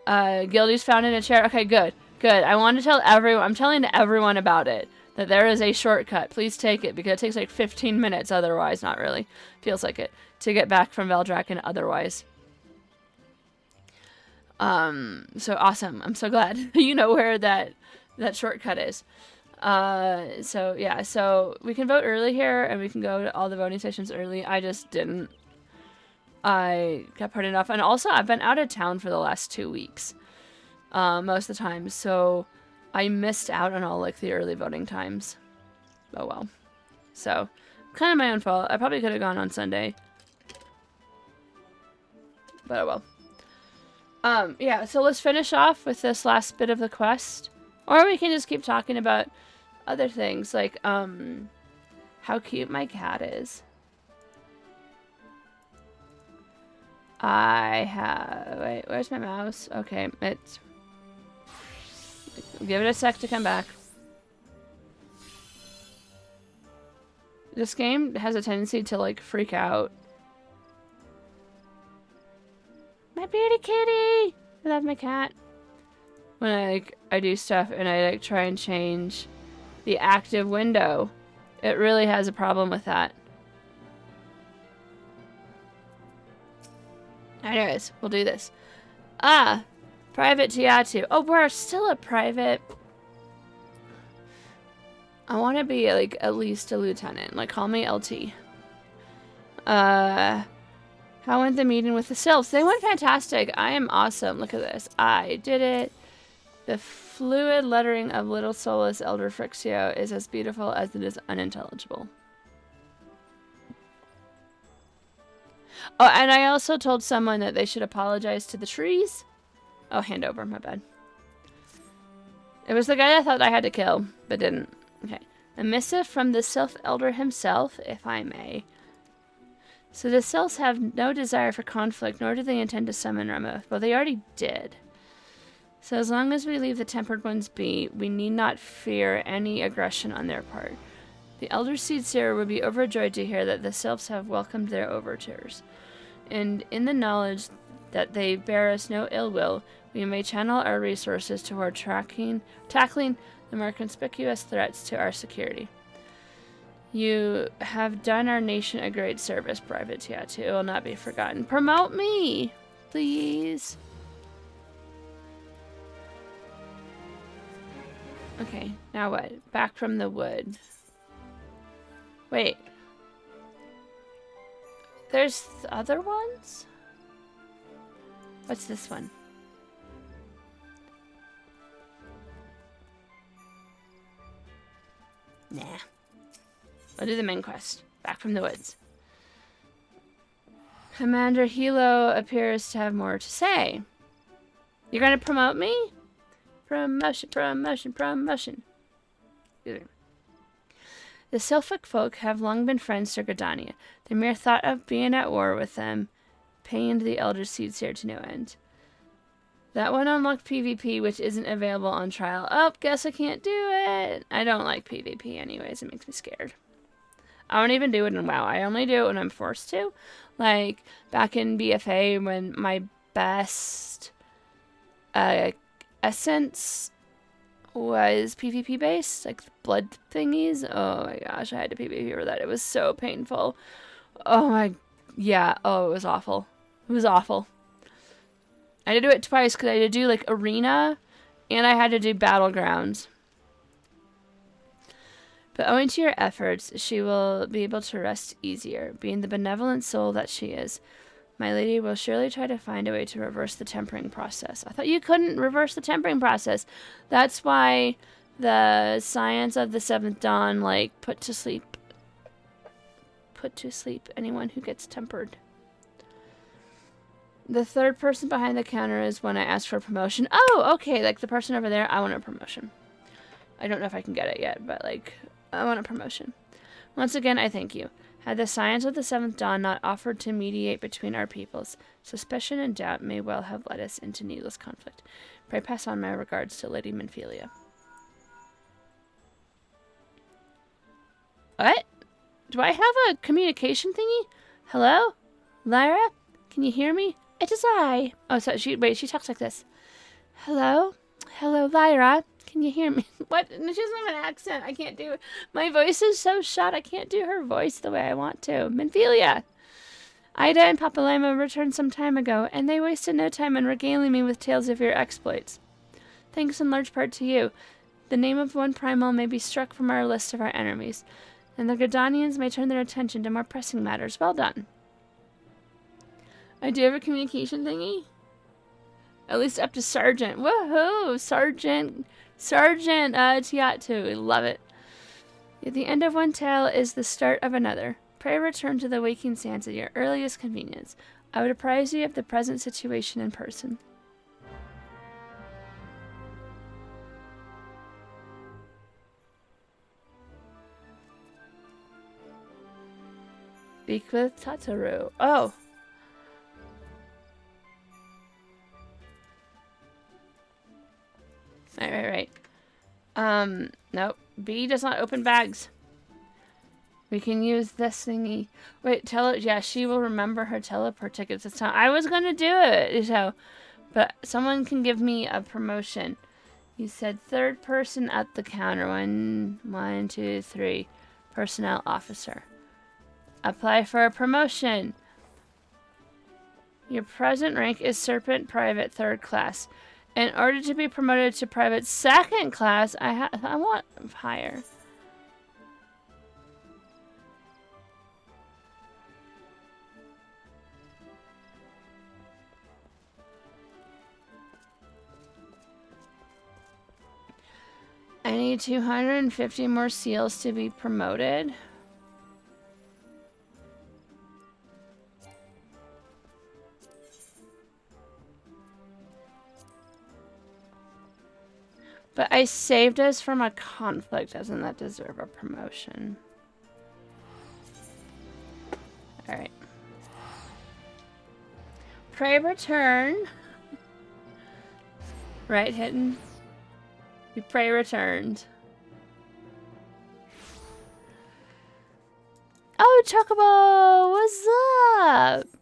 S1: of. Gildy's found in a chair. Okay, good. Good. I want to tell everyone. I'm telling everyone about it. that there is a shortcut. Please take it, because it takes like 15 minutes otherwise. Not really. Feels like it. To get back from Veldraken otherwise. So awesome. I'm so glad you know where that shortcut is. So yeah, so we can vote early here, and we can go to all the voting stations early. I just didn't. I got put enough, and also I've been out of town for the last 2 weeks, most of the time, so I missed out on all like the early voting times. Oh well. So kind of my own fault. I probably could have gone on Sunday, but oh well. Yeah, so let's finish off with this last bit of the quest, or we can just keep talking about other things, like how cute my cat is. Wait, where's my mouse? Okay, it's... Give it a sec to come back. This game has a tendency to, like, freak out. My beauty kitty! I love my cat. When I do stuff and I, like, try and change the active window, it really has a problem with that. Anyways, we'll do this. Private Tiatu. Oh, we're still a private. I want to be, like, at least a lieutenant. Like, call me LT. How went the meeting with the Sylphs? They went fantastic. I am awesome. Look at this. I did it. The fluid lettering of Little Solus Elder Frixio is as beautiful as it is unintelligible. Oh, and I also told someone that they should apologize to the trees. Oh, hand over, my bad. It was the guy I thought I had to kill, but didn't. Okay. A missive from the Sylph Elder himself, if I may. So the Sylphs have no desire for conflict, nor do they intend to summon Remoth. Well, they already did. So as long as we leave the Tempered Ones be, we need not fear any aggression on their part. The Elder Seedseer would be overjoyed to hear that the Sylphs have welcomed their overtures. And in the knowledge that they bear us no ill will, we may channel our resources toward tackling the more conspicuous threats to our security. You have done our nation a great service, Private Tiatu. It will not be forgotten. Promote me, please. Okay, now what? Back from the wood. Wait. There's other ones? What's this one? Nah. I'll do the main quest. Back from the woods. Commander Hilo appears to have more to say. You're gonna promote me? Promotion, promotion, promotion. Excuse me. The Sylphic folk have long been friends to Gridania. The mere thought of being at war with them pained the Elder Seedseer to no end. That one unlocked PvP, which isn't available on trial. Oh, guess I can't do it. I don't like PvP anyways. It makes me scared. I don't even do it in WoW. I only do it when I'm forced to. Like, back in BFA when my best essence was PvP based, like the blood thingies. Oh my gosh, I had to PvP for that. It was so painful. Oh my, yeah. Oh, it was awful. It was awful. I had to do it twice because I had to do like arena and I had to do battlegrounds. But owing to your efforts, she will be able to rest easier. Being the benevolent soul that she is, my lady will surely try to find a way to reverse the tempering process. I thought you couldn't reverse the tempering process. That's why the Science of the Seventh Dawn, like, put to sleep anyone who gets tempered. The third person behind the counter is when I ask for a promotion. Oh, okay, like the person over there, I want a promotion. I don't know if I can get it yet, but, like, I want a promotion. Once again, I thank you. Had the Science of the Seventh Dawn not offered to mediate between our peoples, suspicion and doubt may well have led us into needless conflict. Pray pass on my regards to Lady Minfilia. What? Do I have a communication thingy? Hello? Lyra? Can you hear me? It is I. Oh, so she talks like this. Hello? Hello, Lyra. Can you hear me? What? She doesn't have an accent. I can't do it. My voice is so shot. I can't do her voice the way I want to. Minphilia. Ida and Papa Lima returned some time ago, and they wasted no time in regaling me with tales of your exploits. Thanks in large part to you. The name of one primal may be struck from our list of our enemies, and the Gordanians may turn their attention to more pressing matters. Well done. I do have a communication thingy. At least up to Sergeant. Woohoo! Sergeant Tiatu. I love it. At the end of one tale is the start of another. Pray return to the waking sands at your earliest convenience. I would apprise you of the present situation in person. Speak with Tataru. Oh. Right. Nope. B does not open bags. We can use this thingy. Wait, yeah, she will remember her teleport tickets this time. I was gonna do it, so, but someone can give me a promotion. You said third person at the counter. 1, 2, 3. Personnel officer. Apply for a promotion. Your present rank is Serpent Private 3rd class. In order to be promoted to Private 2nd class, I want higher. I need 250 more seals to be promoted. But I saved us from a conflict. Doesn't that deserve a promotion? Alright. Pray return. Right, hidden. We pray returned. Oh, Chocobo! What's up?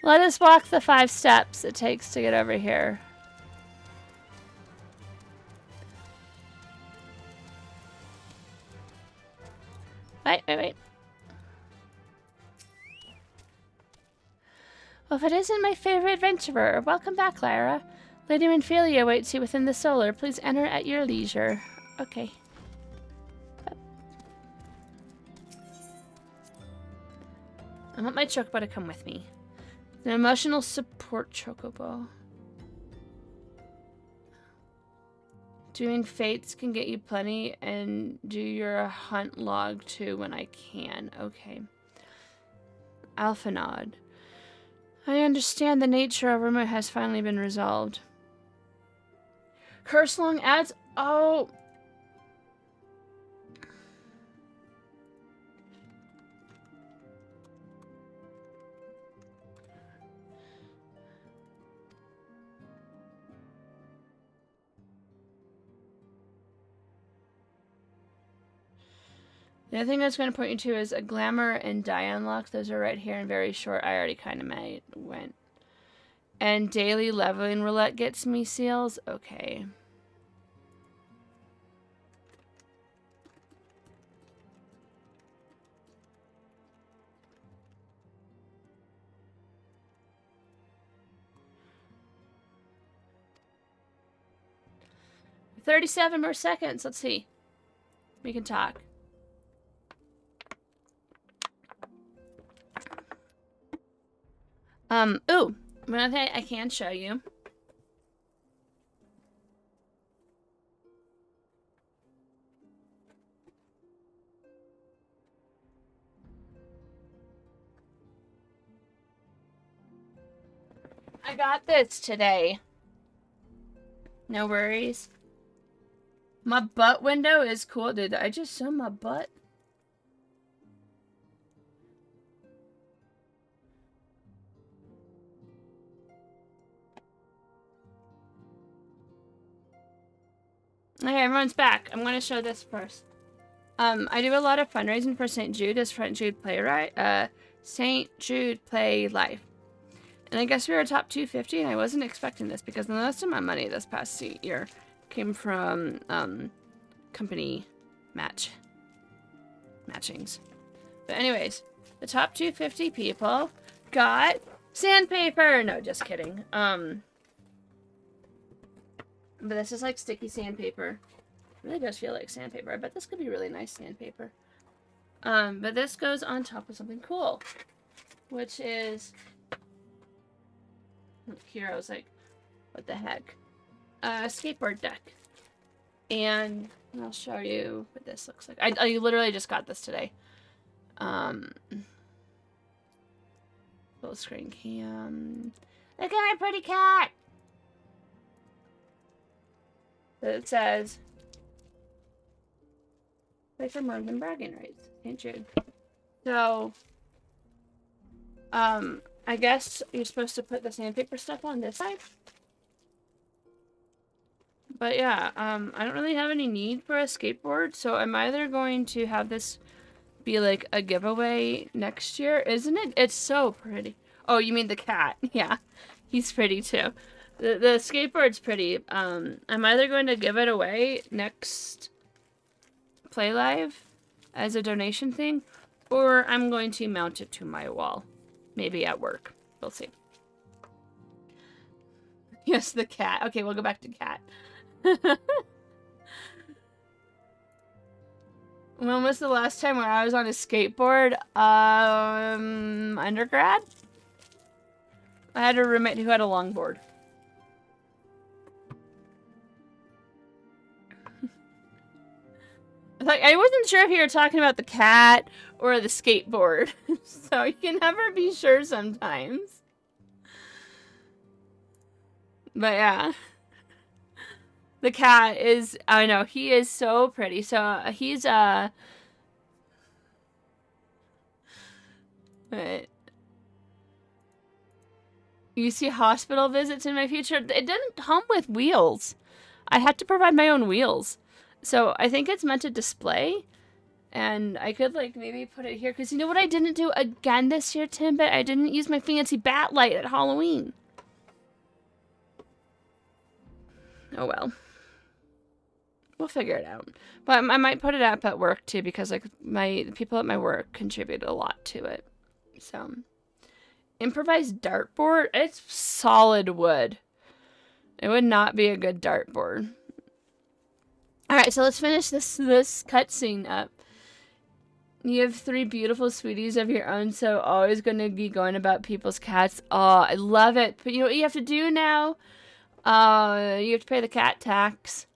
S1: Let us walk the 5 steps it takes to get over here. Wait. Well, if it isn't my favorite adventurer, welcome back, Lyra. Lady Minphilia awaits you within the solar. Please enter at your leisure. Okay. I want my Chocobo to come with me. An emotional support Chocobo. Doing fates can get you plenty, and do your hunt log too when I can. Okay. Alphanod. I understand the nature of rumor has finally been resolved. Curse long ads? Oh. The other thing I was going to point you to is a glamour and die unlock. Those are right here and very short. I already kind of went. And daily leveling roulette gets me seals. Okay. $37 more seconds. Let's see. We can talk. Ooh, one thing I can show you. I got this today. No worries. My butt window is cool. Did I just show my butt? Okay, everyone's back. I'm going to show this first. I do a lot of fundraising for St. Jude as Jude PlayLive. St. Jude PlayLive. And I guess we were top 250, and I wasn't expecting this because most of my money this past year came from company matchings. But anyways, the top 250 people got sandpaper. No, just kidding. But this is like sticky sandpaper. It really does feel like sandpaper. I bet this could be really nice sandpaper. But this goes on top of something cool, which is Hero's like, what the heck? Skateboard deck. And I'll show you what this looks like. I literally just got this today. Full screen cam. Look at my pretty cat. It says, play for more than bragging rights. Ain't Jude. So, I guess you're supposed to put the sandpaper stuff on this side. But yeah, I don't really have any need for a skateboard, so I'm either going to have this be like a giveaway next year. Isn't it? It's so pretty. Oh, you mean the cat? Yeah, he's pretty too. The skateboard's pretty. I'm either going to give it away next PlayLive as a donation thing, or I'm going to mount it to my wall. Maybe at work. We'll see. Yes, the cat. Okay, we'll go back to cat. When was the last time where I was on a skateboard? Undergrad? I had a roommate who had a longboard. Like, I wasn't sure if you were talking about the cat or the skateboard. So you can never be sure sometimes. But yeah. The cat is, I know, he is so pretty. So he's, but you see hospital visits in my future? It didn't come with wheels. I had to provide my own wheels. So I think it's meant to display. And I could, like, maybe put it here. Because you know what I didn't do again this year, Timbit? I didn't use my fancy bat light at Halloween. Oh, well. We'll figure it out. But I might put it up at work, too. Because, like, the people at my work contributed a lot to it. So. Improvised dartboard? It's solid wood. It would not be a good dartboard. Alright, so let's finish this cutscene up. You have 3 beautiful sweeties of your own, so always going to be going about people's cats. Oh, I love it. But you know what you have to do now? You have to pay the cat tax.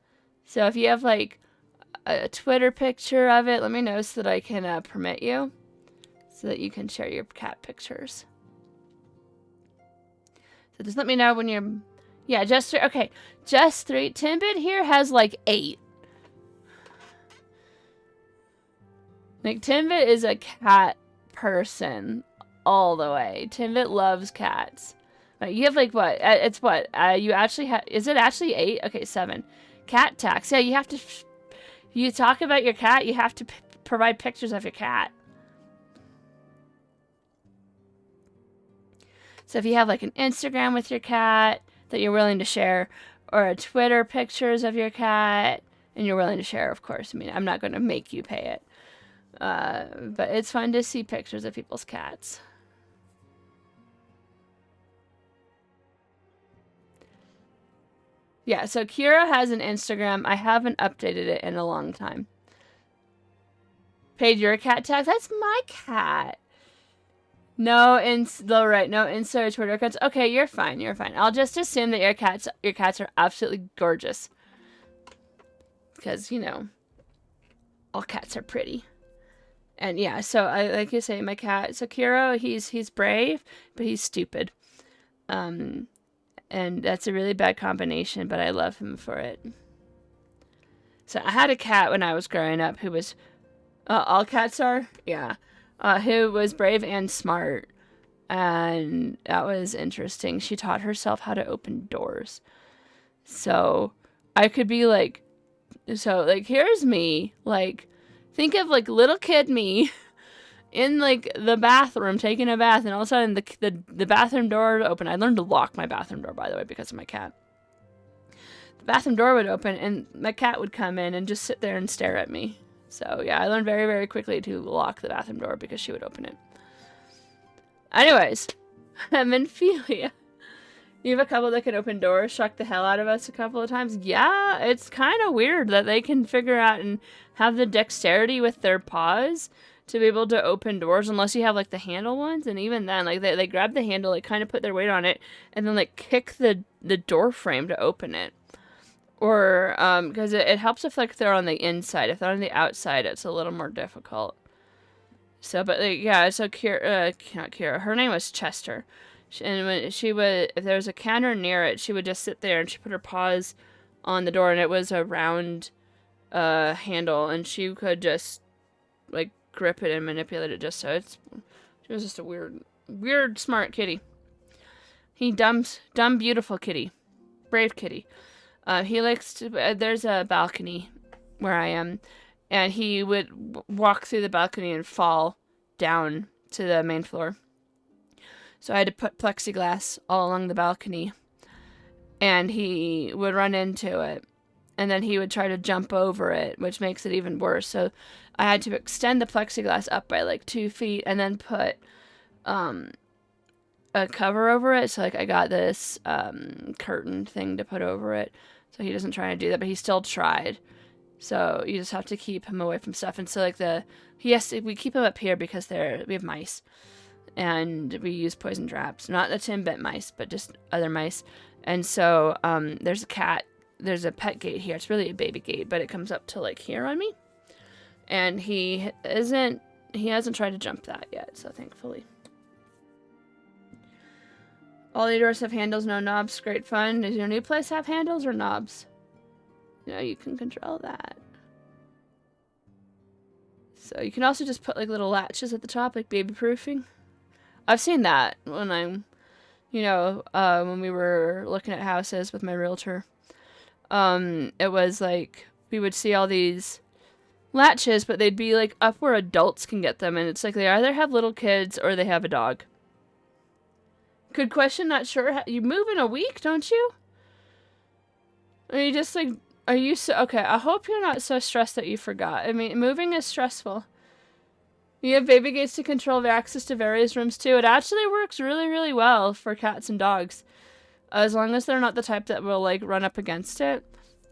S1: So if you have, like, a Twitter picture of it, let me know so that I can permit you. So that you can share your cat pictures. So just let me know when you're... Yeah, just 3. Okay, just 3. Timbit here has, like, 8. Like, Timbit is a cat person all the way. Timbit loves cats. Like, you have, like, what? It's what? You actually have... Is it actually 8? Okay, 7. Cat tax. Yeah, you have to... If you talk about your cat, you have to provide pictures of your cat. So if you have, like, an Instagram with your cat that you're willing to share, or a Twitter pictures of your cat, and you're willing to share, of course. I mean, I'm not going to make you pay it. But it's fun to see pictures of people's cats. Yeah, so Kira has an Instagram. I haven't updated it in a long time. Paid your cat tax? That's my cat. No, right. No Insta Twitter accounts. Okay, you're fine. You're fine. I'll just assume that your cats are absolutely gorgeous. Because, you know, all cats are pretty. And yeah, so like you say, my cat, so Kiro, he's brave, but he's stupid. And that's a really bad combination, but I love him for it. So I had a cat when I was growing up who was, all cats are? Yeah. Who was brave and smart. And that was interesting. She taught herself how to open doors. So I could be like, so like, here's me, like, think of, like, little kid me in, like, the bathroom taking a bath, and all of a sudden the bathroom door opened. I learned to lock my bathroom door, by the way, because of my cat. The bathroom door would open and my cat would come in and just sit there and stare at me. So yeah, I learned very, very quickly to lock the bathroom door because she would open it. Anyways, Hemophilia. You have a couple that can open doors, shock the hell out of us a couple of times. Yeah, it's kind of weird that they can figure out and have the dexterity with their paws to be able to open doors, unless you have like the handle ones. And even then, like they grab the handle, like kind of put their weight on it, and then like kick the door frame to open it. Or because it helps if like they're on the inside. If they're on the outside, it's a little more difficult. So, but like, yeah, so Kira, not Kira, her name was Chester. And when she would, if there was a counter near it, she would just sit there and she put her paws on the door, and it was a round handle, and she could just like grip it and manipulate it just so she was just a weird, smart kitty. Dumb, beautiful kitty. Brave kitty. He likes to, there's a balcony where I am, and he would walk through the balcony and fall down to the main floor. So I had to put plexiglass all along the balcony, and he would run into it, and then he would try to jump over it, which makes it even worse. So I had to extend the plexiglass up by like 2 feet and then put a cover over it. So like I got this curtain thing to put over it, so he doesn't try to do that, but he still tried. So you just have to keep him away from stuff. And so like we keep him up here because we have mice. And we use poison traps. Not the Timbit mice, but just other mice. And so there's a cat. There's a pet gate here. It's really a baby gate, but it comes up to like here on me. And he hasn't tried to jump that yet, so thankfully. All the doors have handles, no knobs. Great fun. Does your new place have handles or knobs? No, you can control that. So you can also just put like little latches at the top, like baby proofing. I've seen that when I'm, when we were looking at houses with my realtor. It was like, we would see all these latches, but they'd be like up where adults can get them. And it's like, they either have little kids or they have a dog. Good question, not sure. You move in a week, don't you? Are you just like, okay, I hope you're not so stressed that you forgot. I mean, moving is stressful. You have baby gates to control access to various rooms too. It actually works really, really well for cats and dogs. As long as they're not the type that will like run up against it.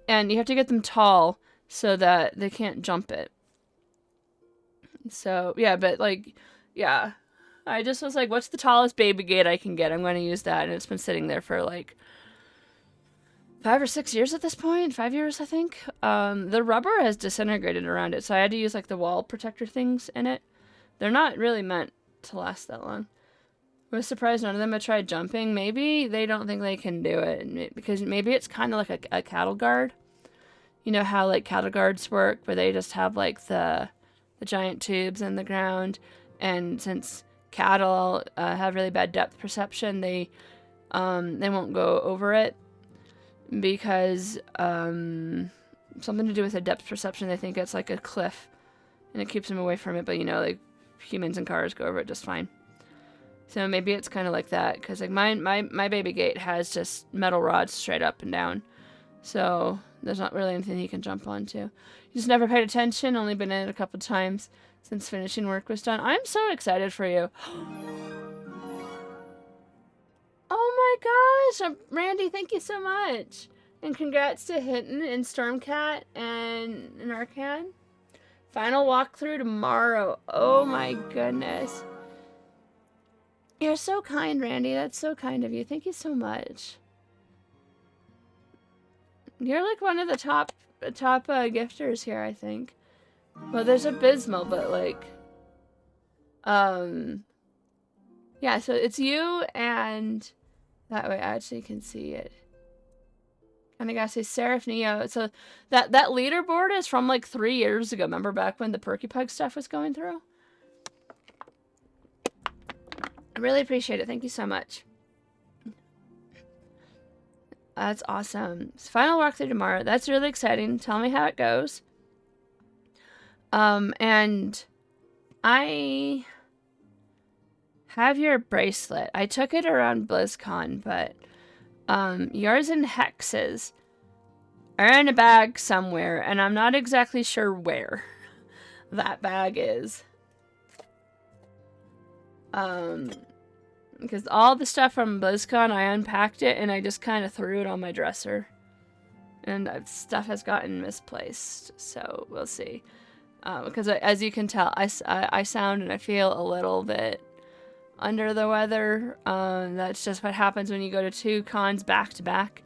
S1: And you have to get them tall so that they can't jump it. So, yeah, but like, yeah. I just was like, what's the tallest baby gate I can get? I'm going to use that. And it's been sitting there for like 5 or 6 years at this point. 5 years, I think. The rubber has disintegrated around it. So I had to use like the wall protector things in it. They're not really meant to last that long. I was surprised none of them had tried jumping. Maybe they don't think they can do it. Because maybe it's kind of like a cattle guard. You know how like cattle guards work, where they just have like the giant tubes in the ground. And since cattle have really bad depth perception, they won't go over it. Because something to do with their depth perception, they think it's like a cliff. And it keeps them away from it. But like humans and cars go over it just fine. So maybe it's kind of like that, because like my baby gate has just metal rods straight up and down, so there's not really anything he can jump onto. You just never paid attention. Only been in it a couple times since finishing work was done. I'm so excited for you. Oh my gosh, Randy, thank you so much, and congrats to Hinton and Stormcat and Narcan. Final walkthrough tomorrow. Oh my goodness. You're so kind, Randy. That's so kind of you. Thank you so much. You're like one of the top gifters here, I think. Well, there's Abysmal, but like, yeah. So it's you, and that way I actually can see it. And I gotta say, Seraph Neo. So that leaderboard is from like 3 years ago. Remember back when the Perky Pug stuff was going through? I really appreciate it. Thank you so much. That's awesome. Final walkthrough tomorrow. That's really exciting. Tell me how it goes. And I have your bracelet. I took it around BlizzCon, but yours in hexes. are in a bag somewhere, and I'm not exactly sure where that bag is. Because all the stuff from BlizzCon, I unpacked it and I just kind of threw it on my dresser. And stuff has gotten misplaced, so we'll see. Because as you can tell, I sound and I feel a little bit under the weather. That's just what happens when you go to 2 cons back to back.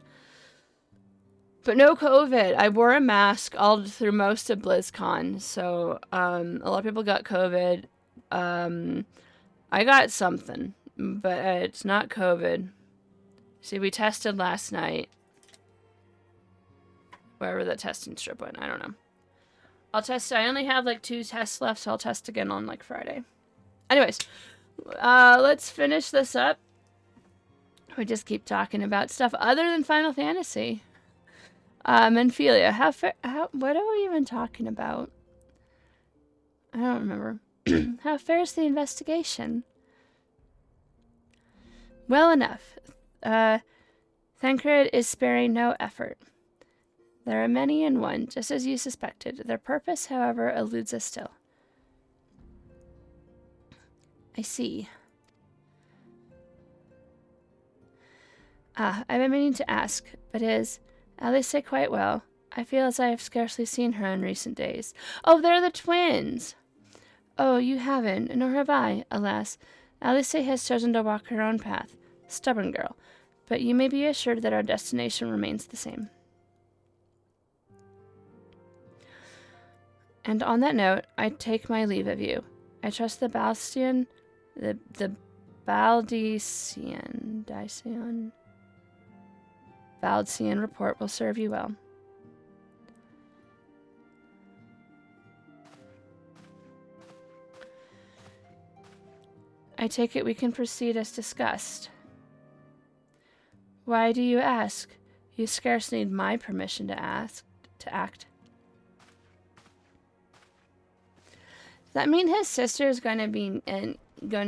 S1: But no COVID. I wore a mask all through most of BlizzCon, so a lot of people got COVID. I got something, but it's not COVID. See, we tested last night. Wherever the testing strip went, I don't know. I'll test. I only have like 2 tests left, so I'll test again on like Friday. Anyways, let's finish this up. We just keep talking about stuff other than Final Fantasy. Menphelia, what are we even talking about? I don't remember. How fares the investigation? Well enough. Thancred is sparing no effort. There are many in one, just as you suspected. Their purpose, however, eludes us still. I see. I've been meaning to ask, but is Alice quite well? I feel as I have scarcely seen her in recent days. Oh, they're the twins! Oh, you haven't, nor have I, alas. Alice has chosen to walk her own path. Stubborn girl. But you may be assured that our destination remains the same. And on that note, I take my leave of you. I trust the Balstian, the Baldsian report will serve you well. I take it we can proceed as discussed. Why do you ask? You scarce need my permission to act. Does that mean his sister is going to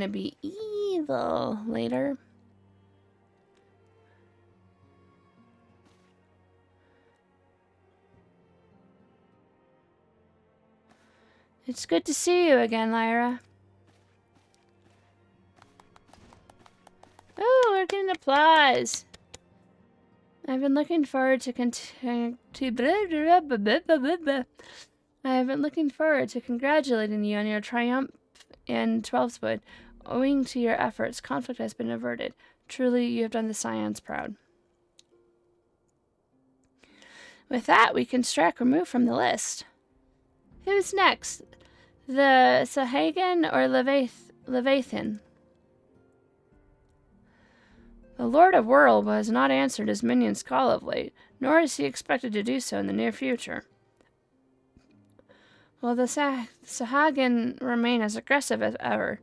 S1: be evil later? It's good to see you again, Lyra. Oh, we're getting applause. I've been looking forward to congratulating you on your triumph in 12thwood. Owing to your efforts, conflict has been averted. Truly, you have done the Scions proud. With that, we can strike remove from the list. Who's next? The Sahagan or Levathan? The Lord of Whirl has not answered his minion's call of late, nor is he expected to do so in the near future. While the Sahagan remain as aggressive as ever,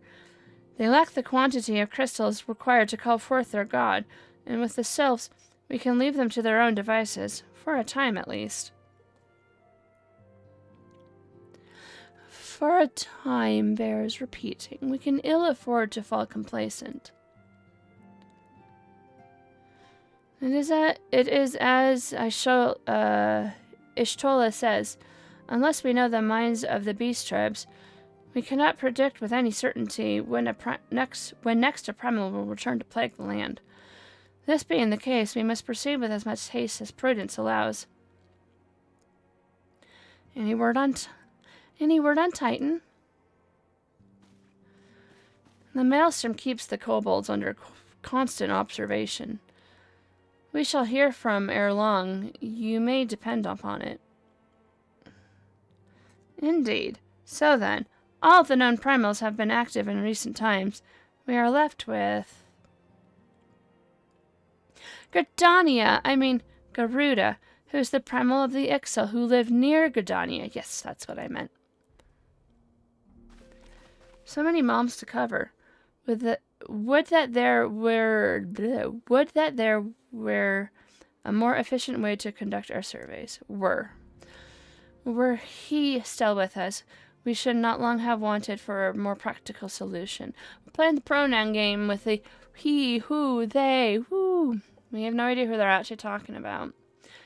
S1: they lack the quantity of crystals required to call forth their god, and with the Sylphs, we can leave them to their own devices, for a time at least. For a time bears repeating. We can ill afford to fall complacent. It is as Ishtola says, unless we know the minds of the beast tribes, we cannot predict with any certainty when next a primal will return to plague the land. This being the case, we must proceed with as much haste as prudence allows. Any word on Titan? The maelstrom keeps the kobolds under constant observation. We shall hear from ere long. You may depend upon it. Indeed. So then, all of the known primals have been active in recent times. We are left with Garuda, who's the primal of the Ixal who live near Gridania. Yes, that's what I meant. So many moms to cover. Would that there were a more efficient way to conduct our surveys. Were he still with us, we should not long have wanted for a more practical solution. We're playing the pronoun game with the he, who, they, who. We have no idea who they're actually talking about.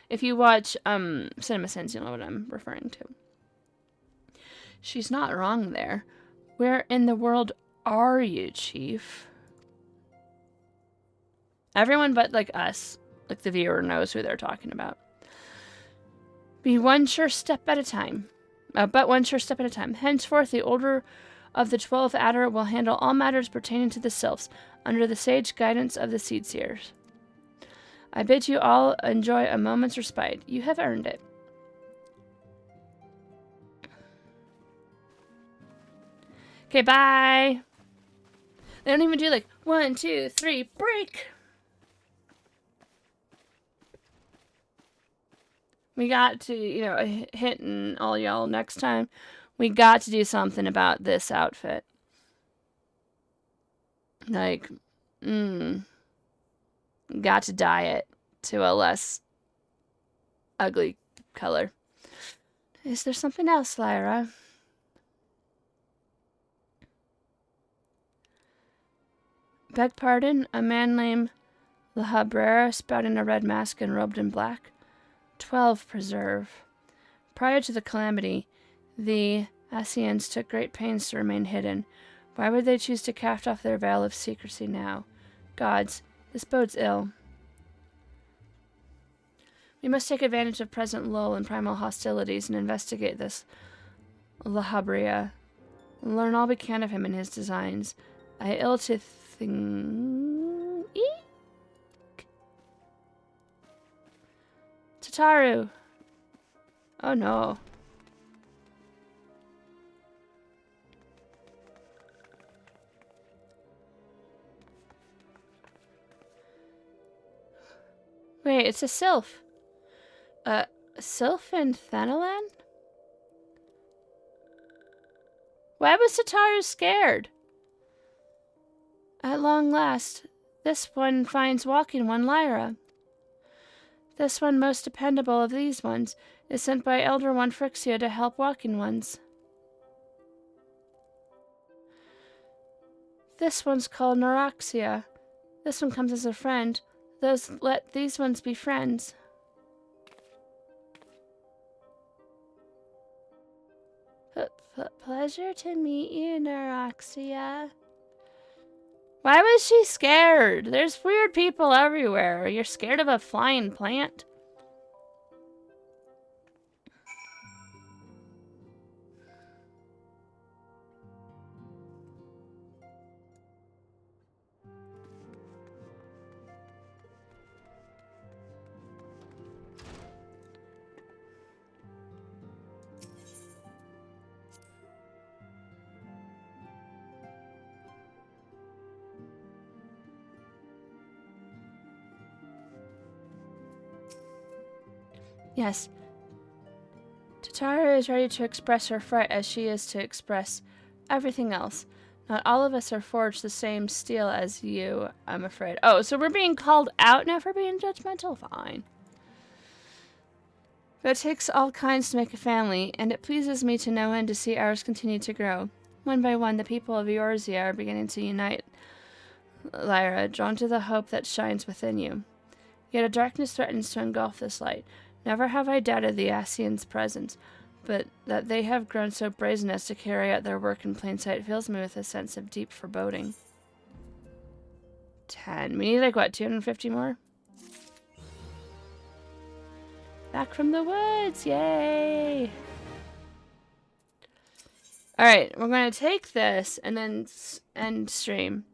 S1: If you watch Cinema Sins, you'll know what I'm referring to. She's not wrong there. Where in the world are you, Chief? Everyone but, like, us, like the viewer, knows who they're talking about. Be one sure step at a time. But one sure step at a time. Henceforth, the Order of the 12th Adder will handle all matters pertaining to the Sylphs, under the sage guidance of the Seedseers. I bid you all enjoy a moment's respite. You have earned it. Okay, bye. They don't even do like 1, 2, 3, break. We got to, you know, hitting all y'all next time. We got to do something about this outfit. Like, got to dye it to a less ugly color. Is there something else, Lyra? Beg pardon, a man named La Habrera, spouting a red mask and robed in black. 12 preserve. Prior to the calamity, the Ascians took great pains to remain hidden. Why would they choose to cast off their veil of secrecy now? Gods, this bodes ill. We must take advantage of present lull and primal hostilities and investigate this La Habrea. Learn all we can of him and his designs. I ill to think... Eek. Tataru. Oh no. Wait, it's a Sylph. Sylph and Thanalan? Why was Tataru scared? At long last, this one finds walking one Lyra. This one, most dependable of these ones, is sent by Elder One Phrixia to help walking ones. This one's called Neuraxia. This one comes as a friend. Let these ones be friends. Pleasure to meet you, Neuraxia. Why was she scared? There's weird people everywhere. You're scared of a flying plant? Yes. Tataru is ready to express her fright as she is to express everything else. Not all of us are forged the same steel as you, I'm afraid. Oh, so we're being called out now for being judgmental? Fine. But it takes all kinds to make a family, and it pleases me to no end to see ours continue to grow. One by one, the people of Eorzea are beginning to unite, Lyra, drawn to the hope that shines within you. Yet a darkness threatens to engulf this light. Never have I doubted the Ascians' presence, but that they have grown so brazen as to carry out their work in plain sight fills me with a sense of deep foreboding. 10. We need, like, what, 250 more? Back from the woods! Yay! Alright, we're going to take this and then end stream.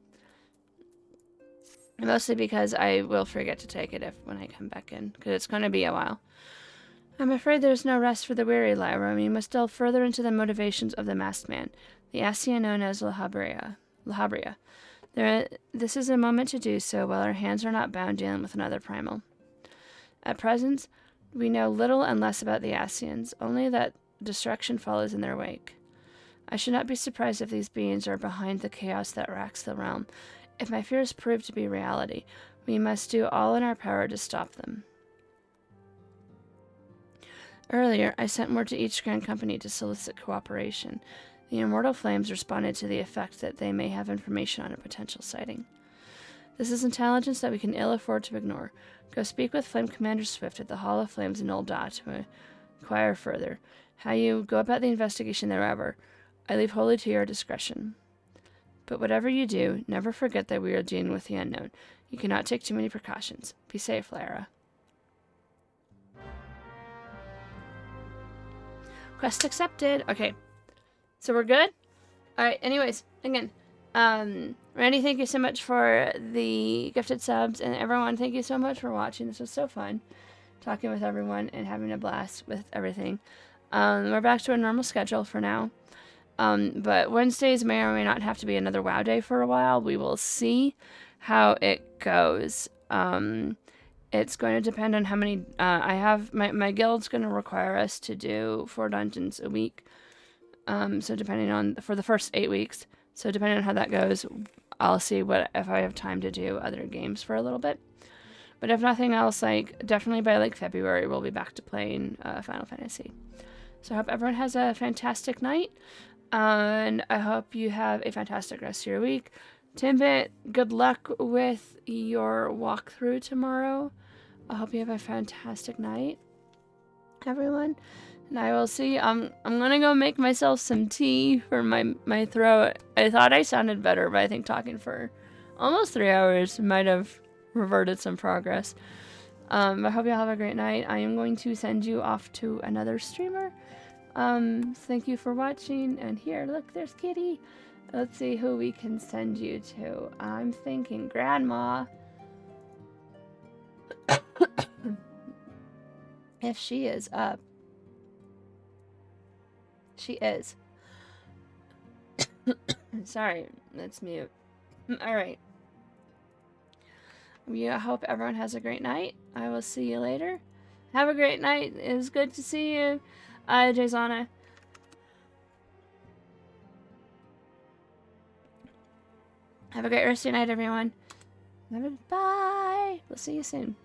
S1: Mostly because I will forget to take it when I come back in, because it's going to be a while. I'm afraid there's no rest for the weary, Lyra. We must delve further into the motivations of the masked man, the Ascian known as La Habrea. This is a moment to do so while our hands are not bound dealing with another primal. At present, we know little and less about the Ascians, only that destruction follows in their wake. I should not be surprised if these beings are behind the chaos that racks the realm. If my fears prove to be reality, we must do all in our power to stop them. Earlier, I sent word to each Grand Company to solicit cooperation. The Immortal Flames responded to the effect that they may have information on a potential sighting. This is intelligence that we can ill afford to ignore. Go speak with Flame Commander Swift at the Hall of Flames in Old Dot to inquire further. How you go about the investigation thereof, I leave wholly to your discretion. But whatever you do, never forget that we are dealing with the unknown. You cannot take too many precautions. Be safe, Lara. Quest accepted. Okay. So we're good? Alright, anyways, again, Randy, thank you so much for the gifted subs, and everyone, thank you so much for watching. This was so fun, talking with everyone and having a blast with everything. We're back to a normal schedule for now. But Wednesdays may or may not have to be another WoW day for a while. We will see how it goes. It's going to depend on how many, I have, my guild's going to require us to do 4 dungeons a week. So depending on, for the first 8 weeks. So depending on how that goes, I'll see if I have time to do other games for a little bit. But if nothing else, like, definitely by, like, February, we'll be back to playing Final Fantasy. So I hope everyone has a fantastic night. And I hope you have a fantastic rest of your week. Timbit, good luck with your walkthrough tomorrow. I hope you have a fantastic night, everyone. And I will see. I'm gonna go make myself some tea for my throat. I thought I sounded better, but I think talking for almost 3 hours might have reverted some progress. I hope you all have a great night. I am going to send you off to another streamer. Thank you for watching. And here, look, there's Kitty. Let's see who we can send you to. I'm thinking Grandma. If she is up. She is. Sorry, let's mute. Alright. I hope everyone has a great night. I will see you later. Have a great night. It was good to see you, Jazana. Have a great rest of your night, everyone. Bye. We'll see you soon.